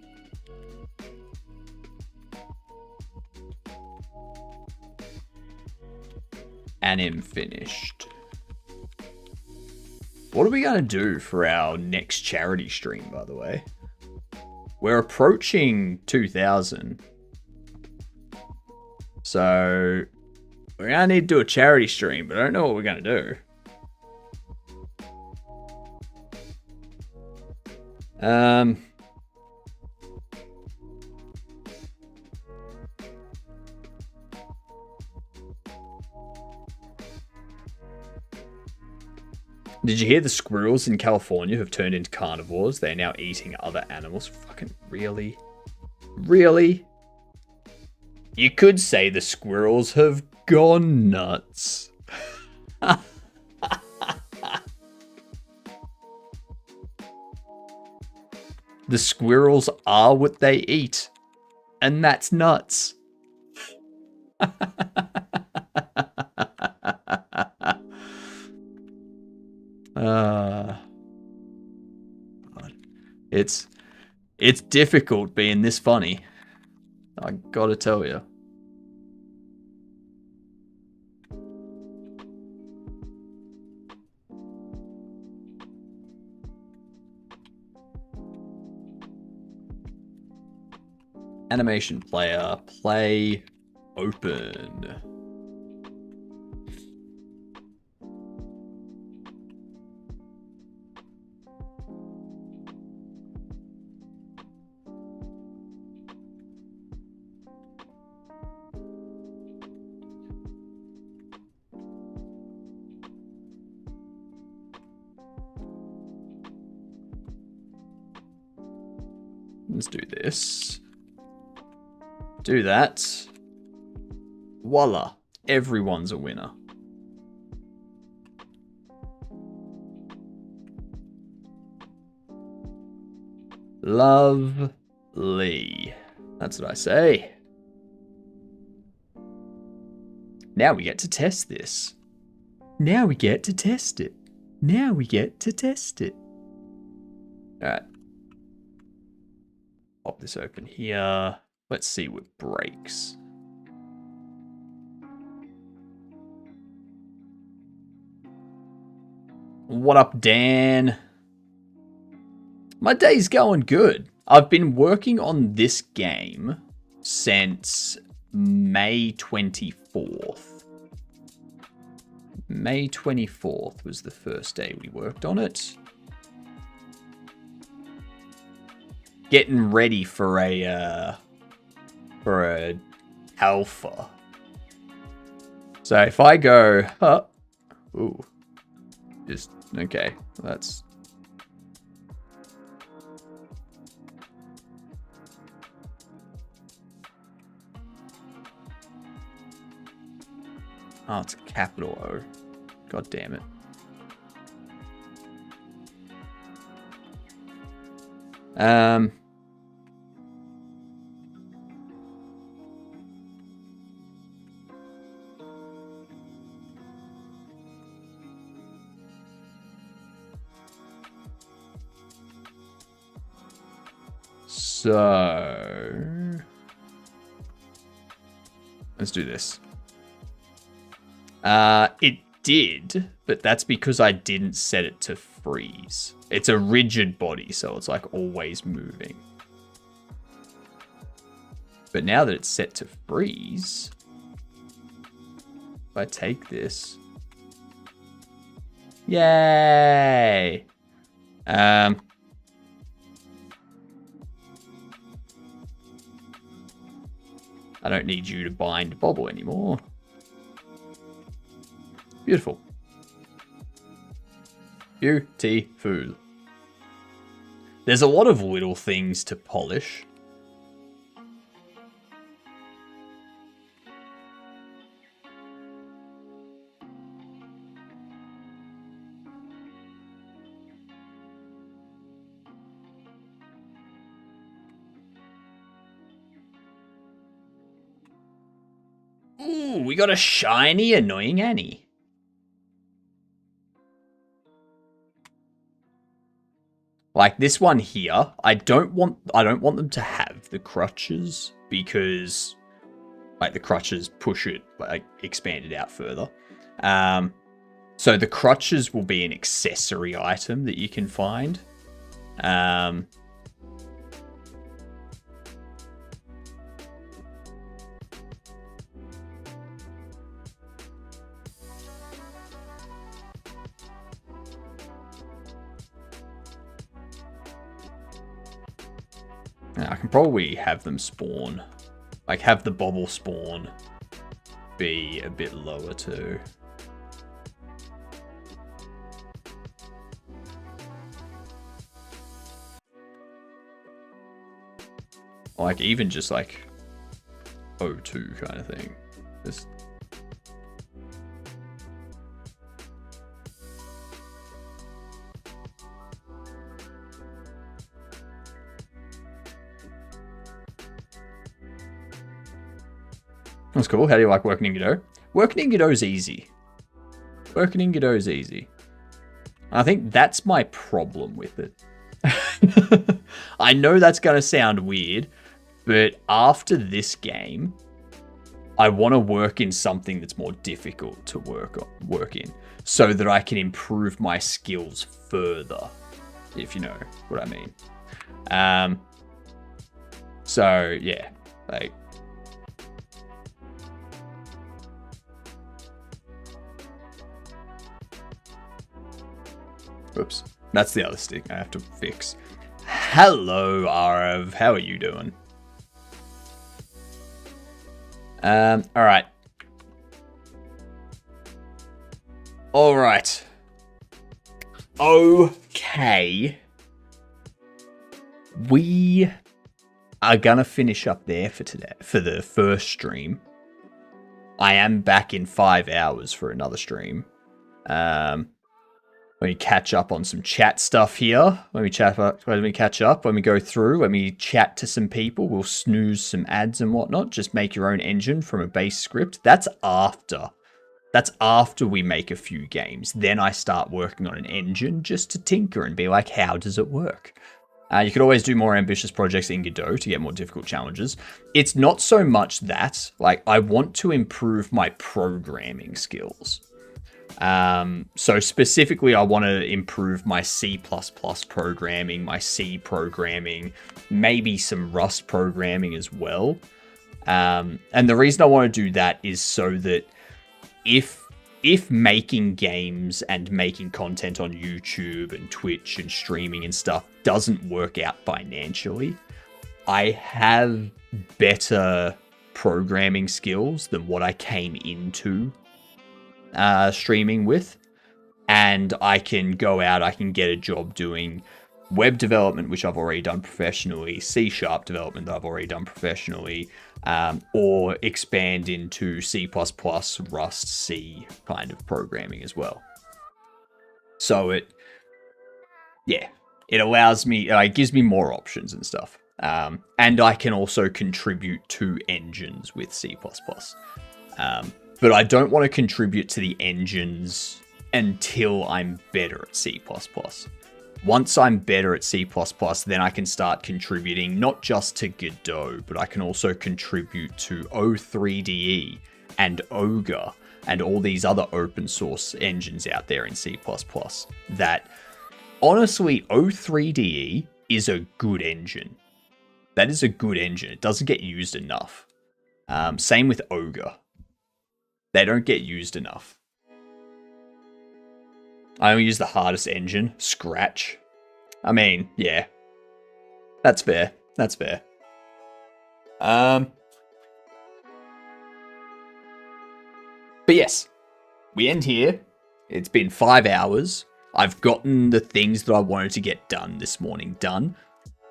Anim finished. What are we going to do for our next charity stream, by the way? We're approaching 2,000. So, we're going to need to do a charity stream, but I don't know what we're going to do. Did you hear the squirrels in California have turned into carnivores? They're now eating other animals. Fucking really? Really? You could say the squirrels have gone nuts. The squirrels are what they eat. And that's nuts. It's difficult being this funny. I gotta tell you. Animation player, play, open. Let's do this. Do that. Voila. Everyone's a winner. Lovely. That's what I say. Now we get to test this. Now we get to test it. Now we get to test it. Alright. Pop this open here. Let's see what breaks. What up, Dan? My day's going good. I've been working on this game since May 24th. May 24th was the first day we worked on it. Getting ready for a alpha. So if I go up, ooh, just okay. That's oh, it's a capital O. God damn it. So let's do this. It did, but that's because I didn't set it to freeze. It's a rigid body, so it's like always moving. But now that it's set to freeze, if I take this, yay! I don't need you to bind Bobble anymore. Beautiful. Beautiful. There's a lot of little things to polish. Ooh, we got a shiny annoying Annie. Like this one here, I don't want them to have the crutches because like the crutches push it, like expand it out further. So the crutches will be an accessory item that you can find. I can probably have them spawn. Like, have the bobble spawn be a bit lower too. Like, even just like O2 kind of thing. Just... That's cool. How do you like working in Godot? Working in Godot is easy. Working in Godot is easy. I think that's my problem with it. I know that's going to sound weird, but after this game, I want to work in something that's more difficult to work in, so that I can improve my skills further, if you know what I mean. So yeah, like. Oops, that's the other stick I have to fix. Hello, Arav. How are you doing? Alright. Alright. Okay. We are gonna finish up there for today, for the first stream. I am back in 5 hours for another stream. When we catch up on some chat stuff here, when we catch up, when we go through, when we chat to some people, we'll snooze some ads and whatnot. Just make your own engine from a base script. That's after we make a few games. Then I start working on an engine just to tinker and be like, how does it work? You could always do more ambitious projects in Godot to get more difficult challenges. It's not so much that, like, I want to improve my programming skills. So specifically, I want to improve my C++ programming, my C programming, maybe some Rust programming as well. And the reason I want to do that is so that if making games and making content on YouTube and Twitch and streaming and stuff doesn't work out financially, I have better programming skills than what I came into streaming with, and I can go out, I can get a job doing web development, which I've already done professionally, C# development that I've already done professionally, or expand into C++, Rust, C kind of programming as well. So it allows me, it gives me more options and stuff. And I can also contribute to engines with C++. But I don't want to contribute to the engines until I'm better at C++. Once I'm better at C++, then I can start contributing not just to Godot, but I can also contribute to O3DE and Ogre and all these other open source engines out there in C++. That, honestly, O3DE is a good engine. That is a good engine. It doesn't get used enough. Same with Ogre. They don't get used enough. I only use the hardest engine, Scratch. I mean, yeah. That's fair. That's fair. But yes, we end here. It's been 5 hours. I've gotten the things that I wanted to get done this morning done,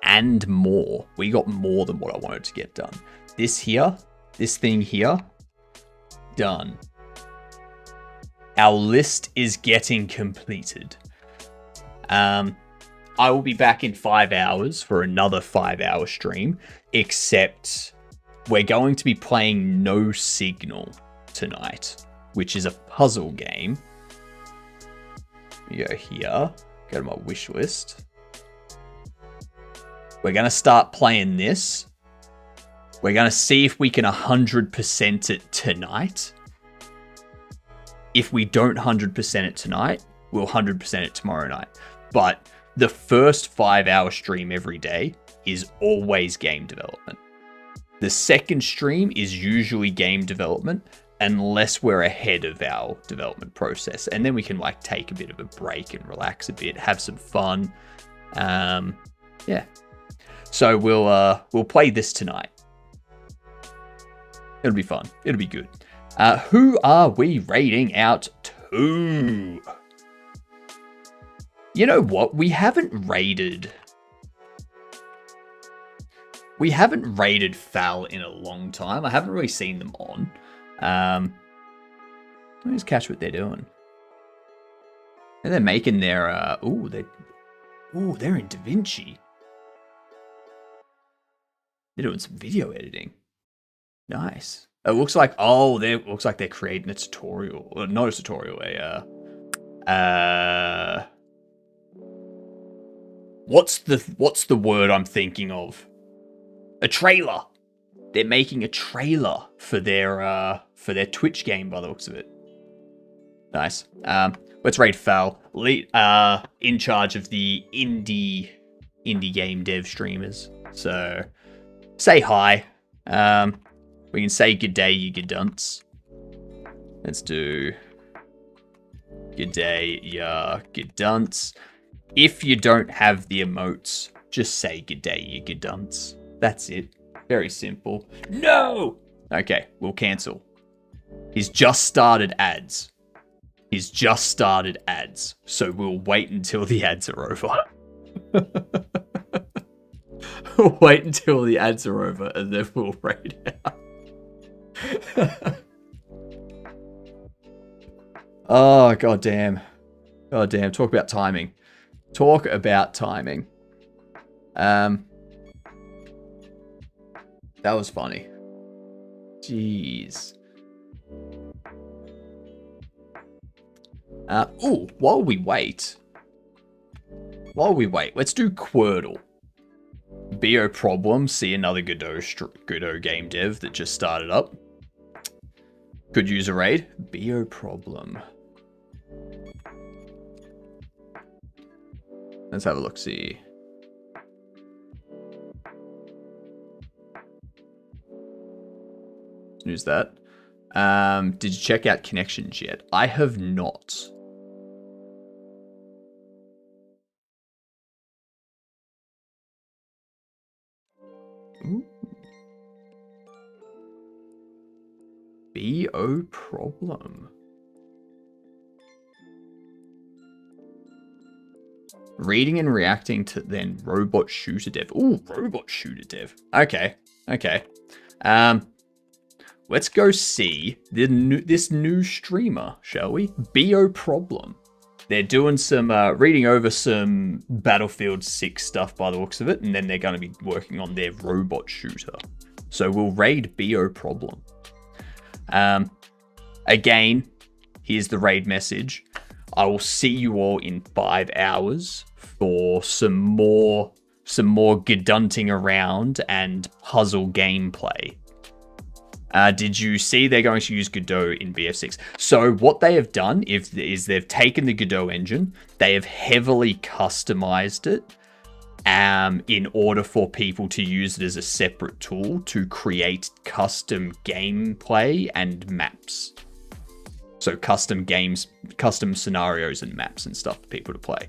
and more. We got more than what I wanted to get done. This thing here, done. Our list is getting completed. I will be back in 5 hours for another 5-hour stream, except we're going to be playing No Signal tonight, which is a puzzle game. We go here, go to my wish list. We're going to start playing this. We're going to see if we can 100% it tonight. if we don't 100% it tonight, we'll 100% it tomorrow night. But the first 5-hour stream every day is always game development. The second stream is usually game development, unless we're ahead of our development process. And then we can like take a bit of a break and relax a bit, have some fun. Yeah. So we'll play this tonight. It'll be fun. It'll be good. Who are we raiding out to? You know what? We haven't raided Fal in a long time. I haven't really seen them on. Let me just catch what they're doing. And they're making their they're in DaVinci. They're doing some video editing. Nice. It looks like they're creating a tutorial. Well, not a tutorial, what's the word I'm thinking of? A trailer. They're making a trailer for their Twitch game by the looks of it. Nice. Let's raid Fal. In charge of the indie game dev streamers. So say hi. We can say good day, you good dunce. Let's do good day, ya good dunce. If you don't have the emotes, just say good day, you good dunce. That's it. Very simple. No! Okay, we'll cancel. He's just started ads. So we'll wait until the ads are over. We'll wait until the ads are over and then we'll raid out. Oh, goddamn. Talk about timing. That was funny. Jeez. While we wait, let's do Quirtle. Bo Problem, see another Godot game dev that just started up. Could use a raid. Bo Problem. Let's have a look, see. Snooze that. Did you check out connections yet? I have not. Ooh. BO Problem. Reading and reacting to then robot shooter dev. Ooh, robot shooter dev. Okay. Let's go see this new streamer, shall we? BO Problem. They're doing some, reading over some Battlefield 6 stuff by the looks of it, and then they're going to be working on their robot shooter. So we'll raid BO Problem. Again, here's the raid message. I will see you all in 5 hours for some more gedunting around and puzzle gameplay. Did you see they're going to use Godot in BF6? So what they have done is they've taken the Godot engine, they have heavily customized it in order for people to use it as a separate tool to create custom gameplay and maps. So custom games, custom scenarios and maps and stuff for people to play.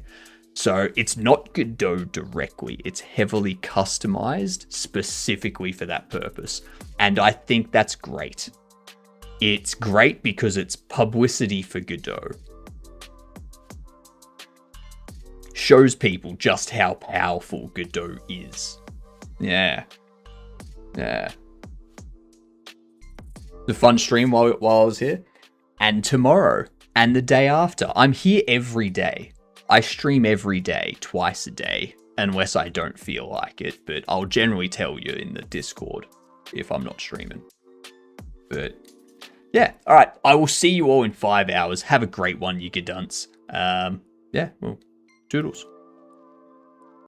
So it's not Godot directly, it's heavily customized specifically for that purpose. And I think that's great. It's great because it's publicity for Godot. Shows people just how powerful Godot is. Yeah. The fun stream while I was here. And tomorrow and the day after. I'm here every day. I stream every day, twice a day, unless I don't feel like it. But I'll generally tell you in the Discord if I'm not streaming. But yeah, all right. I will see you all in 5 hours. Have a great one, you good dunce. Yeah, well, toodles.